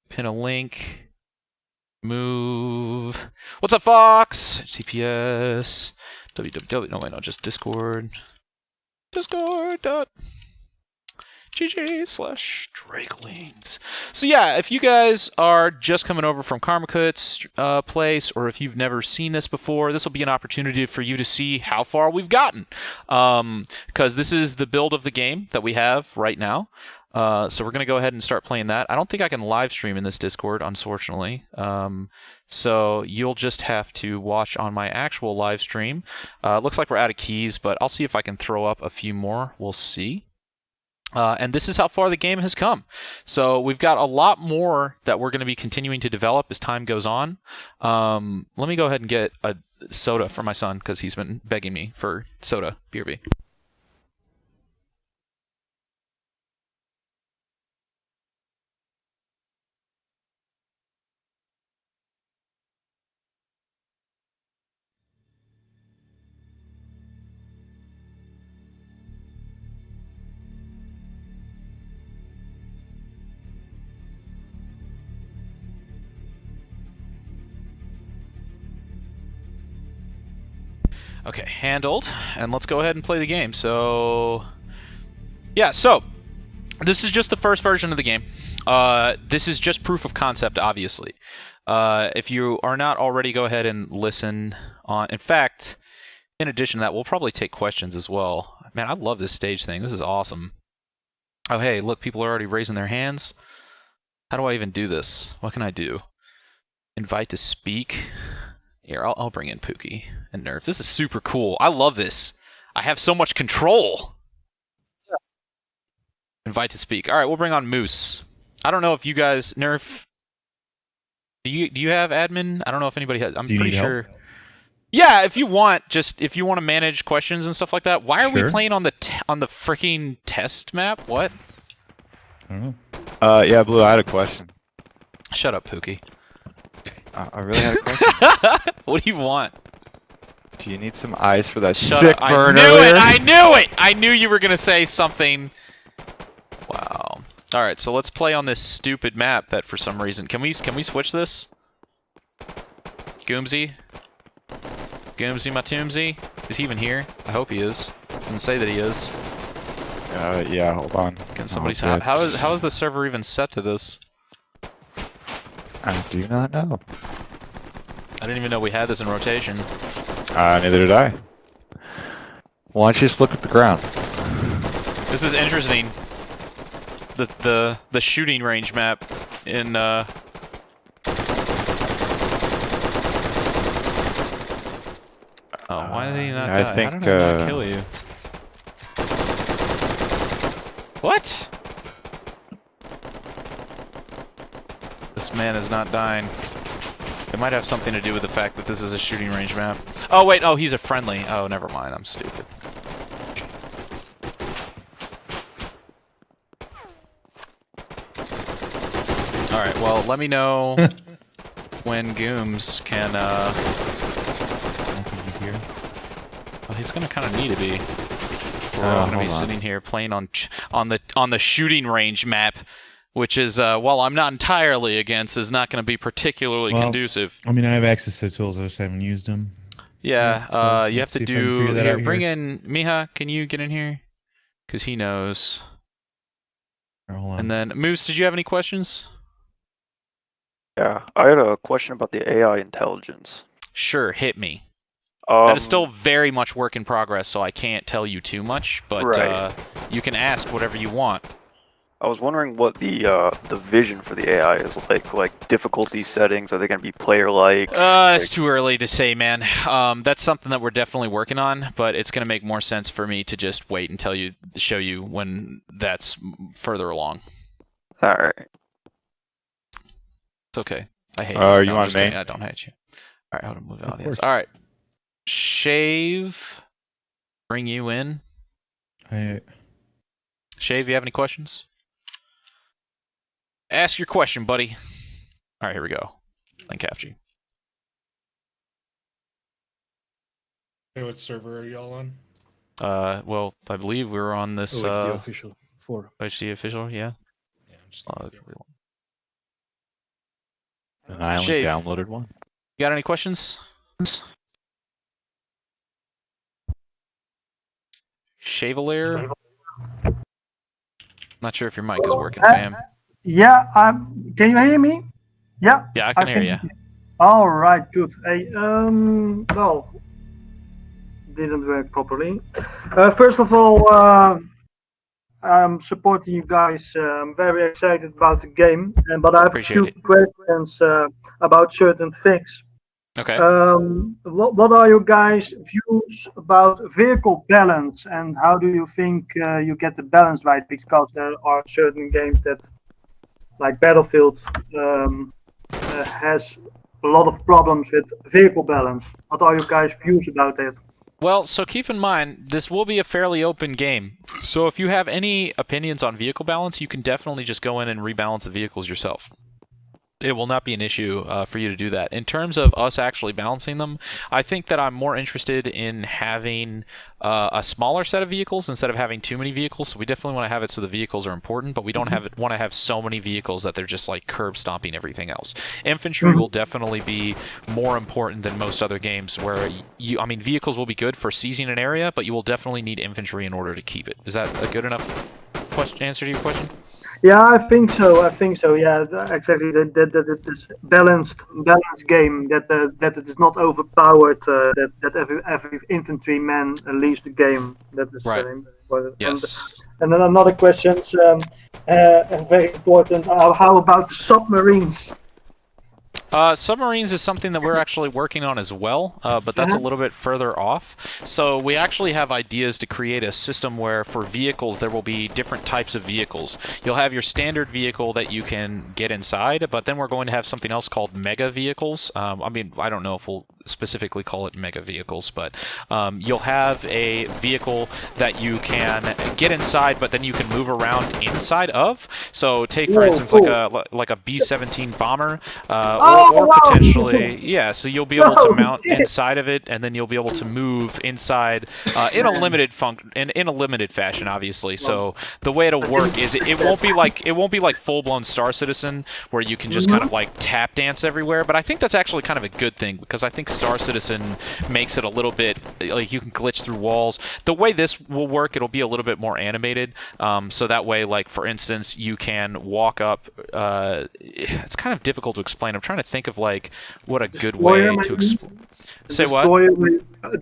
S2: pin a link. Move. What's up, Fox? HTTPS. www. No, wait, no, just Discord. GG/Drakelines. So yeah, if you guys are just coming over from Karmakut's place, or if you've never seen this before, this will be an opportunity for you to see how far we've gotten. Because this is the build of the game that we have right now. So we're going to go ahead and start playing that. I don't think I can live stream in this Discord, unfortunately. So you'll just have to watch on my actual live stream. Looks like we're out of keys, but I'll see if I can throw up a few more. We'll see. And this is how far the game has come. So we've got a lot more that we're going to be continuing to develop as time goes on. Let me go ahead and get a soda for my son because he's been begging me for soda. BRB. Okay, handled, and let's go ahead and play the game. So, yeah, so this is just the first version of the game. This is just proof of concept, obviously. If you are not already, go ahead and listen on. In fact, in addition to that, we'll probably take questions as well. Man, I love this stage thing. This is awesome. Oh, hey, look, people are already raising their hands. How do I even do this? What can I do? Invite to speak. Here, I'll bring in Pookie and Nerf. This is super cool. I love this. I have so much control. Yeah. Invite to speak. All right, we'll bring on Moose. I don't know if you guys, Nerf, do you have admin? I don't know if anybody has. I'm pretty sure. Help? Yeah, if you want, if you want to manage questions and stuff like that. Why are we playing on the freaking test map? What?
S14: I don't know. Yeah, Blue, I had a question.
S2: Shut up, Pookie.
S14: I really had a question.
S2: What do you want?
S14: Do you need some ice for that sick burn
S2: earlier? I knew it! I knew you were going to say something. Wow. All right, so let's play on this stupid map that for some reason... Can we switch this? Goomsy? Goomsy Matumsy? Is he even here? I hope he is. Doesn't say that he is.
S14: Yeah, hold on.
S2: Can somebody... How is the server even set to this?
S14: I do not know.
S2: I didn't even know we had this in rotation.
S14: Neither did I. Why don't you just look at the ground?
S2: This is interesting. The shooting range map in Oh, why did he not die?
S14: I think
S2: how did I not kill you? What? This man is not dying. It might have something to do with the fact that this is a shooting range map. Oh, wait. Oh, he's a friendly. Oh, never mind. I'm stupid. Alright, well, let me know when Gooms can, I don't think he's here. Well, he's gonna kind of need to be. We're all gonna be sitting here playing on the shooting range map. which is, while I'm not entirely against, is not going to be particularly conducive.
S15: I mean, I have access to tools. I just haven't used them.
S2: Yeah,
S15: So
S2: you have
S15: let's
S2: to
S15: see if I can figure
S2: do.
S15: that
S2: Here,
S15: out
S2: bring
S15: here.
S2: in Miha. Can you get in here? Because he knows.
S15: Hold on.
S2: And then Moose, did you have any questions?
S16: Yeah, I had a question about the AI intelligence.
S2: Sure, hit me. That is still very much work in progress, so I can't tell you too much, but
S16: Right.
S2: You can ask whatever you want.
S16: I was wondering what the vision for the AI is like difficulty settings. Are they going to be player-like?
S2: It's too early to say, man. That's something that we're definitely working on, but it's going to make more sense for me to just wait and show you when that's further along.
S16: All right.
S2: It's okay. I hate you.
S14: Are
S2: No,
S14: you
S2: I'm
S14: on
S2: just
S14: me?
S2: kidding. I don't hate you. All right, hold on, move the audience.
S15: course.
S2: All right. Shave. Bring you in. Shave, you have any questions? Ask your question, buddy. All right, here we go. Link after you.
S17: Hey, what server are y'all on?
S2: Well, I believe we're on this.
S17: OHD official 4.
S2: OHD official, yeah.
S17: Yeah, I'm just
S14: And I only
S2: Shave.
S14: downloaded one.
S2: You got any questions? Chevalier? Not sure if your mic is working, fam.
S18: Yeah, can you hear me? Yeah.
S2: Yeah, I can hear you.
S18: All right, good. Hey, well, didn't work properly. First of all, I'm supporting you guys. I'm very excited about the game, but I have a few questions about certain things.
S2: Okay.
S18: What are your guys' views about vehicle balance, and how do you think you get the balance right? Because there are certain games that, like Battlefield, has a lot of problems with vehicle balance. What are your guys' views about it?
S2: Well, so keep in mind, this will be a fairly open game. So if you have any opinions on vehicle balance, you can definitely just go in and rebalance the vehicles yourself. It will not be an issue for you to do that. In terms of us actually balancing them, I think that I'm more interested in having a smaller set of vehicles instead of having too many vehicles. So we definitely want to have it so the vehicles are important, but we don't want to have so many vehicles that they're just like curb stomping everything else. Infantry will definitely be more important than most other games where I mean, vehicles will be good for seizing an area, but you will definitely need infantry in order to keep it. Is that a good enough answer to your question?
S18: Yeah, I think so. Yeah, exactly. That this balanced game. That it is not overpowered. That every infantryman leaves the game. That is
S2: right.
S18: Important.
S2: Yes.
S18: And then another question, and very important. How about the submarines?
S2: Submarines is something that we're actually working on as well, but that's a little bit further off. So we actually have ideas to create a system where for vehicles there will be different types of vehicles. You'll have your standard vehicle that you can get inside, but then we're going to have something else called mega vehicles. I mean, I don't know if we'll specifically call it mega vehicles, but you'll have a vehicle that you can get inside, but then you can move around inside of. So take for instance like a B-17 bomber, or potentially, yeah. So you'll be able to mount inside of it, and then you'll be able to move inside in a limited in a limited fashion, obviously. So the way it'll work is it won't be like full-blown Star Citizen where you can just kind of like tap dance everywhere. But I think that's actually kind of a good thing because I think Star Citizen makes it a little bit like you can glitch through walls. The way this will work, it'll be a little bit more animated. So that way, like for instance, you can walk up. It's kind of difficult to explain. I'm trying to think of like what a good way to say what.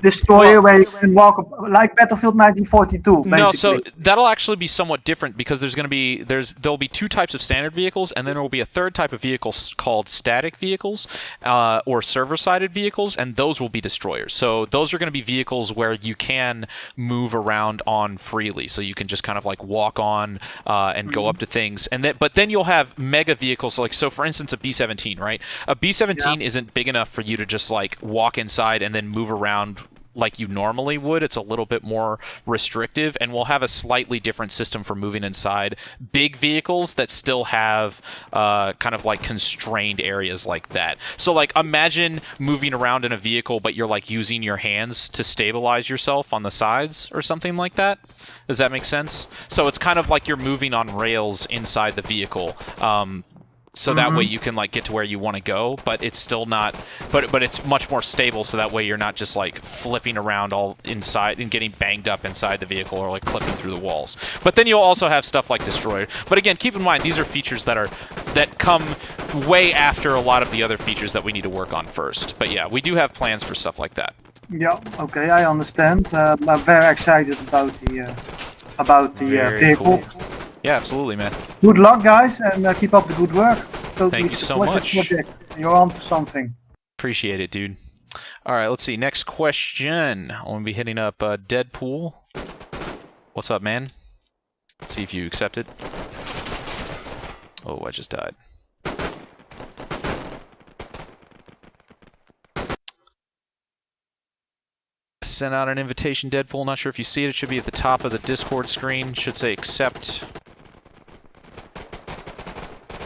S18: Destroyer where you can walk up, like Battlefield 1942. Basically.
S2: No, so that'll actually be somewhat different because there'll be two types of standard vehicles, and then there will be a third type of vehicle called static vehicles or server-sided vehicles, and those will be destroyers. So those are going to be vehicles where you can move around on freely, so you can just kind of like walk on and go up to things, but then you'll have mega vehicles like so. For instance, a B-17, right? A B-17 isn't big enough for you to just like walk inside and then move around like you normally would. It's a little bit more restrictive, and we'll have a slightly different system for moving inside big vehicles that still have kind of like constrained areas like that. So like imagine moving around in a vehicle, but you're like using your hands to stabilize yourself on the sides or something like that. Does that make sense? So it's kind of like you're moving on rails inside the vehicle. So that way you can like get to where you want to go, but it's still not, but it's much more stable, so that way you're not just like flipping around all inside and getting banged up inside the vehicle or like clipping through the walls. But then you'll also have stuff like destroyed. But again, keep in mind these are features that come way after a lot of the other features that we need to work on first. But yeah, we do have plans for stuff like that.
S18: Yeah, okay, I understand. I'm very excited about the vehicle.
S2: Cool. Yeah, absolutely, man.
S18: Good luck, guys, and keep up the good work.
S2: Thank you so much.
S18: Project. You're on to something.
S2: Appreciate it, dude. All right, let's see. Next question. I'm going to be hitting up Deadpool. What's up, man? Let's see if you accept it. Oh, I just died. Sent out an invitation, Deadpool. Not sure if you see it. It should be at the top of the Discord screen. It should say accept.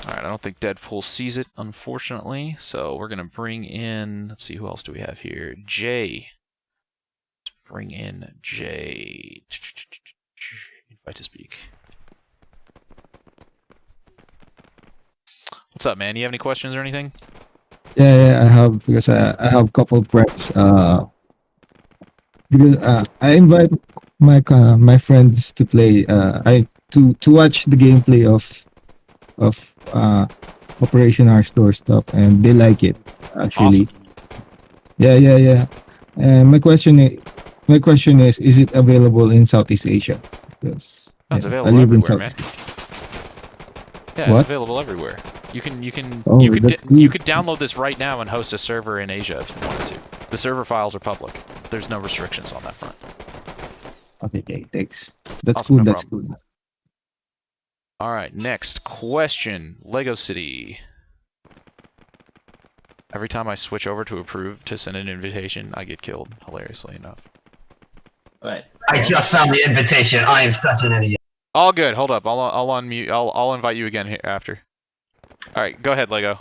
S2: Alright, I don't think Deadpool sees it, unfortunately. So we're going to bring in... Let's see, who else do we have here? Jay. Let's bring in Jay. Invite to speak. What's up, man? You have any questions or anything?
S19: Yeah, I have, because I have a couple of friends. Because I invite my friends to play. To watch the gameplay of Operation Arch Doorstop, and they like it actually. Awesome. Yeah. And my question is it available in Southeast Asia? Because
S2: it's available everywhere, man. Yeah,
S19: What?
S2: it's available everywhere. You could download this right now and host a server in Asia if you wanted to. The server files are public. There's no restrictions on that front.
S19: Okay, thanks. That's
S2: Awesome,
S19: good.
S2: no
S19: That's
S2: problem.
S19: good.
S2: All right, next question. Lego City. Every time I switch over to approve to send an invitation, I get killed, hilariously enough.
S20: Alright. I just found the invitation. I am such an idiot.
S2: All good. Hold up. I'll unmute. I'll invite you again here after. All right, go ahead, Lego.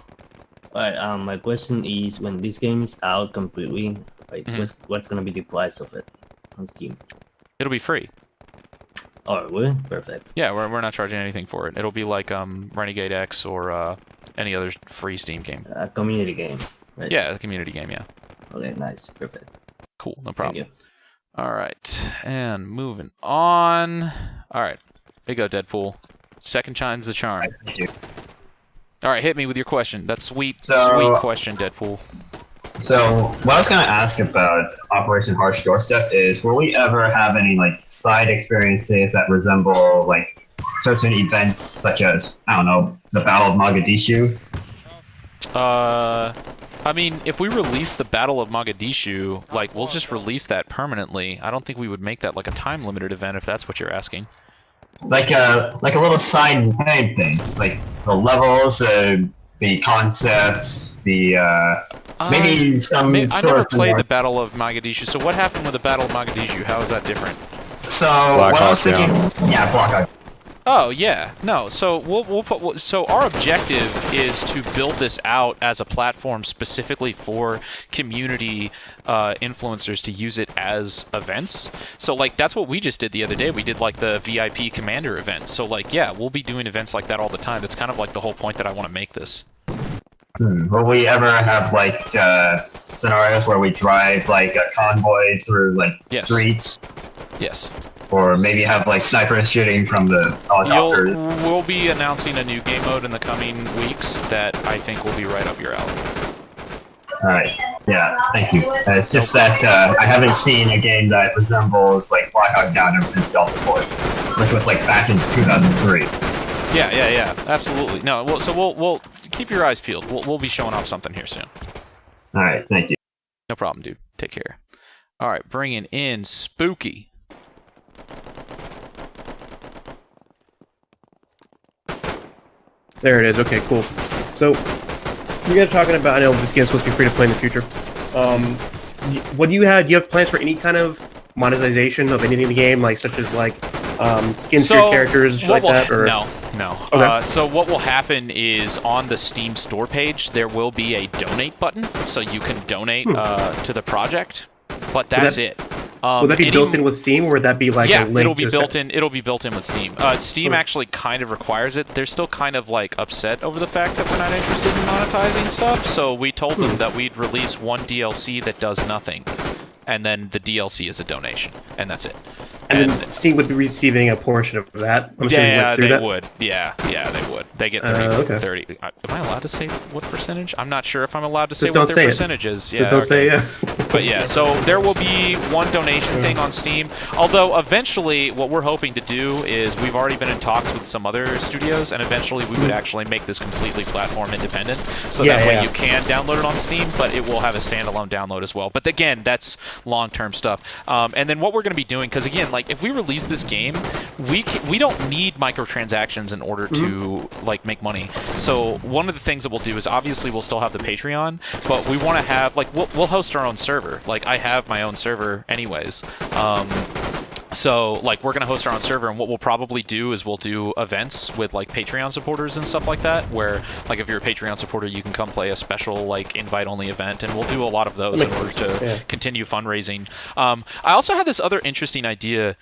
S20: Alright, my question is, when this game is out completely, like, what's gonna be the price of it on Steam?
S2: It'll be free.
S20: Oh, really? Perfect.
S2: Yeah, we're not charging anything for it. It'll be like Renegade X or any other free Steam game.
S20: A community game, right?
S2: Yeah, a community game, yeah.
S20: Okay, nice. Perfect.
S2: Cool, no problem.
S20: Thank you.
S2: All right, and moving on. All right, here you go, Deadpool. Second time's the charm.
S20: Thank you.
S2: All right, hit me with your question. That sweet question, Deadpool.
S20: So, what I was going to ask about Operation Harsh Doorstep is, will we ever have any, like, side experiences that resemble, like, certain events such as, I don't know, the Battle of Mogadishu?
S2: I mean, if we release the Battle of Mogadishu, like, we'll just release that permanently. I don't think we would make that, like, a time-limited event, if that's what you're asking.
S20: Like a little side thing, like the levels, the concepts, the maybe some.
S2: I never played the Battle of Mogadishu. So what happened with the Battle of Mogadishu? How is that different?
S20: So what I was thinking, yeah, Blackhawk.
S2: Oh yeah, no. So we'll put. So our objective is to build this out as a platform specifically for community influencers to use it as events. So like that's what we just did the other day. We did like the VIP Commander event. So like yeah, we'll be doing events like that all the time. That's kind of like the whole point that I want to make this.
S20: Will we ever have like scenarios where we drive like a convoy through like streets?
S2: Yes.
S20: Or maybe have like snipers shooting from the helicopters.
S2: We'll be announcing a new game mode in the coming weeks that I think will be right up your alley.
S20: Alright, yeah, thank you. It's just that I haven't seen a game that resembles like Black Hawk Down ever since Delta Force, which was like back in 2003.
S2: Yeah, absolutely. No, we'll keep your eyes peeled. We'll be showing off something here soon.
S20: Alright, thank you.
S2: No problem, dude. Take care. Alright, bringing in Spooky.
S21: There it is. Okay, cool. So, you guys are talking about, I know this game's supposed to be free to play in the future. what do you have? Do you have plans for any kind of monetization of anything in the game, like such as like skins for your characters, shit like that? Or
S2: no.
S21: Okay.
S2: So what will happen is on the Steam store page there will be a donate button, so you can donate to the project. But that's it.
S21: Will that be built in with Steam, or would that be like a link
S2: it'll be
S21: to
S2: built in. It'll be built in with Steam. Steam actually kind of requires it. They're still kind of like upset over the fact that we're not interested in monetizing stuff. So we told them that we'd release one DLC that does nothing, and then the DLC is a donation, and that's it.
S21: And then Steam would be receiving a portion of that. I'm assuming
S2: Yeah,
S21: through
S2: they
S21: that?
S2: would. Yeah, they would. They get 30.
S21: Okay.
S2: 30. Am I allowed to say what percentage? I'm not sure if I'm allowed to say
S21: Just don't
S2: what
S21: say
S2: their
S21: it.
S2: percentage is.
S21: Just don't say yeah.
S2: But yeah, so there will be one donation thing on Steam. Although eventually, what we're hoping to do is we've already been in talks with some other studios, and eventually we would actually make this completely platform independent, so that way you can download it on Steam, but it will have a standalone download as well. But again, that's long-term stuff. And then what we're going to be doing, because again, like if we release this game, we don't need microtransactions in order to like make money. So one of the things that we'll do is obviously we'll still have the Patreon, but we want to have like we'll host our own server. Like I have my own server anyways. So, like, we're going to host our own server, and what we'll probably do is we'll do events with, like, Patreon supporters and stuff like that, where, like, if you're a Patreon supporter, you can come play a special, like, invite-only event, and we'll do a lot of those in order to continue fundraising. I also had this other interesting idea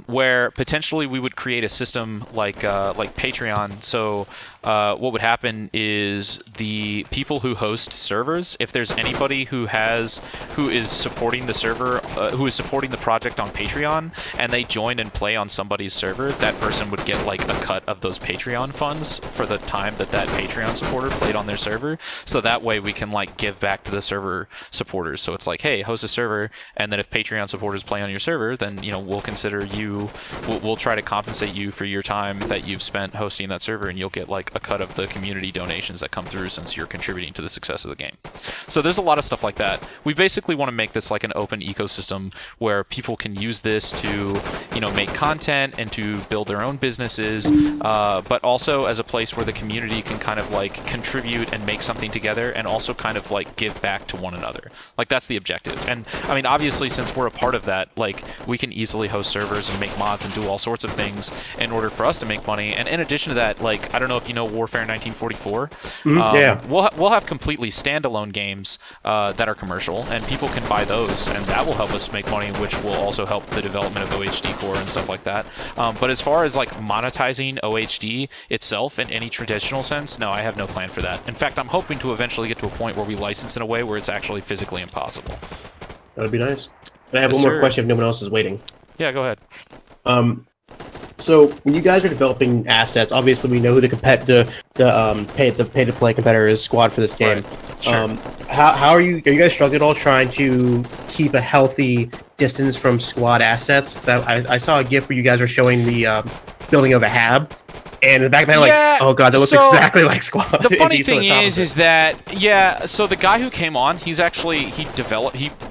S2: where potentially we would create a system like Patreon. So what would happen is the people who host servers, if there's anybody who is supporting the server, who is supporting the project on Patreon, and they join and play on somebody's server, that person would get like a cut of those Patreon funds for the time that Patreon supporter played on their server. So that way we can like give back to the server supporters. So it's like, hey, host a server, and then if Patreon supporters play on your server, then we'll consider we'll try to compensate you for your time that you've spent hosting that server, and you'll get like a cut of the community donations that come through since you're contributing to the success of the game. So there's a lot of stuff like that. We basically want to make this like an open ecosystem where people can use this to make content and to build their own businesses, but also as a place where the community can kind of like contribute and make something together, and also kind of like give back to one another. Like that's the objective. And I mean, obviously, since we're a part of that, like we can easily host servers and make mods and do all sorts of things in order for us to make money. And in addition to that, like I don't know if you know Warfare 1944. We'll have completely standalone games that are commercial, and people can buy those, and that will help us make money, which will also help the development of OHD Core and stuff like that. But as far as like monetizing OHD itself in any traditional sense, no, I have no plan for that. In fact, I'm hoping to eventually get to a point where we license in a way where it's actually physically impossible.
S21: That would be nice. And I have one more question if no one else is waiting.
S2: Yeah, go ahead.
S21: So when you guys are developing assets, obviously we know who the pay-to-play competitor is, Squad, for this game.
S2: Right. Sure.
S21: How are you guys struggling at all trying to keep a healthy distance from Squad assets? 'Cause I saw a GIF where you guys are showing the building of a hab, and in the back of my head, like, oh god, that looks exactly like Squad.
S2: The funny thing is that so the guy who came on, he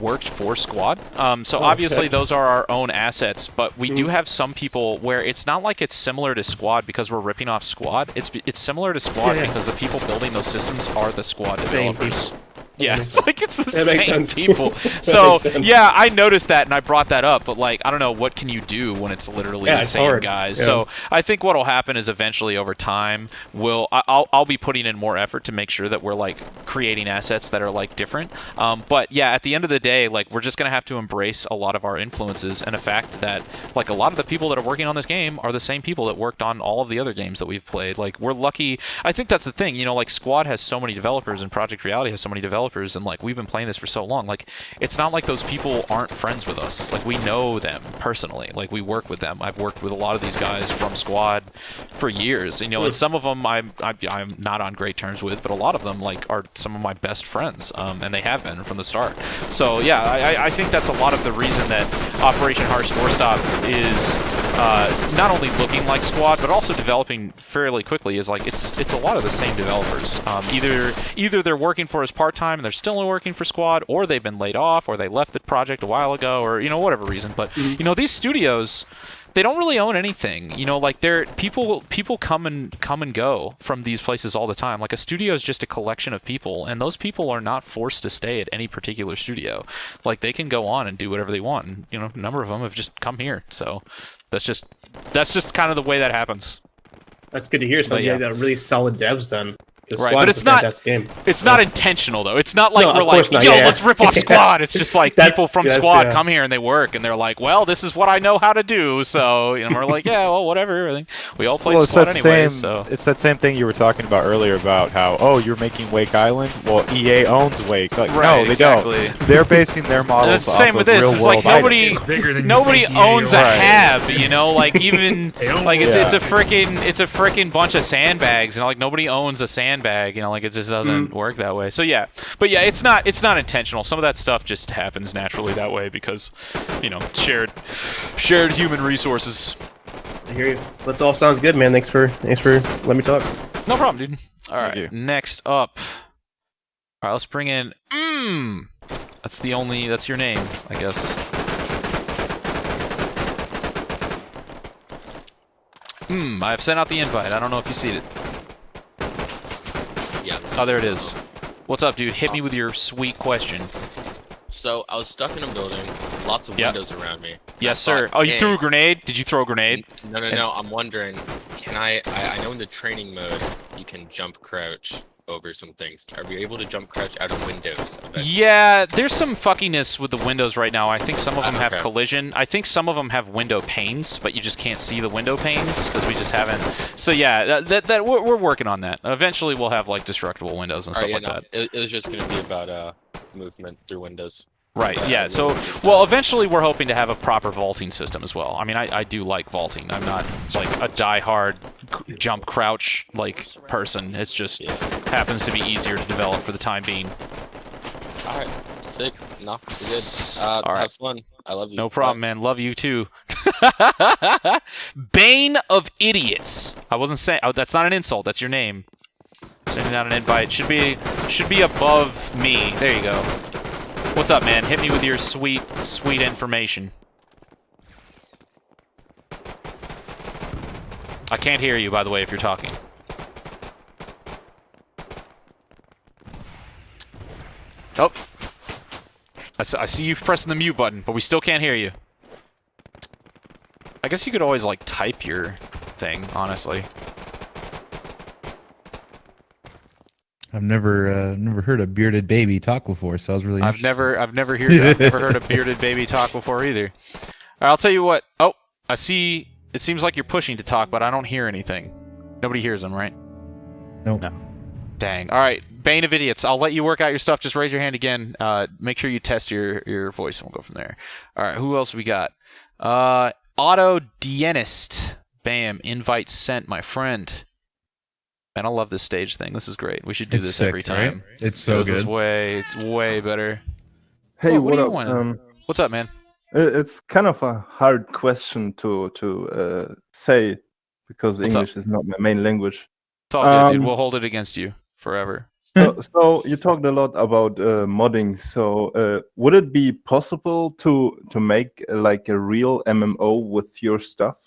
S2: worked for Squad. So obviously those are our own assets, but we do have some people where it's not like it's similar to Squad because we're ripping off Squad. It's similar to Squad because the people building those systems are the Squad developers. Yeah, it's like it's the same people. So yeah, I noticed that and I brought that up, but like I don't know, what can you do when it's literally the same guys? Yeah. So I think what'll happen is eventually over time I'll be putting in more effort to make sure that we're like creating assets that are like different. But yeah, at the end of the day, like we're just gonna have to embrace a lot of our influences and the fact that like a lot of the people that are working on this game are the same people that worked on all of the other games that we've played. Like we're lucky. I think that's the thing, like Squad has so many developers and Project Reality has so many developers, and like we've been playing this for so long, like it's not like those people aren't friends with us. Like we know them personally, like we work with them. I've worked with a lot of these guys from Squad for years, and some of them I'm not on great terms with, but a lot of them like are some of my best friends, and they have been from the start. So yeah, I think that's a lot of the reason that Operation Harsh Doorstop is not only looking like Squad but also developing fairly quickly. Is like it's a lot of the same developers. Either they're working for us part-time and they're still working for Squad, or they've been laid off, or they left the project a while ago, or whatever reason. But these studios, they don't really own anything. You know, like people come and go from these places all the time. Like a studio is just a collection of people, and those people are not forced to stay at any particular studio. Like they can go on and do whatever they want. And, you know, a number of them have just come here. So that's just kind of the way that happens.
S21: That's good to hear. So you got really solid devs then.
S2: Right, but it's not intentional though. It's not like
S21: No,
S2: we're
S21: of course
S2: like,
S21: not.
S2: yo,
S21: Yeah,
S2: let's rip off Squad. It's just like people from
S21: that's-
S2: Squad
S21: yeah.
S2: come here and they work and they're like, well, this is what I know how to do. So, you know, we're like, yeah, well, whatever. I think we all play
S14: Well, it's
S2: Squad
S14: that
S2: anyway.
S14: same.
S2: So
S14: It's that same thing you were talking about earlier about how you're making Wake Island. Well, EA owns Wake. Like
S2: Right,
S14: no, they
S2: exactly.
S14: don't. They're basing their models.
S2: And it's the
S14: off
S2: same
S14: of
S2: with this.
S14: real
S2: It's like
S14: world
S2: nobody
S14: items.
S2: owns a
S14: Right.
S2: hab, you know, like even like it's
S14: Yeah.
S2: a freaking bunch of sandbags, and like nobody owns a sandbag, you know, like it just doesn't work that way. So yeah, but yeah, it's not intentional. Some of that stuff just happens naturally that way because, you know, shared human resources.
S21: I hear you. That all sounds good, man. Thanks for letting me talk.
S2: No problem, dude. All right, next up. All right, let's bring in. That's your name, I guess. I've sent out the invite. I don't know if you see it.
S1: Yeah.
S2: Oh, there it is. What's up, dude? Hit me with your sweet question.
S1: So I was stuck in a building, lots of
S2: Yep.
S1: windows around me.
S2: Yes,
S1: I
S2: sir.
S1: thought,
S2: Oh, you
S1: "Hey,
S2: threw a grenade? Did you throw a grenade?
S1: No. I'm wondering, can I know in the training mode you can jump crouch over some things. Are we able to jump crouch out of windows?
S2: Yeah, there's some fuckiness with the windows right now. I think some of them have
S1: Okay.
S2: collision. I think some of them have window panes, but you just can't see the window panes because we just haven't. So yeah, that we're working on that. Eventually, we'll have like destructible windows and stuff like that.
S1: It was just gonna be about movement through windows.
S2: Right, yeah, so, well, eventually we're hoping to have a proper vaulting system as well. I mean, I do like vaulting. I'm not, like, a die-hard jump crouch, like, person. It's just happens to be easier to develop for the time being.
S1: Alright, sick. No, good.
S2: All right.
S1: Have fun. I love you.
S2: No problem, man. Love you, too. Bane of Idiots. I wasn't saying... Oh, that's not an insult. That's your name. Sending out an invite. Should be above me. There you go. What's up, man? Hit me with your sweet information. I can't hear you, by the way, if you're talking. Oh. I see you pressing the mute button, but we still can't hear you. I guess you could always, like, type your thing, honestly.
S15: I've never heard a bearded baby talk before, so I was really
S2: I've
S15: interested.
S2: never heard a bearded baby talk before either. All right, I'll tell you what. Oh, I see. It seems like you're pushing to talk, but I don't hear anything. Nobody hears them, right?
S15: Nope.
S14: No.
S2: Dang. All right, Bane of Idiots. I'll let you work out your stuff. Just raise your hand again. Make sure you test your voice, and we'll go from there. All right, who else we got? Auto Dienist. Bam. Invite sent, my friend. Man, I love this stage thing. This is great. We should do this
S15: sick,
S2: every time.
S15: right? It's so
S2: This is
S15: good.
S2: it's way better.
S3: Hey,
S2: what do you
S3: up?
S2: want? What's up, man?
S3: It's kind of a hard question to say because
S2: What's up?
S3: English is not my main language.
S2: It's all good, dude. We'll hold it against you forever.
S3: So you talked a lot about modding. So would it be possible to make like a real MMO with your stuff?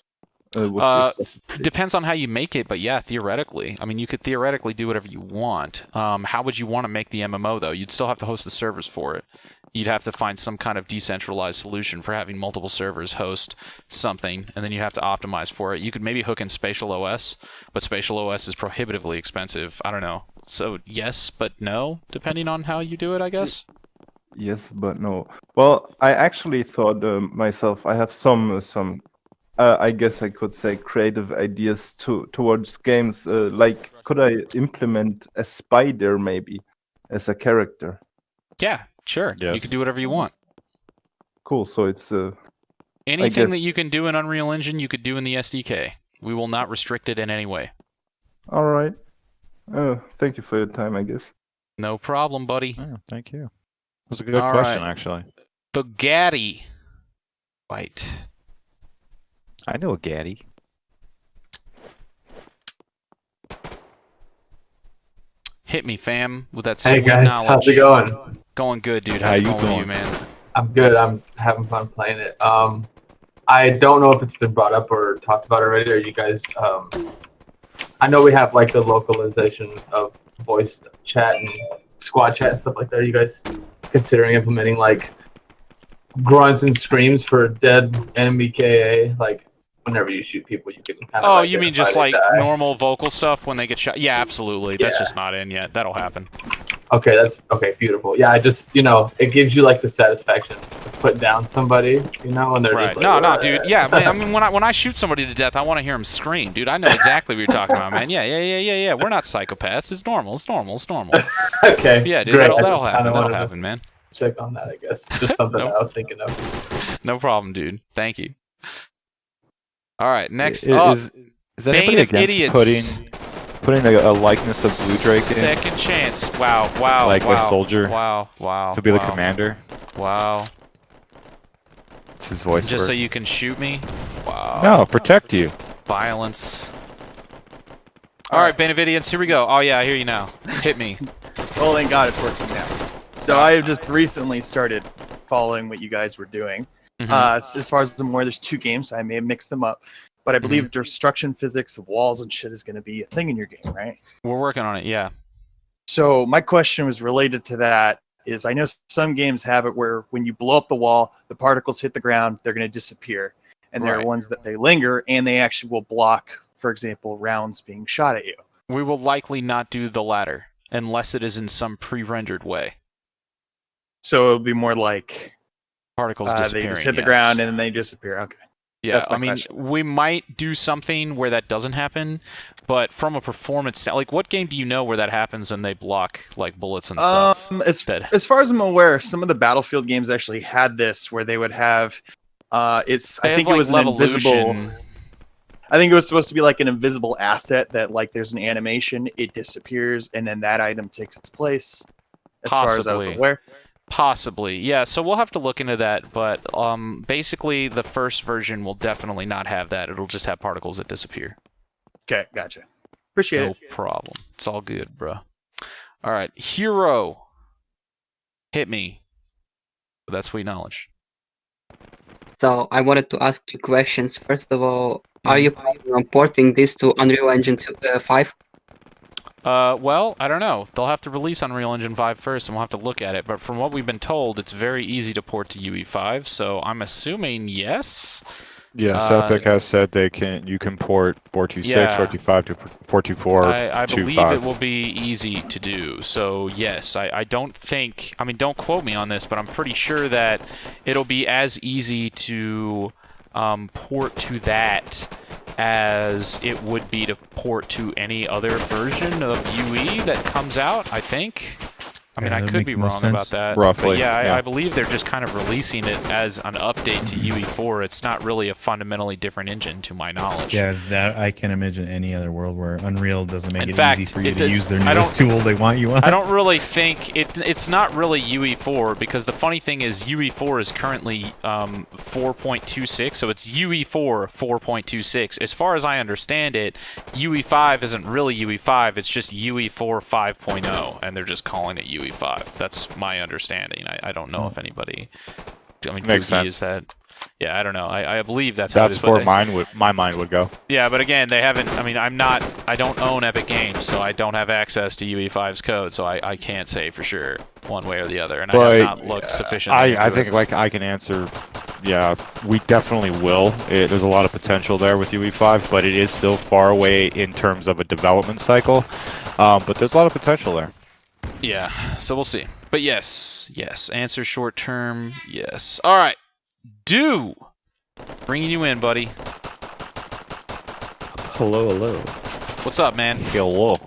S2: Depends on how you make it, but yeah, theoretically. I mean, you could theoretically do whatever you want. How would you want to make the MMO, though? You'd still have to host the servers for it. You'd have to find some kind of decentralized solution for having multiple servers host something, and then you'd have to optimize for it. You could maybe hook in Spatial OS, but Spatial OS is prohibitively expensive. I don't know. So yes, but no, depending on how you do it, I guess.
S3: Yes, but no. Well, I actually thought myself. I have some. I guess I could say creative ideas towards games. Like, could I implement a spider maybe as a character?
S2: Yeah, sure. You
S3: Yes.
S2: can do whatever you want.
S3: Cool. So it's
S2: Anything that you can do in Unreal Engine, you could do in the SDK. We will not restrict it in any way.
S3: all right. Thank you for your time. I guess.
S2: No problem, buddy.
S14: Thank you. That's a good
S2: All
S14: question,
S2: right.
S14: actually.
S2: Bugatti. Right.
S14: I know a Gaddy.
S2: Hit me, fam, with that
S22: Hey
S2: sweet
S22: guys,
S2: knowledge.
S22: how's it going?
S2: Going good, dude.
S14: How
S2: How's it
S14: you
S2: going with you,
S14: doing?
S2: man?
S22: I'm good. I'm having fun playing it.
S4: I don't know if it's been brought up or talked about already. Are you guys? I know we have like the localization of voice chat and squad chat and stuff like that. Are you guys considering implementing like grunts and screams for dead enemy KA? Like whenever you shoot people, you can kind of.
S2: Oh, you mean just like normal vocal stuff when they get shot? Yeah, absolutely. That's just not in yet. That'll happen.
S4: Okay, that's okay. Beautiful. Yeah, I just it gives you like the satisfaction to put down somebody, when they're just like,
S2: no, dude. Yeah, man, I mean, when I shoot somebody to death, I want to hear them scream, dude. I know exactly what you're talking about, man. Yeah. We're not psychopaths. It's normal.
S4: Okay.
S2: Yeah, dude.
S4: Great.
S2: That'll happen. That'll happen, man.
S4: Check on that, I guess. Just something that I was thinking of.
S2: No problem, dude. Thank you. All right, next
S14: is anybody against putting a likeness of Blue Drake in?
S2: Second chance. Wow.
S14: Like a soldier.
S2: Wow.
S14: To be the commander.
S2: Wow.
S14: It's his voice.
S2: Just so you can shoot me? Wow.
S14: No, protect you.
S2: Violence. All right, Benevidians, here we go. Oh yeah, I hear you now. Hit me.
S22: Oh, thank God it's working now. So I have just recently started following what you guys were doing. As far as I'm aware, there's 2 games. I may have mixed them up. But I believe destruction physics of walls and shit is going to be a thing in your game, right?
S2: We're working on it, yeah.
S22: So my question was related to that. Is I know some games have it where when you blow up the wall, the particles hit the ground, they're going to disappear. And there are ones that they linger, and they actually will block, for example, rounds being shot at you.
S2: We will likely not do the latter, unless it is in some pre-rendered way.
S22: So it'll be more like
S2: particles disappearing.
S22: They just hit the ground and then they disappear. Okay.
S2: Yeah, I mean, we might do something where that doesn't happen, but from a performance, like, what game do you know where that happens and they block like bullets and stuff?
S22: As far as I'm aware, some of the Battlefield games actually had this, where they would have, I think it was an invisible. I think it was supposed to be like an invisible asset that, like, there's an animation, it disappears, and then that item takes its place. As far as I was aware.
S2: Possibly, yeah. So we'll have to look into that, but basically the first version will definitely not have that. It'll just have particles that disappear.
S22: Okay, gotcha. Appreciate it.
S2: No problem. It's all good, bro. All right, Hero. Hit me. That's sweet knowledge.
S23: So I wanted to ask 2 questions. First of all, are you planning on porting this to Unreal Engine 5?
S2: Well, I don't know. They'll have to release Unreal Engine 5 first, and we'll have to look at it. But from what we've been told, it's very easy to port to UE5, so I'm assuming yes.
S14: Yeah, Celtic has said you can port 426, 425 to 424.
S2: I believe it will be easy to do. So yes, I don't think. I mean, don't quote me on this, but I'm pretty sure that it'll be as easy to port to that as it would be to port to any other version of UE that comes out, I think. I mean, I could be wrong about that.
S14: Roughly.
S2: But yeah, I believe they're just kind of releasing it as an update to UE4. It's not really a fundamentally different engine, to my knowledge.
S15: Yeah, that I can't imagine any other world where Unreal doesn't make it easy for you to use their newest tool they want you on.
S2: I don't really think it's not really UE4, because the funny thing is UE4 is currently 4.26, so it's UE4 4.26. As far as I understand it, UE5 isn't really UE5, it's just UE4 5.0, and they're just calling it UE5. That's my understanding. I don't know if anybody. I mean,
S14: makes sense.
S2: Is that? Yeah, I don't know. I believe that's
S14: where my mind would go.
S2: Yeah, but again, they haven't. I mean, I don't own Epic Games, so I don't have access to UE5's code, so I can't say for sure one way or the other. And I have not looked sufficiently.
S14: I think like I can answer. Yeah, we definitely will. There's a lot of potential there with UE5, but it is still far away in terms of a development cycle. But there's a lot of potential there.
S2: Yeah, so we'll see. But yes. Answer short term, yes. All right. Do. Bringing you in, buddy.
S24: Hello.
S2: What's up, man?
S14: Hello.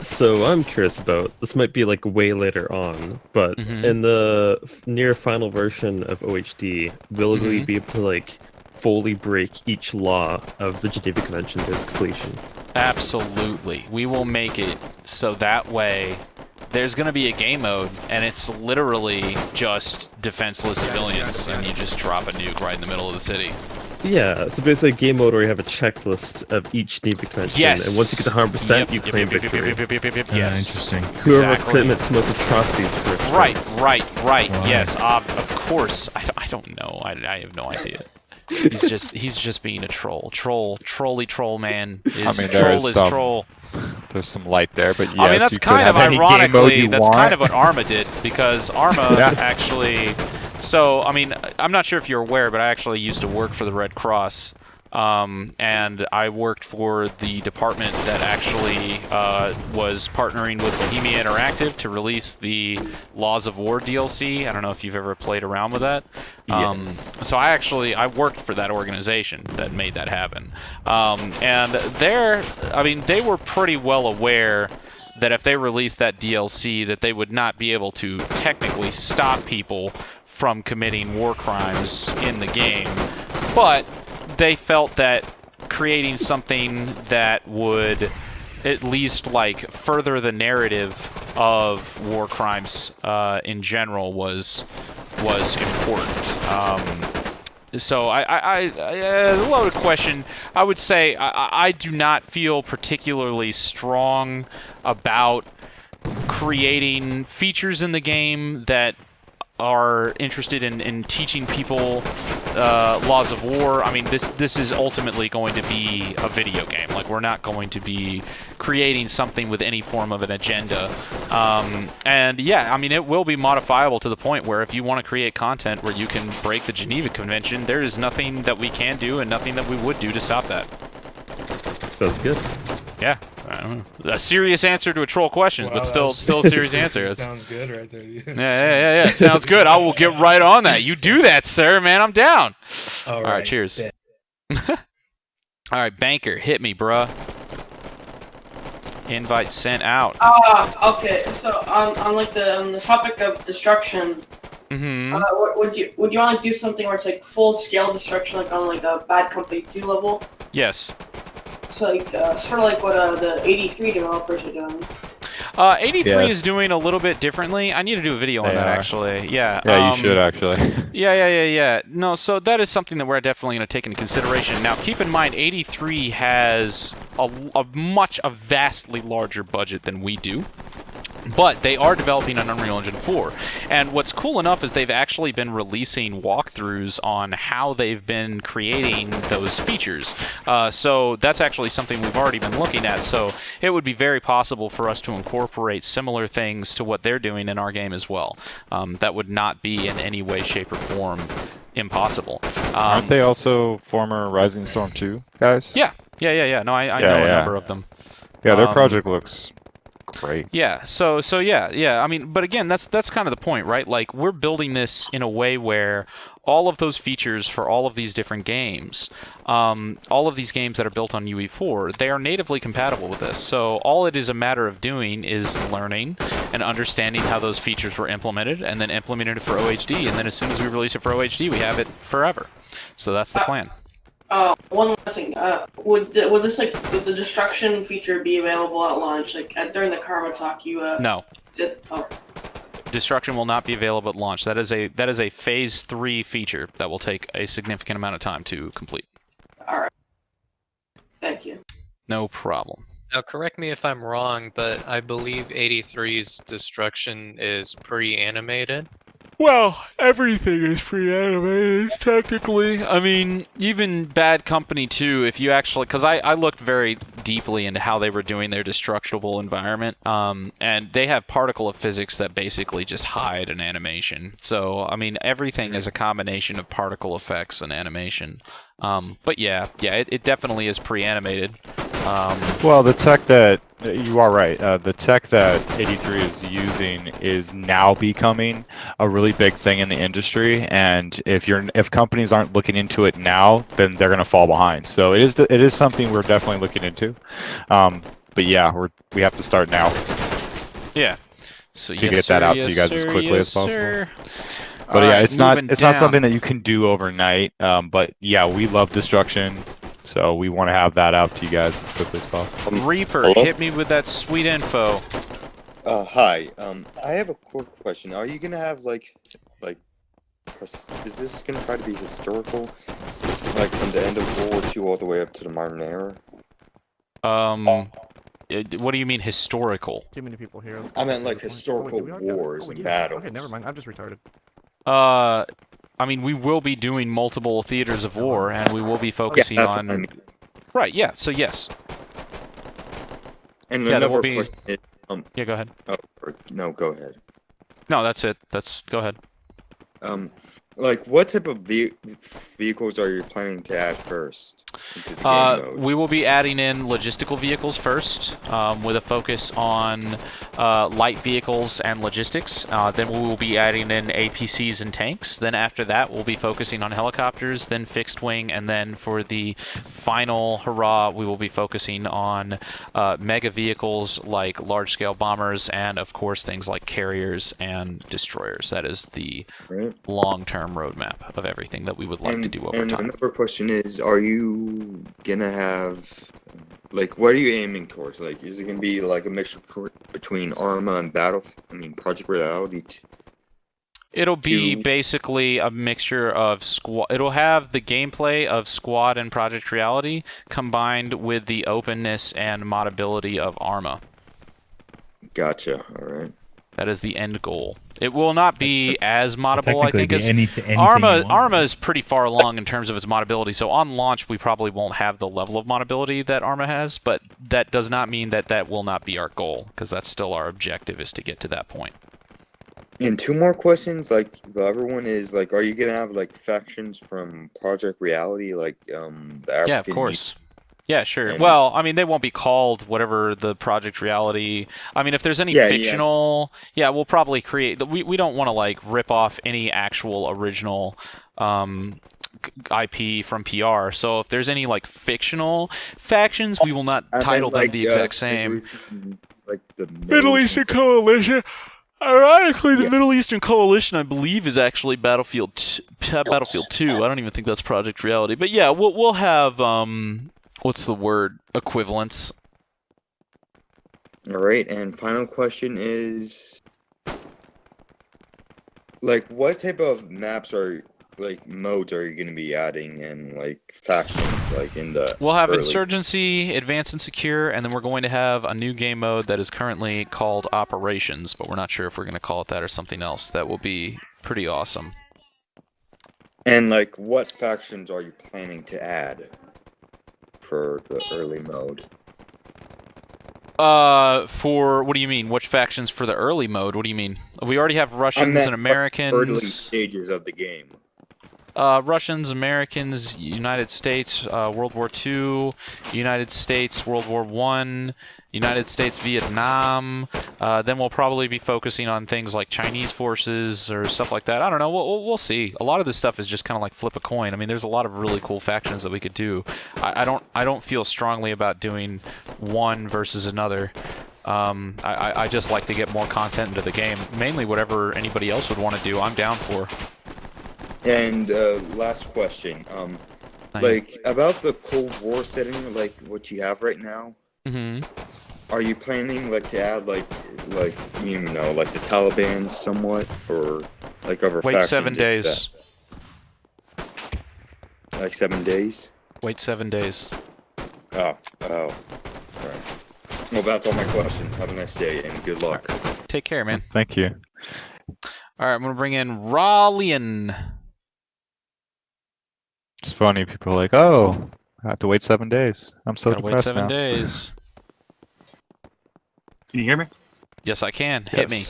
S24: So I'm curious about, this might be like way later on, but in the near final version of OHD, will we be able to like fully break each law of the Geneva Convention to its completion?
S2: Absolutely. We will make it so that way there's going to be a game mode, and it's literally just defenseless civilians, and you just drop a nuke right in the middle of the city.
S24: Yeah, so basically a game mode where you have a checklist of each Geneva Convention,
S2: yes.
S24: And once you get to 100%, you claim victory.
S2: Yes.
S24: Interesting. Whoever commits most atrocities first.
S2: Right. Yes, of course. I don't know. I have no idea. He's just being a troll. Trolly troll man.
S14: I mean, there is some,
S2: troll.
S14: There's some light there, but yes,
S2: I mean, that's
S14: you could
S2: kind of
S14: have any game mode
S2: ironically,
S14: you
S2: that's
S14: want.
S2: kind of what Arma did, because Arma
S14: Yeah.
S2: actually. So, I mean, I'm not sure if you're aware, but I actually used to work for the Red Cross. And I worked for the department that actually was partnering with Bohemia Interactive to release the Laws of War DLC. I don't know if you've ever played around with that.
S14: Yes.
S2: So I worked for that organization that made that happen. And they were pretty well aware that if they released that DLC, that they would not be able to technically stop people from committing war crimes in the game, but they felt that creating something that would at least like further the narrative of war crimes in general was important. So a loaded question. I would say I do not feel particularly strong about creating features in the game that are interested in teaching people laws of war. I mean, this is ultimately going to be a video game. Like, we're not going to be creating something with any form of an agenda. And yeah, I mean, it will be modifiable to the point where if you want to create content where you can break the Geneva Convention, there is nothing that we can do and nothing that we would do to stop that.
S24: Sounds good.
S2: Yeah. I don't know. A serious answer to a troll question,
S17: Wow,
S2: but still a serious answer.
S17: Sounds good right there.
S2: Yeah. Sounds good. I will get right on that. You do that, sir, man. I'm down. All right, cheers. All right, Banker, hit me, bruh. Invite sent out.
S9: Okay. So on the topic of destruction, would you want to do something where it's like full scale destruction, like on like a Bad Company 2 level?
S2: Yes.
S9: So like sort of like what the 83 developers are doing.
S2: 83 is doing a little bit differently. I need to do a video on that, actually. Yeah.
S14: Yeah, you should actually.
S2: Yeah. No, so that is something that we're definitely going to take into consideration. Now, keep in mind, 83 has a vastly larger budget than we do. But they are developing an Unreal Engine 4. And what's cool enough is they've actually been releasing walkthroughs on how they've been creating those features. So that's actually something we've already been looking at. So it would be very possible for us to incorporate similar things to what they're doing in our game as well. That would not be in any way, shape, or form impossible.
S14: Aren't they also former Rising Storm 2 guys?
S2: Yeah. No, I know a number of them.
S14: Yeah, their project looks great.
S2: Yeah, so yeah. I mean, but again, that's kind of the point, right? Like, we're building this in a way where all of those features for all of these different games, all of these games that are built on UE4, they are natively compatible with this. So all it is a matter of doing is learning and understanding how those features were implemented, and then implementing it for OHD. And then as soon as we release it for OHD, we have it forever. So that's the plan.
S9: One last thing. Would the destruction feature be available at launch? Like during the Karma talk, you
S2: No.
S9: did. Oh.
S2: Destruction will not be available at launch. That is a phase 3 feature that will take a significant amount of time to complete.
S9: All right. Thank you.
S2: No problem.
S5: Now, correct me if I'm wrong, but I believe 83's destruction is pre-animated.
S2: Well, everything is pre-animated, technically. I mean, even Bad Company 2, if you actually... Because I looked very deeply into how they were doing their destructible environment, and they have particle of physics that basically just hide an animation. So, I mean, everything is a combination of particle effects and animation. But yeah, it definitely is pre-animated.
S14: Well, the tech that... You are right. The tech that 83 is using is now becoming a really big thing in the industry, and if companies aren't looking into it now, then they're going to fall behind. So it is something we're definitely looking into. But yeah, we have to start now.
S2: Yeah. So
S14: to get that out to you guys as quickly as possible. But yeah, it's not something that you can do overnight. But yeah, we love destruction. So we want to have that out to you guys as quickly as possible.
S2: Reaper,
S6: hello?
S2: hit me with that sweet info.
S6: Hi. I have a quick question. Are you gonna have like, is this gonna try to be historical, like from the end of World War II all the way up to the modern era?
S2: What do you mean historical?
S7: Too many people here.
S6: I meant like historical wars and battles.
S7: Okay, never mind. I'm just retarded.
S2: I mean, we will be doing multiple theaters of war, and we will be focusing
S6: that's
S2: on.
S6: what I mean.
S2: Right. Yeah. So yes.
S6: And
S2: Yeah, there
S6: another
S2: will be.
S6: question is,
S2: Yeah. Go ahead.
S6: Oh, no, go ahead.
S2: No, that's it. Go ahead.
S6: Like, what type of vehicles are you planning to add first into the game mode?
S2: We will be adding in logistical vehicles first, with a focus on light vehicles and logistics. Then we will be adding in APCs and tanks. Then after that, we'll be focusing on helicopters, then fixed wing, and then for the final hurrah, we will be focusing on mega vehicles like large-scale bombers and, of course, things like carriers and destroyers. That is the long-term roadmap of everything that we would like to do over time.
S6: Another question is, are you gonna have, like, what are you aiming towards? Like, is it gonna be like a mixture between Arma and Project Reality?
S2: It'll be basically a mixture of squad. It'll have the gameplay of Squad and Project Reality combined with the openness and modability of Arma.
S6: Gotcha. All right.
S2: That is the end goal. It will not be as moddable, I think, as
S15: anything
S2: Arma is pretty far along in terms of its moddability. So on launch, we probably won't have the level of moddability that Arma has, but that does not mean that that will not be our goal, because that's still our objective, is to get to that point.
S6: And two more questions. Like, the other one is, like, are you gonna have like factions from Project Reality, like the African?
S2: Yeah, of course. Yeah, sure. Well, I mean, they won't be called whatever the Project Reality. I mean, if there's any fictional, we'll probably create. We don't want to like rip off any actual original IP from PR. So if there's any like fictional factions, we will not title them the exact same.
S6: Like the
S2: Middle Eastern Coalition. Ironically, the Middle Eastern Coalition, I believe, is actually Battlefield 2. I don't even think that's Project Reality. But yeah, we'll have what's the word? Equivalence.
S6: All right, and final question is, like, what type of maps modes are you going to be adding, and like factions, like in the?
S2: We'll have Insurgency, Advanced and Secure, and then we're going to have a new game mode that is currently called Operations, but we're not sure if we're going to call it that or something else. That will be pretty awesome.
S6: And like, what factions are you planning to add for the early mode?
S2: For what do you mean? Which factions for the early mode? What do you mean? We already have Russians and Americans.
S6: Early stages of the game.
S2: Russians, Americans, United States, World War II, United States, World War I, United States, Vietnam. Then we'll probably be focusing on things like Chinese forces or stuff like that. I don't know. We'll see. A lot of this stuff is just kind of like flip a coin. I mean, there's a lot of really cool factions that we could do. I don't feel strongly about doing one versus another. I just like to get more content into the game. Mainly whatever anybody else would want to do, I'm down for.
S6: And last question, like about the Cold War setting, like what you have right now.
S2: Mm-hmm.
S6: Are you planning like to add like you know, like the Taliban somewhat, or like other
S2: Wait
S6: factions?
S2: 7 days.
S6: Like 7 days?
S2: Wait 7 days.
S6: Oh. Right. Well, that's all my questions. Have a nice day and good luck.
S2: Take care, man.
S14: Thank you.
S2: All right, I'm gonna bring in Rallian.
S14: It's funny. People are like, "Oh, I have to wait 7 days." I'm so
S2: Gotta wait
S14: depressed
S2: 7
S14: now.
S2: days.
S7: Can you hear me?
S2: Yes, I can. Hit me.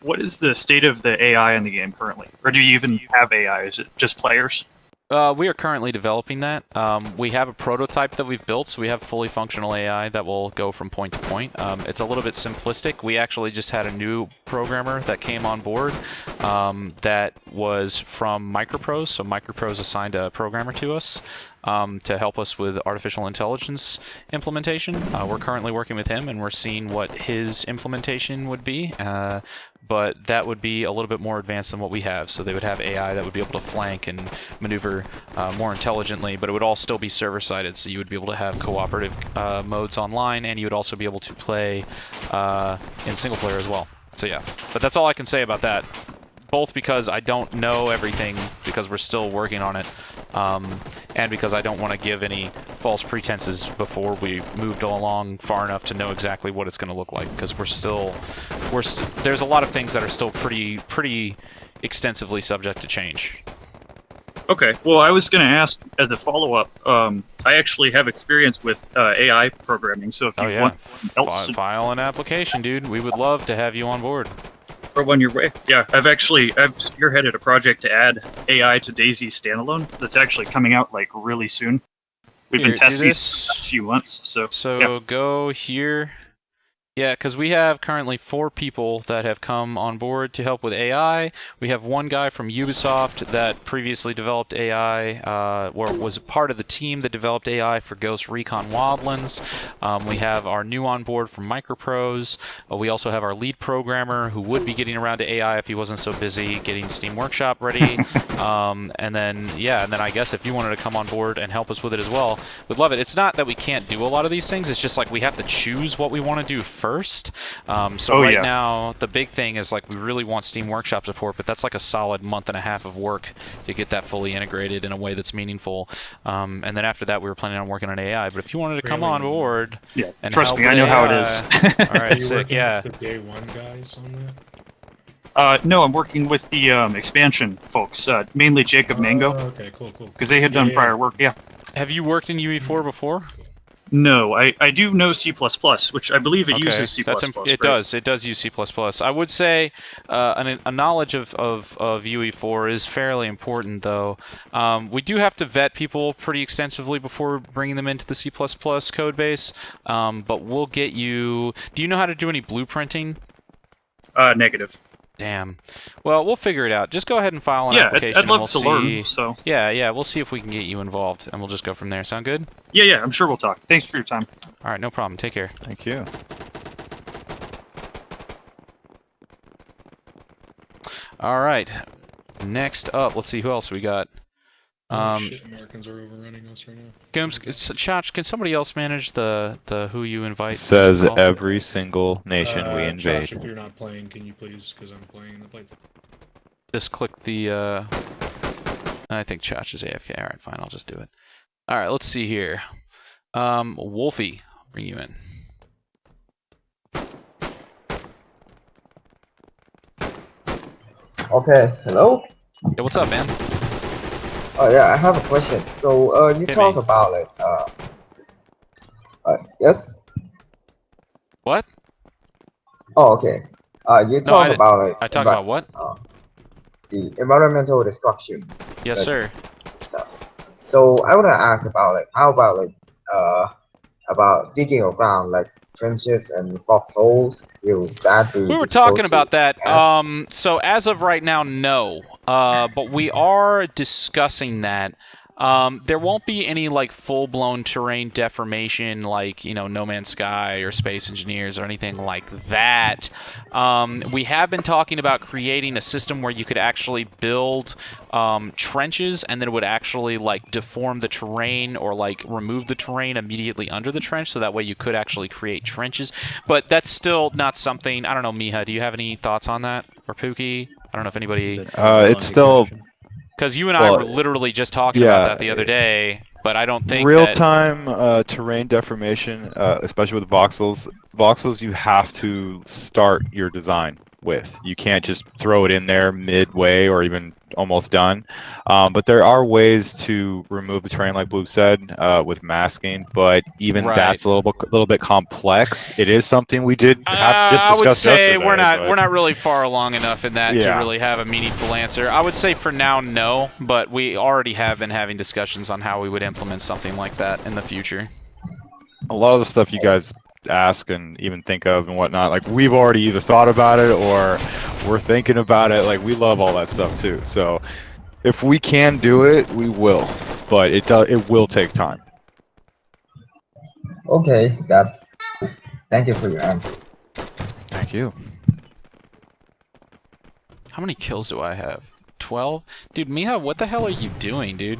S7: What is the state of the AI in the game currently? Or do you even have AI? Is it just players?
S2: We are currently developing that. We have a prototype that we've built, so we have fully functional AI that will go from point to point. It's a little bit simplistic. We actually just had a new programmer that came on board that was from Microprose. So Microprose assigned a programmer to us to help us with artificial intelligence implementation. We're currently working with him, and we're seeing what his implementation would be. But that would be a little bit more advanced than what we have. So they would have AI that would be able to flank and maneuver more intelligently, but it would all still be server-sided. So you would be able to have cooperative modes online, and you would also be able to play in single player as well. So yeah, but that's all I can say about that. Both because I don't know everything, because we're still working on it, and because I don't want to give any false pretenses before we moved along far enough to know exactly what it's going to look like, because there's a lot of things that are still pretty extensively subject to change.
S7: Okay, well, I was going to ask as a follow-up. I actually have experience with AI programming, so if you want else
S2: file an application, dude. We would love to have you on board.
S7: or when you're way, yeah, I've spearheaded a project to add AI to DayZ standalone. That's actually coming out like really soon. We've been testing it for the past few months, so yeah.
S2: Go here. Yeah, because we have currently 4 people that have come on board to help with AI. We have one guy from Ubisoft that previously developed AI, or was part of the team that developed AI for Ghost Recon Wildlands. We have our new on board from Microprose. We also have our lead programmer who would be getting around to AI if he wasn't so busy getting Steam Workshop ready. and then I guess if you wanted to come on board and help us with it as well, we'd love it. It's not that we can't do a lot of these things. It's just like we have to choose what we want to do first. Now the big thing is like we really want Steam Workshop support, but that's like a solid month and a half of work to get that fully integrated in a way that's meaningful. And then after that, we were planning on working on AI. But if you wanted to come on board, and
S7: trust
S2: help
S7: me, I know
S2: with
S7: how it
S2: AI,
S7: is.
S2: All right, sick. Yeah.
S17: The day one guys on that.
S7: No, I'm working with the expansion folks, mainly Jacob Mango.
S17: Okay, cool.
S7: Because they had done prior work. Yeah.
S2: Have you worked in UE4 before?
S7: No, I do know C++, which I believe it uses C++.
S2: It does use C++. I would say a knowledge of UE4 is fairly important, though. We do have to vet people pretty extensively before bringing them into the C++ code base, but we'll get you... Do you know how to do any blueprinting?
S7: Negative.
S2: Damn. Well, we'll figure it out. Just go ahead and file an application.
S7: I'd love
S2: and
S7: to
S2: we'll see.
S7: learn, so...
S2: Yeah, we'll see if we can get you involved, and we'll just go from there. Sound good?
S7: Yeah, I'm sure we'll talk. Thanks for your time.
S2: All right, no problem. Take care.
S14: Thank you.
S2: All right. Next up, let's see who else we got.
S17: Shit, Americans are overrunning us right now.
S2: Chach, can somebody else manage the who you invite?
S14: Says every single nation we invade.
S17: Chach, if you're not playing, can you please? Because I'm playing the play.
S2: Just click the. I think Chach is AFK. All right, fine. I'll just do it. All right, let's see here. Wolfie, bring you in.
S8: Okay, hello?
S2: Yeah, what's up, man?
S8: Oh yeah, I have a question. So you talk about it. Yes.
S2: What?
S8: Oh, okay. You talk about it.
S2: I talk about what?
S8: The environmental destruction.
S2: Yes, sir.
S8: Stuff. So I want to ask about it. How about about digging around like trenches and foxholes? Will that be?
S2: We were talking about that. So as of right now, no. But we are discussing that. There won't be any like full-blown terrain deformation like, No Man's Sky or Space Engineers or anything like that. We have been talking about creating a system where you could actually build trenches, and then it would actually like deform the terrain or like remove the terrain immediately under the trench, so that way you could actually create trenches. But that's still not something. I don't know, Miha, do you have any thoughts on that? Or Pookie? I don't know if anybody...
S14: It's still...
S2: Because you and I were literally just talking about that the other day, but I don't think
S14: real-time terrain deformation, especially with voxels, you have to start your design with. You can't just throw it in there midway or even almost done. But there are ways to remove the terrain, like Blue said, with masking. But even that's a little bit complex. It is something we did have just discussed yesterday.
S2: I would say we're not really far along enough in that to really have a meaningful answer. I would say for now, no. But we already have been having discussions on how we would implement something like that in the future.
S14: A lot of the stuff you guys ask and even think of and whatnot, like we've already either thought about it or we're thinking about it. Like we love all that stuff too. So if we can do it, we will. But it will take time.
S8: Okay, thank you for your answer.
S14: Thank you.
S2: How many kills do I have? 12? Dude, Miha, what the hell are you doing, dude?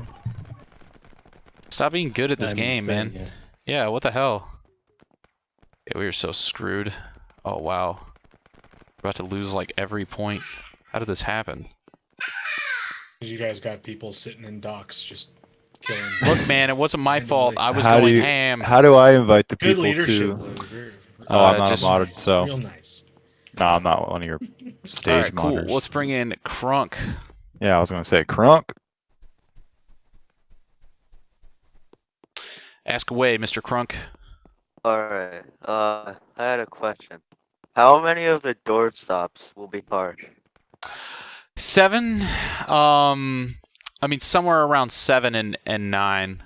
S2: Stop being good at this game, man. Yeah, what the hell? Yeah, we are so screwed. Oh, wow. We're about to lose, like, every point. How did this happen?
S17: You guys got people sitting in docks just killing.
S2: Look, man, it wasn't my fault. I was
S14: How do
S2: going
S14: you-
S2: ham.
S14: How do I invite the
S17: Good
S14: people
S17: leadership.
S14: to?
S17: Very-
S14: Oh, I'm not
S2: just-
S14: a mod, so.
S17: Real nice.
S14: No, I'm not one of your stage
S2: All right, cool.
S14: modders.
S2: Let's bring in Crunk.
S14: Yeah, I was gonna say Crunk.
S2: Ask away, Mr. Crunk.
S10: Alright, I had a question. How many of the doorstops will be harsh?
S2: 7. I mean, somewhere around 7 and 9.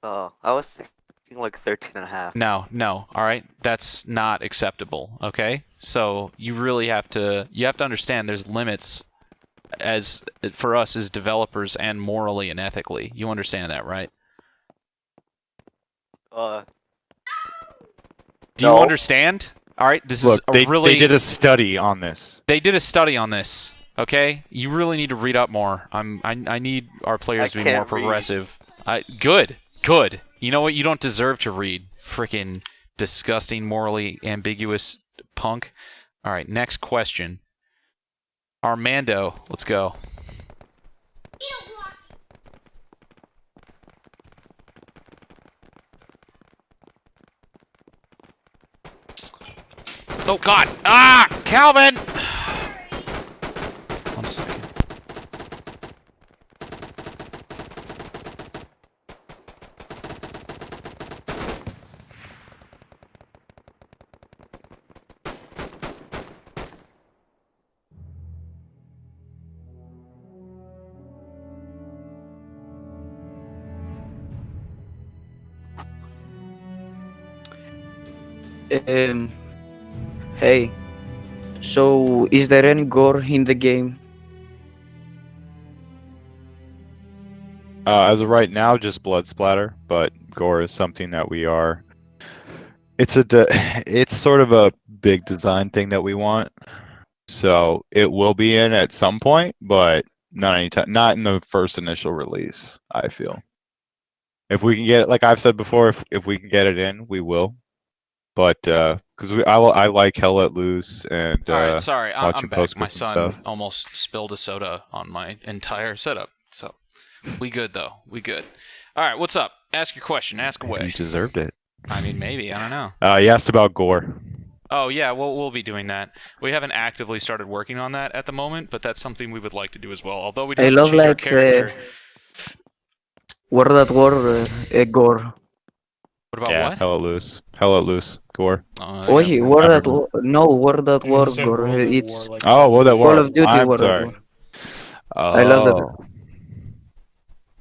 S10: Oh, I was thinking like 13 and a half.
S2: No, all right? That's not acceptable, okay? So you really have to understand there's limits as for us as developers and morally and ethically. You understand that, right? Do you understand? All right, this
S14: Look,
S2: is
S14: they did a study on this.
S2: They did a study on this. Okay, you really need to read up more. I need our players to be more
S10: can't read.
S2: progressive. Good. You know what? You don't deserve to read. Frickin' disgusting, morally ambiguous punk. All right, next question. Armando, let's go. Oh God! Ah, Calvin! 1 second.
S11: Hey, so is there any gore in the game?
S14: As of right now, just blood splatter, but gore is something that we are. It's sort of a big design thing that we want, so it will be in at some point, but not anytime, not in the first initial release. I feel if we can get it, like I've said before, if we can get it in, we will. But because I like Hell Let Loose and
S2: All right, sorry, I'm
S14: watching
S2: back.
S14: post
S2: My
S14: and
S2: son
S14: stuff.
S2: almost spilled a soda on my entire setup. So we good though. We good. All right, what's up? Ask your question. Ask away.
S14: You deserved it.
S2: I mean, maybe. I don't know.
S14: You asked about gore.
S2: Oh yeah, we'll be doing that. We haven't actively started working on that at the moment, but that's something we would like to do as well. Although we don't
S11: I
S2: have to
S11: love
S2: change our
S11: like
S2: character.
S11: World at War gore.
S2: What about
S14: Yeah,
S2: what?
S14: Hell Let Loose. Hell Let Loose. Gore.
S11: Oye, World at War. No, World at War
S17: said
S11: gore.
S17: World at
S11: It's
S17: War, like-
S14: Oh, World at War.
S11: Call of Duty
S14: I'm
S11: World at
S14: sorry.
S11: War. I love that.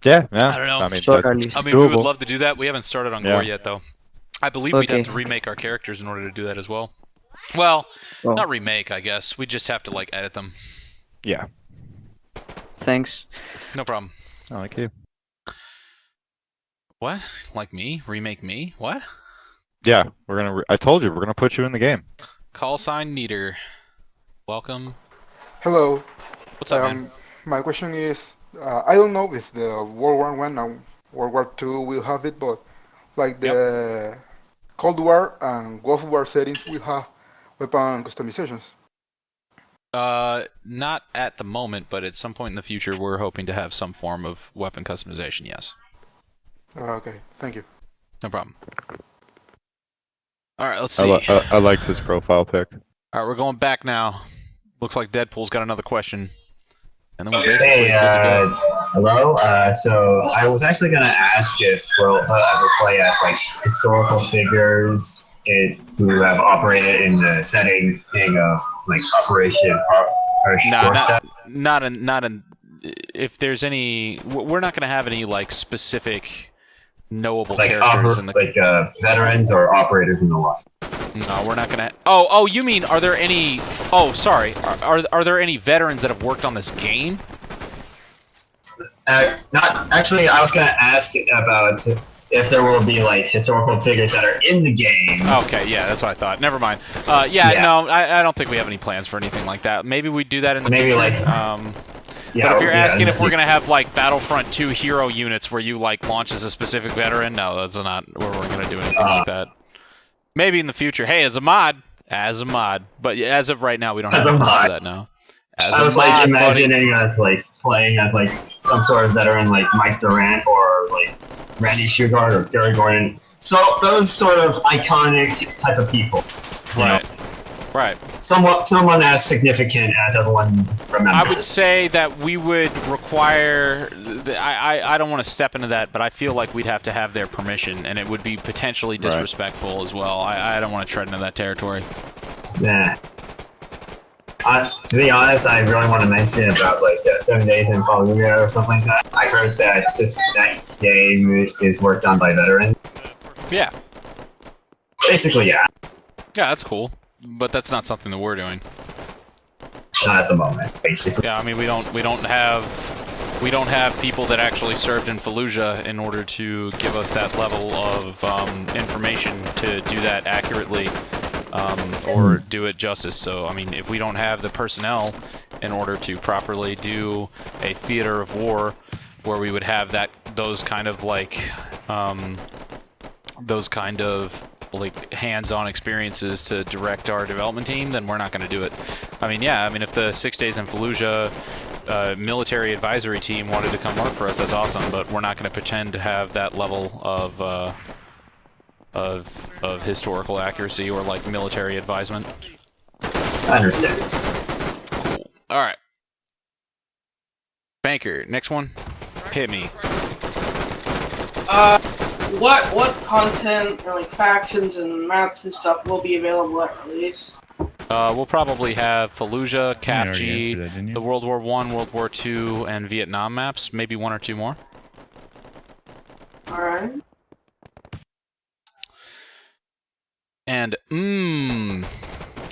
S14: Yeah.
S2: I don't know.
S14: I mean,
S11: So
S14: that's
S11: realistic.
S2: I mean, we would
S14: doable.
S2: love to do that. We haven't started on
S14: Yeah.
S2: gore yet, though. I believe we'd have to remake our characters in order to do that as well. Well, not remake, I guess. We just have to like edit them.
S14: Yeah.
S11: Thanks.
S2: No problem.
S14: I like you.
S2: What? Like me? Remake me? What?
S14: Yeah, we're gonna. I told you we're gonna put you in the game.
S2: Call sign Neater. Welcome.
S12: Hello.
S2: What's up, man?
S12: My question is, I don't know if the World War I and World War II will have it, but like the Cold War and Gulf War settings will have weapon customizations.
S2: Not at the moment, but at some point in the future, we're hoping to have some form of weapon customization. Yes.
S12: Okay, thank you.
S2: No problem. All right, let's see.
S14: I liked his profile pic.
S2: All right, we're going back now. Looks like Deadpool's got another question. And then we're basically
S20: Hey,
S2: good to go.
S20: hello. So I was actually gonna ask if we'll ever play as like historical figures who have operated in the setting of like Operation Doorstop.
S2: Not in. If there's any, we're not going to have any like specific knowable
S20: Like
S2: characters in the
S20: veterans or operators in the line.
S2: No, we're not gonna. Oh, you mean are there any? Oh, sorry. Are there any veterans that have worked on this game?
S20: Not actually. I was gonna ask about if there will be like historical figures that are in the game.
S2: Okay, yeah, that's what I thought. Never mind. No, I don't think we have any plans for anything like that. Maybe we do that in the
S20: Maybe,
S2: future.
S20: like-
S2: But if you're asking if we're gonna have like Battlefront 2 hero units where you like launch as a specific veteran, no, that's not where we're gonna do anything like that. Maybe in the future. Hey, as a mod. But as of right now, we don't have plans for that now. As
S20: I
S2: a
S20: was like
S2: mod, buddy.
S20: imagining us like playing as like some sort of veteran like Mike Durant or like Randy Shugart or Gary Gordon. So those sort of iconic type of people.
S2: Right. Right.
S20: Someone as significant as everyone remembers.
S2: I would say that we would require. I don't want to step into that, but I feel like we'd have to have their permission, and it would be potentially disrespectful as well. I don't want to tread into that territory.
S20: Yeah. To be honest, I really want to mention about like 7 Days in Fallujah or something like that. I heard that that game is worked on by veterans.
S2: Yeah.
S20: Basically, yeah.
S2: Yeah, that's cool, but that's not something that we're doing.
S20: Not at the moment, basically.
S2: Yeah, I mean we don't have people that actually served in Fallujah in order to give us that level of information to do that accurately. Or do it justice. So, I mean, if we don't have the personnel in order to properly do a theater of war where we would have those kind of hands-on experiences to direct our development team, then we're not going to do it. I mean, yeah, I mean, if the 6 Days in Fallujah military advisory team wanted to come work for us, that's awesome, but we're not going to pretend to have that level of historical accuracy or like military advisement.
S20: I understand.
S2: Cool. All right. Banker, next one. Hit me.
S9: What content or like factions and maps and stuff will be available at release?
S2: We'll probably have Fallujah, CAFG, the World War I, World War II, and Vietnam maps. Maybe one or two more.
S9: All right.
S2: And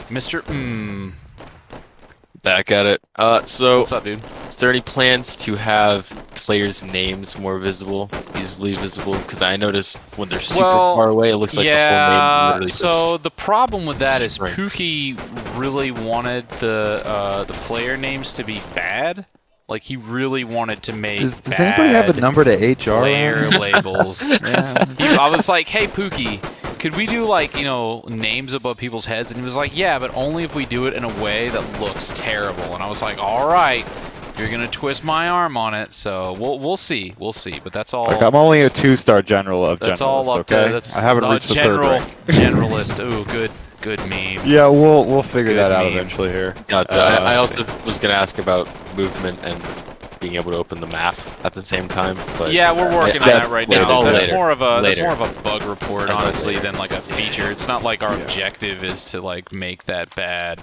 S2: Mr.
S13: Back at it. So
S2: what's up, dude?
S13: Is there any plans to have players' names more visible, easily visible? Because I noticed when they're super far away, it looks like the whole name literally
S2: so the problem with that is Pookie really wanted the player names to be bad. Like he really wanted to make.
S14: Does anybody have a number to HR?
S2: Player labels. Yeah. I was like, hey Pookie, could we do like, you know, names above people's heads? And he was like, yeah, but only if we do it in a way that looks terrible. And I was like, all right, you're gonna twist my arm on it. So we'll see, but that's all.
S14: Like, I'm only a 2-star general of
S2: that's
S14: generalists.
S2: All up
S14: Okay,
S2: to, that's
S14: I haven't reached the third rank.
S2: Generalist. Ooh, good meme.
S14: Yeah, we'll figure that out
S2: meme.
S14: eventually here.
S13: I also was gonna ask about movement and being able to open the map at the same time. But
S2: yeah, we're working on that right now. That's more of a
S13: later.
S2: bug report, honestly, than like a feature. It's not like our objective is to like make that bad.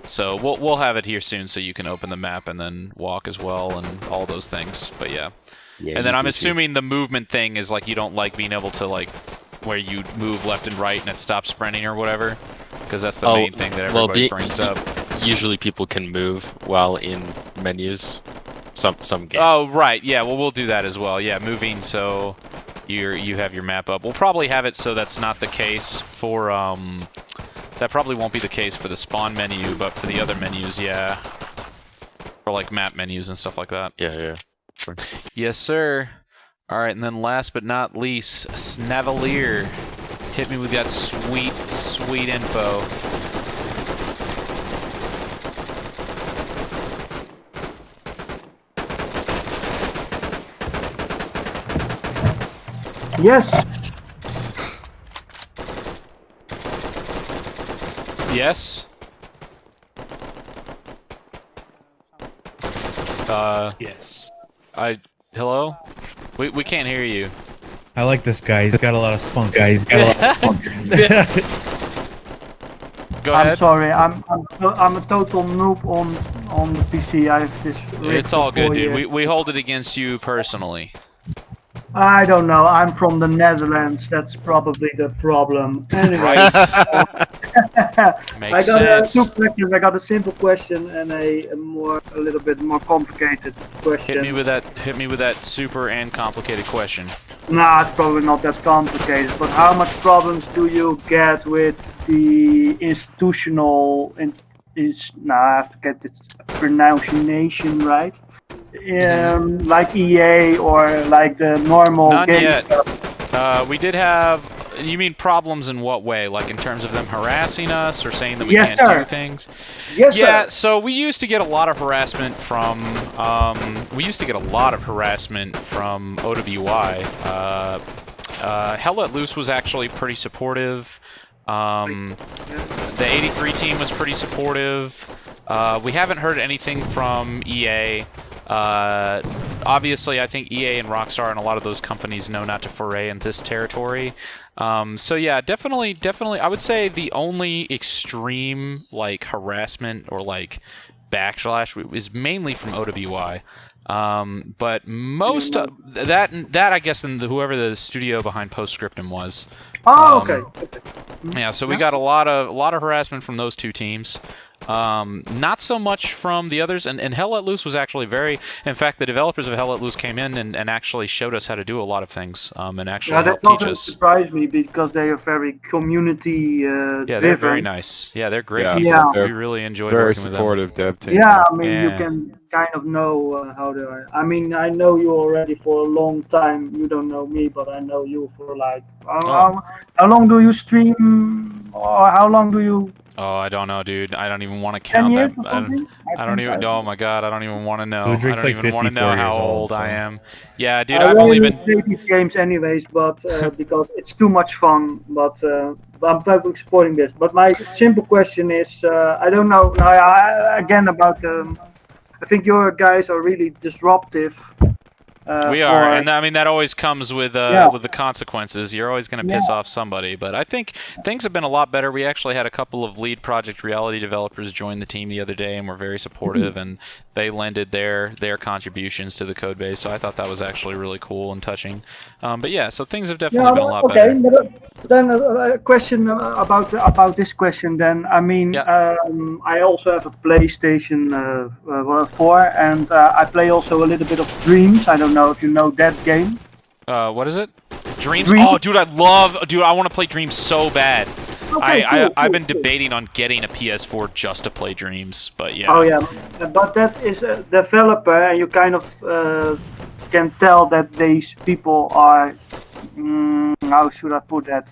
S2: So we'll have it here soon, so you can open the map and then walk as well and all those things. But yeah and then I'm assuming the movement thing is like you don't like being able to like where you move left and right and it stops sprinting or whatever, because that's the main thing that everybody brings up.
S13: Usually people can move while in menus. Some games.
S2: Oh right, yeah. Well, we'll do that as well. Yeah, moving so you have your map up. We'll probably have it so that's not the case for that probably won't be the case for the spawn menu, but for the other menus, yeah. For like map menus and stuff like that.
S13: Yeah.
S2: Sure. Yes, sir. All right, and then last but not least, Snavalier. Hit me with that sweet info.
S16: Yes.
S2: Yes.
S17: Yes.
S2: Hello? We can't hear you.
S15: I like this guy. He's got a lot of spunk. Go
S16: I'm
S2: ahead.
S16: sorry. I'm a total noob on the PC. I have this.
S2: It's all good, dude. We hold it against you personally.
S16: I don't know. I'm from the Netherlands. That's probably the problem. Anyway,
S2: Right.
S16: I got two questions. I got a simple question and a little bit more complicated question.
S2: Hit me with that super and complicated question.
S16: Nah, it's probably not that complicated. But how much problems do you get with the institutional? I have to get its pronunciation right. Like EA or like the normal
S2: None
S16: game
S2: yet.
S16: stuff.
S2: We did have You mean problems in what way? Like in terms of them harassing us or saying that we
S16: Yes,
S2: can't
S16: sir.
S2: do things?
S16: Yes,
S2: Yeah,
S16: sir.
S2: so we used to get a lot of harassment from OWY. Hell Let Loose was actually pretty supportive. The 83 team was pretty supportive. We haven't heard anything from EA. Obviously, I think EA and Rockstar and a lot of those companies know not to foray in this territory. So yeah, definitely, I would say the only extreme like harassment or like backlash is mainly from OWY. But most that I guess in whoever the studio behind Postscriptum was.
S16: Oh, okay.
S2: Yeah, so we got a lot of harassment from those two teams. Not so much from the others, and Hell Let Loose was actually in fact, the developers of Hell Let Loose came in and actually showed us how to do a lot of things, and actually helped teach
S16: doesn't
S2: us.
S16: surprise me because they are very community
S2: Yeah, they're
S16: driven.
S2: very nice. Yeah, they're great
S14: Yeah,
S2: people.
S16: Yeah.
S2: We really enjoyed
S14: very
S2: working with them.
S14: supportive dev team.
S16: Yeah, I mean, you
S2: Yeah.
S16: can kind of know how they are. I mean, I know you already for a long time. You don't know me, but I know you for like, how long do you stream? Or how long do you...
S2: Oh, I don't know, dude. I don't even want to
S16: 10
S2: count
S16: years
S2: that.
S16: or something?
S2: I don't even. Oh my god, I don't even want to know.
S15: Ludwig's
S2: I don't
S15: like
S2: even want to
S15: 54
S2: know how
S15: years old,
S2: old I
S15: so-
S2: am. Yeah, dude.
S16: I
S2: I've only
S16: rarely
S2: been.
S16: play these games anyways, but because it's too much fun. But I'm totally supporting this. But my simple question is, I don't know. Again about I think your guys are really disruptive.
S2: We are, and I mean that always comes with the consequences. You're always going to piss off somebody, but I think things have been a lot better. We actually had a couple of lead Project Reality developers join the team the other day, and were very supportive, and they lended their contributions to the code base. So I thought that was actually really cool and touching. But yeah, so things have definitely been a lot better.
S16: But then a question about this question. Then I mean, I also have a PlayStation 4, and I play also a little bit of Dreams. I don't know if you know that game.
S2: What is it? Dreams? Oh, dude, I want to play Dreams so bad.
S16: Okay,
S2: I've been debating on getting a PS4 just to play Dreams, but yeah.
S16: Oh yeah, but that is a developer, and you kind of can tell that these people are, how should I put that?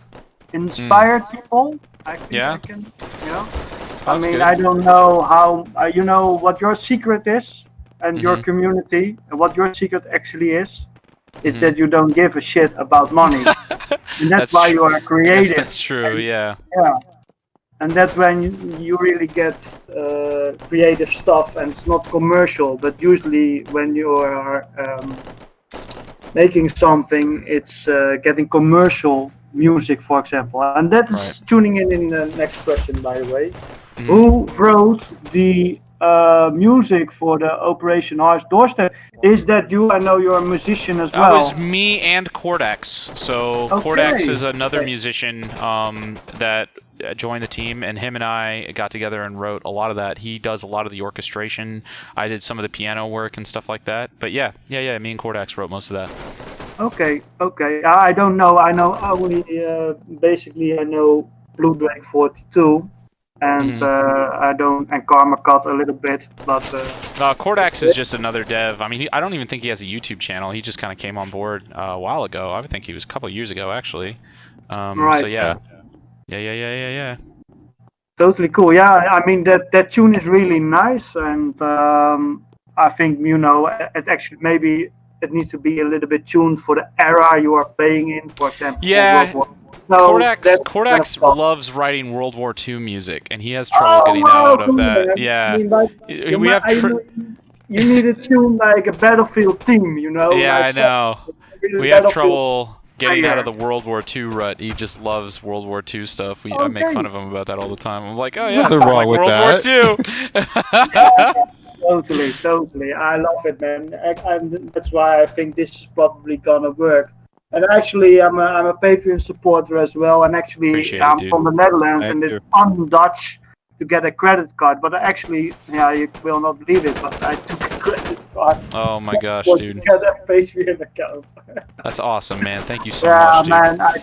S16: Inspired people. I think
S2: Yeah.
S16: I can, I
S2: That's
S16: mean,
S2: good.
S16: I don't know how you know what your secret is, and your
S2: Mm-hmm.
S16: community, and what your secret actually is that you don't give a shit about money, and that's why you are
S2: I guess
S16: creative.
S2: that's true. Yeah.
S16: Yeah, and that's when you really get creative stuff, and it's not commercial. But usually, when you are making something, it's getting commercial music, for example. And that is tuning in the next question, by the way. Who wrote the music for the Operation Harsh Doorstep? Is that you? I know you're a musician as well.
S2: That was me and Cordax. So Cordax is another musician that joined the team, and him and I got together and wrote a lot of that. He does a lot of the orchestration. I did some of the piano work and stuff like that. But yeah, me and Cordax wrote most of that.
S16: Okay. I don't know. I know only basically I know Blue Drake 42, and I don't, and Karma Cut a little bit, but.
S2: Cordax is just another dev. I mean, I don't even think he has a YouTube channel. He just kind of came on board a while ago. I would think he was a couple of years ago, actually.
S16: Right.
S2: So yeah. Yeah.
S16: Totally cool. Yeah, I mean that tune is really nice, and I think it actually maybe it needs to be a little bit tuned for the era you are playing in. For example,
S2: Yeah.
S16: World War.
S2: Cordax loves writing World War II music, and he has trouble getting out of that.
S16: Man.
S2: Yeah.
S16: I mean, like, you need a tune like a Battlefield theme,
S2: Yeah,
S16: like
S2: I know.
S16: really
S2: We have
S16: Battlefield
S2: trouble getting out
S16: fire.
S2: of the World War II rut. He just loves World War II stuff. I make fun of him about that all the time. I'm like, oh yeah,
S14: Nothing
S2: sounds
S14: wrong
S2: like
S14: with
S2: World
S14: that.
S2: War II.
S16: Totally. I love it, man. And that's why I think this is probably gonna work. And actually, I'm a Patreon supporter as well. And actually,
S2: Appreciate it,
S16: I'm
S2: dude.
S16: from the Netherlands,
S14: Thank
S16: and
S14: you.
S16: it's un-Dutch to get a credit card. But actually, you will not believe it, but I took a credit card.
S2: Oh my gosh,
S16: to
S2: dude.
S16: get a Patreon account.
S2: That's awesome, man. Thank you so
S16: Yeah,
S2: much, dude.
S16: man, I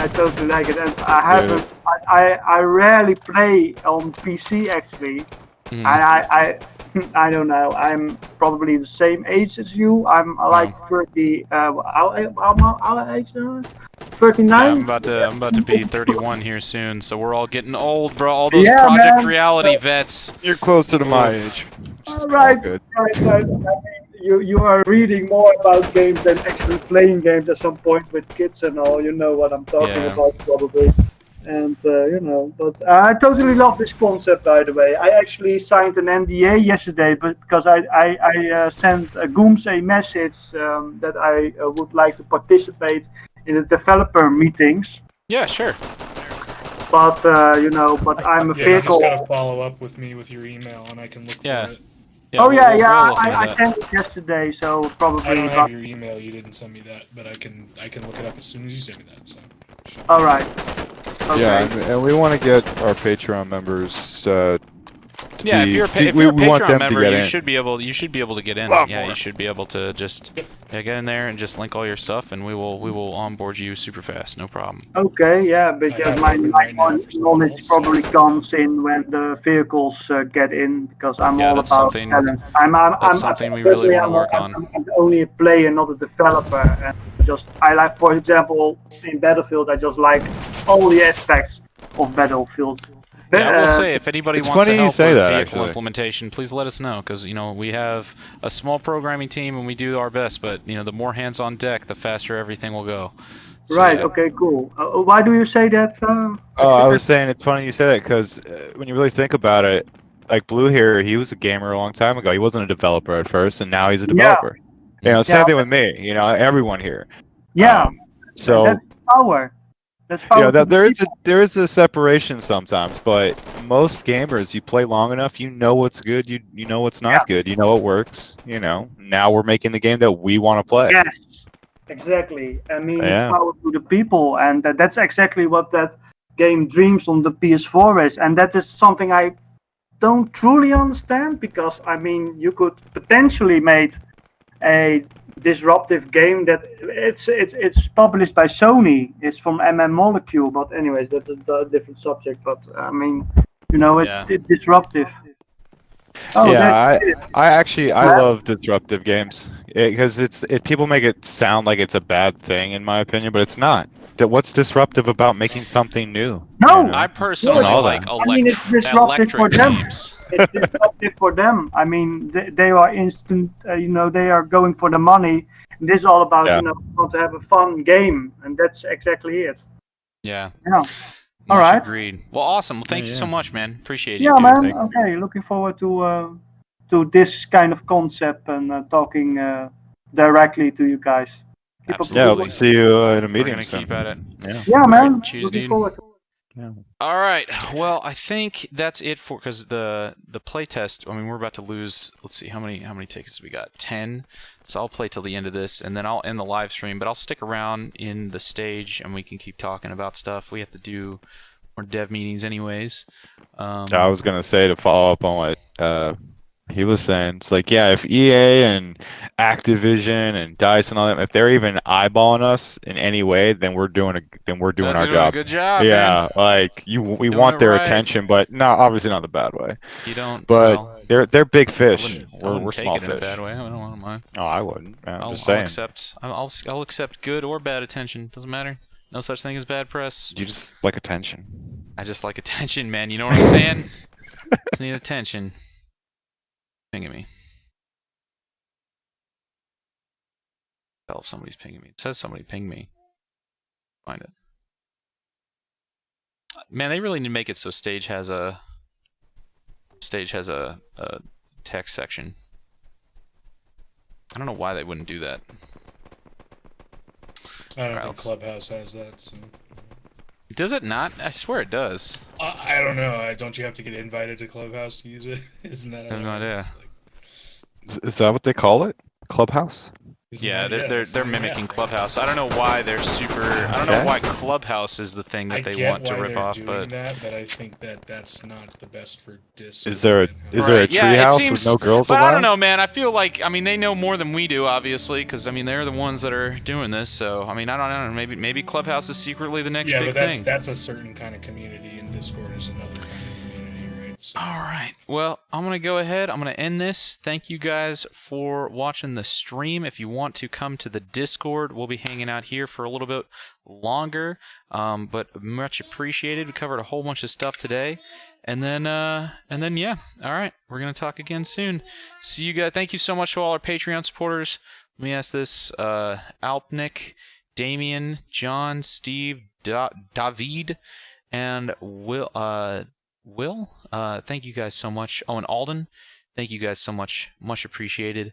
S16: totally like it, and I haven't. I rarely play on PC actually,
S2: Mhm.
S16: and I don't know. I'm probably the same age as you. I'm like 30. How age? 39?
S2: Yeah, I'm about to be 31 here soon, so we're all getting old, bro. All those
S16: Yeah,
S2: Project
S16: man.
S2: Reality vets.
S14: You're closer to my age.
S16: All right.
S14: good.
S16: I mean, you are reading more about games than actually playing games at some point with kids and all. You know what I'm talking about, probably. And you know, but I totally love this concept. By the way, I actually signed an NDA yesterday, but because I sent Gooms a message that I would like to participate in the developer meetings.
S2: Yeah, sure.
S16: But you know, but I'm a
S17: Yeah, you
S16: vehicle.
S17: just gotta follow up with me with your email, and I can look for it.
S16: Oh yeah, I sent it yesterday, so probably.
S17: I don't have your email. You didn't send me that, but I can look it up as soon as you send me that. So.
S16: All right. Okay.
S14: Yeah, and we want to get our Patreon members.
S2: Yeah, if you're a Patreon member, you should be able to get in. Yeah, you should be able to just get in there and just link all your stuff, and we will onboard you super fast, no problem.
S16: Okay, yeah, because my knowledge probably comes in when the vehicles get in, because I'm all
S2: that's
S16: about
S2: something-
S16: talent.
S2: that's something we really wanna work on.
S16: I'm only a player, not a developer, and I like, for example, in Battlefield, I just like all the aspects of Battlefield.
S2: Yeah, I will say, if anybody wants to help with vehicle
S14: actually.
S2: implementation, please let us know, because you know we have a small programming team and we do our best. But you know, the more hands on deck, the faster everything will go. So,
S16: Right.
S2: yeah.
S16: Okay. Cool. Why do you say that?
S14: Oh, I was saying it's funny you say that because when you really think about it, like Blue here, he was a gamer a long time ago. He wasn't a developer at first, and now he's a developer. You know, same thing with me. You know, everyone here.
S16: Yeah.
S14: So
S16: that's power. That's
S14: you
S16: power.
S14: know, there is a separation sometimes, but most gamers, you play long enough, you know what's good, you know what's not good, you know what works. You know, now we're making the game that we want to play.
S16: Yes, exactly. I mean,
S14: Yeah.
S16: it's power to the people, and that's exactly what that game Dreams on the PS4 is, and that is something I don't truly understand, because I mean, you could potentially make a disruptive game that it's published by Sony. It's from MM Molecule, but anyways, that's a different subject. But I mean, you know, it's disruptive. Oh,
S14: yeah, I love disruptive games because people make it sound like it's a bad thing in my opinion, but it's not. What's disruptive about making something new?
S16: No,
S14: you know?
S2: I personally like
S16: it's disruptive for them.
S2: games.
S16: It's disruptive for them. I mean, they are instant. You know, they are going for the money. And this is all about you know, want to have a fun game, and that's exactly it.
S2: Yeah.
S16: Yeah. All right.
S2: Agreed. Well, awesome. Well, thank you so much, man. Appreciate it.
S16: Yeah,
S2: dude.
S16: man. Okay, looking forward to this kind of concept and talking directly to you guys. Keep up the
S14: Yeah,
S16: good
S14: we'll
S16: work.
S14: see you in a
S2: We're
S14: meeting
S2: gonna
S14: soon.
S2: keep at it.
S16: Yeah, man.
S2: All right, cheers,
S16: Looking
S2: dude.
S16: forward to it.
S14: Yeah.
S2: All right. Well, I think that's it for because the playtest. I mean, we're about to lose. Let's see how many tickets we got. 10. So I'll play till the end of this, and then I'll end the live stream. But I'll stick around in the stage, and we can keep talking about stuff. We have to do more dev meetings, anyways.
S14: I was gonna say to follow up on what he was saying. It's like, yeah, if EA and Activision and DICE and all that, if they're even eyeballing us in any way, then we're doing our
S2: doing
S14: job.
S2: a good job.
S14: Yeah,
S2: man.
S14: like we
S2: Doing
S14: want
S2: it
S14: their
S2: right.
S14: attention, but obviously not in the bad way.
S2: You don't.
S14: But
S2: well,
S14: they're big fish.
S2: I wouldn't
S14: We're
S2: take
S14: small
S2: it in a
S14: fish.
S2: bad way. I don't mind.
S14: Oh, I wouldn't. I'm
S2: I'll
S14: just saying.
S2: I'll accept good or bad attention. Doesn't matter. No such thing as bad press.
S14: You just like attention.
S2: I just like attention, man. You know what I'm saying? Just need attention. Pinging me. Tell if somebody's pinging me. It says somebody pinged me. Find it. Man, they really need to make it so Stage has a text section. I don't know why they wouldn't do that.
S17: I don't think Clubhouse has that. So.
S2: Does it not? I swear it does.
S17: I don't know. Don't you have to get invited to Clubhouse to use it? Isn't that?
S2: I have no idea.
S14: Is that what they call it? Clubhouse?
S2: Yeah, they're mimicking Clubhouse. I don't know why they're super. I don't know why Clubhouse is the thing that they want to rip off, but
S17: I think that's not the best for dis.
S14: Is there a treehouse with no girls
S2: But
S14: allowed?
S2: I don't know, man. I feel like they know more than we do, obviously, because they're the ones that are doing this. So I don't know. Maybe Clubhouse is secretly the next big
S17: but
S2: thing.
S17: that's a certain kind of community, and Discord is another kind of community, right? out soon.
S2: All right. Well, I'm going to go ahead. I'm going to end this. Thank you guys for watching the stream. If you want to come to the Discord, we'll be hanging out here for a little bit longer, but much appreciated. We covered a whole bunch of stuff today. And then, yeah. All right. We're going to talk again soon. See you guys. Thank you so much to all our Patreon supporters. Let me ask this. Alpnick, Damien, John, Steve, David, and Will, thank you guys so much. Oh, and Alden, thank you guys so much. Much appreciated.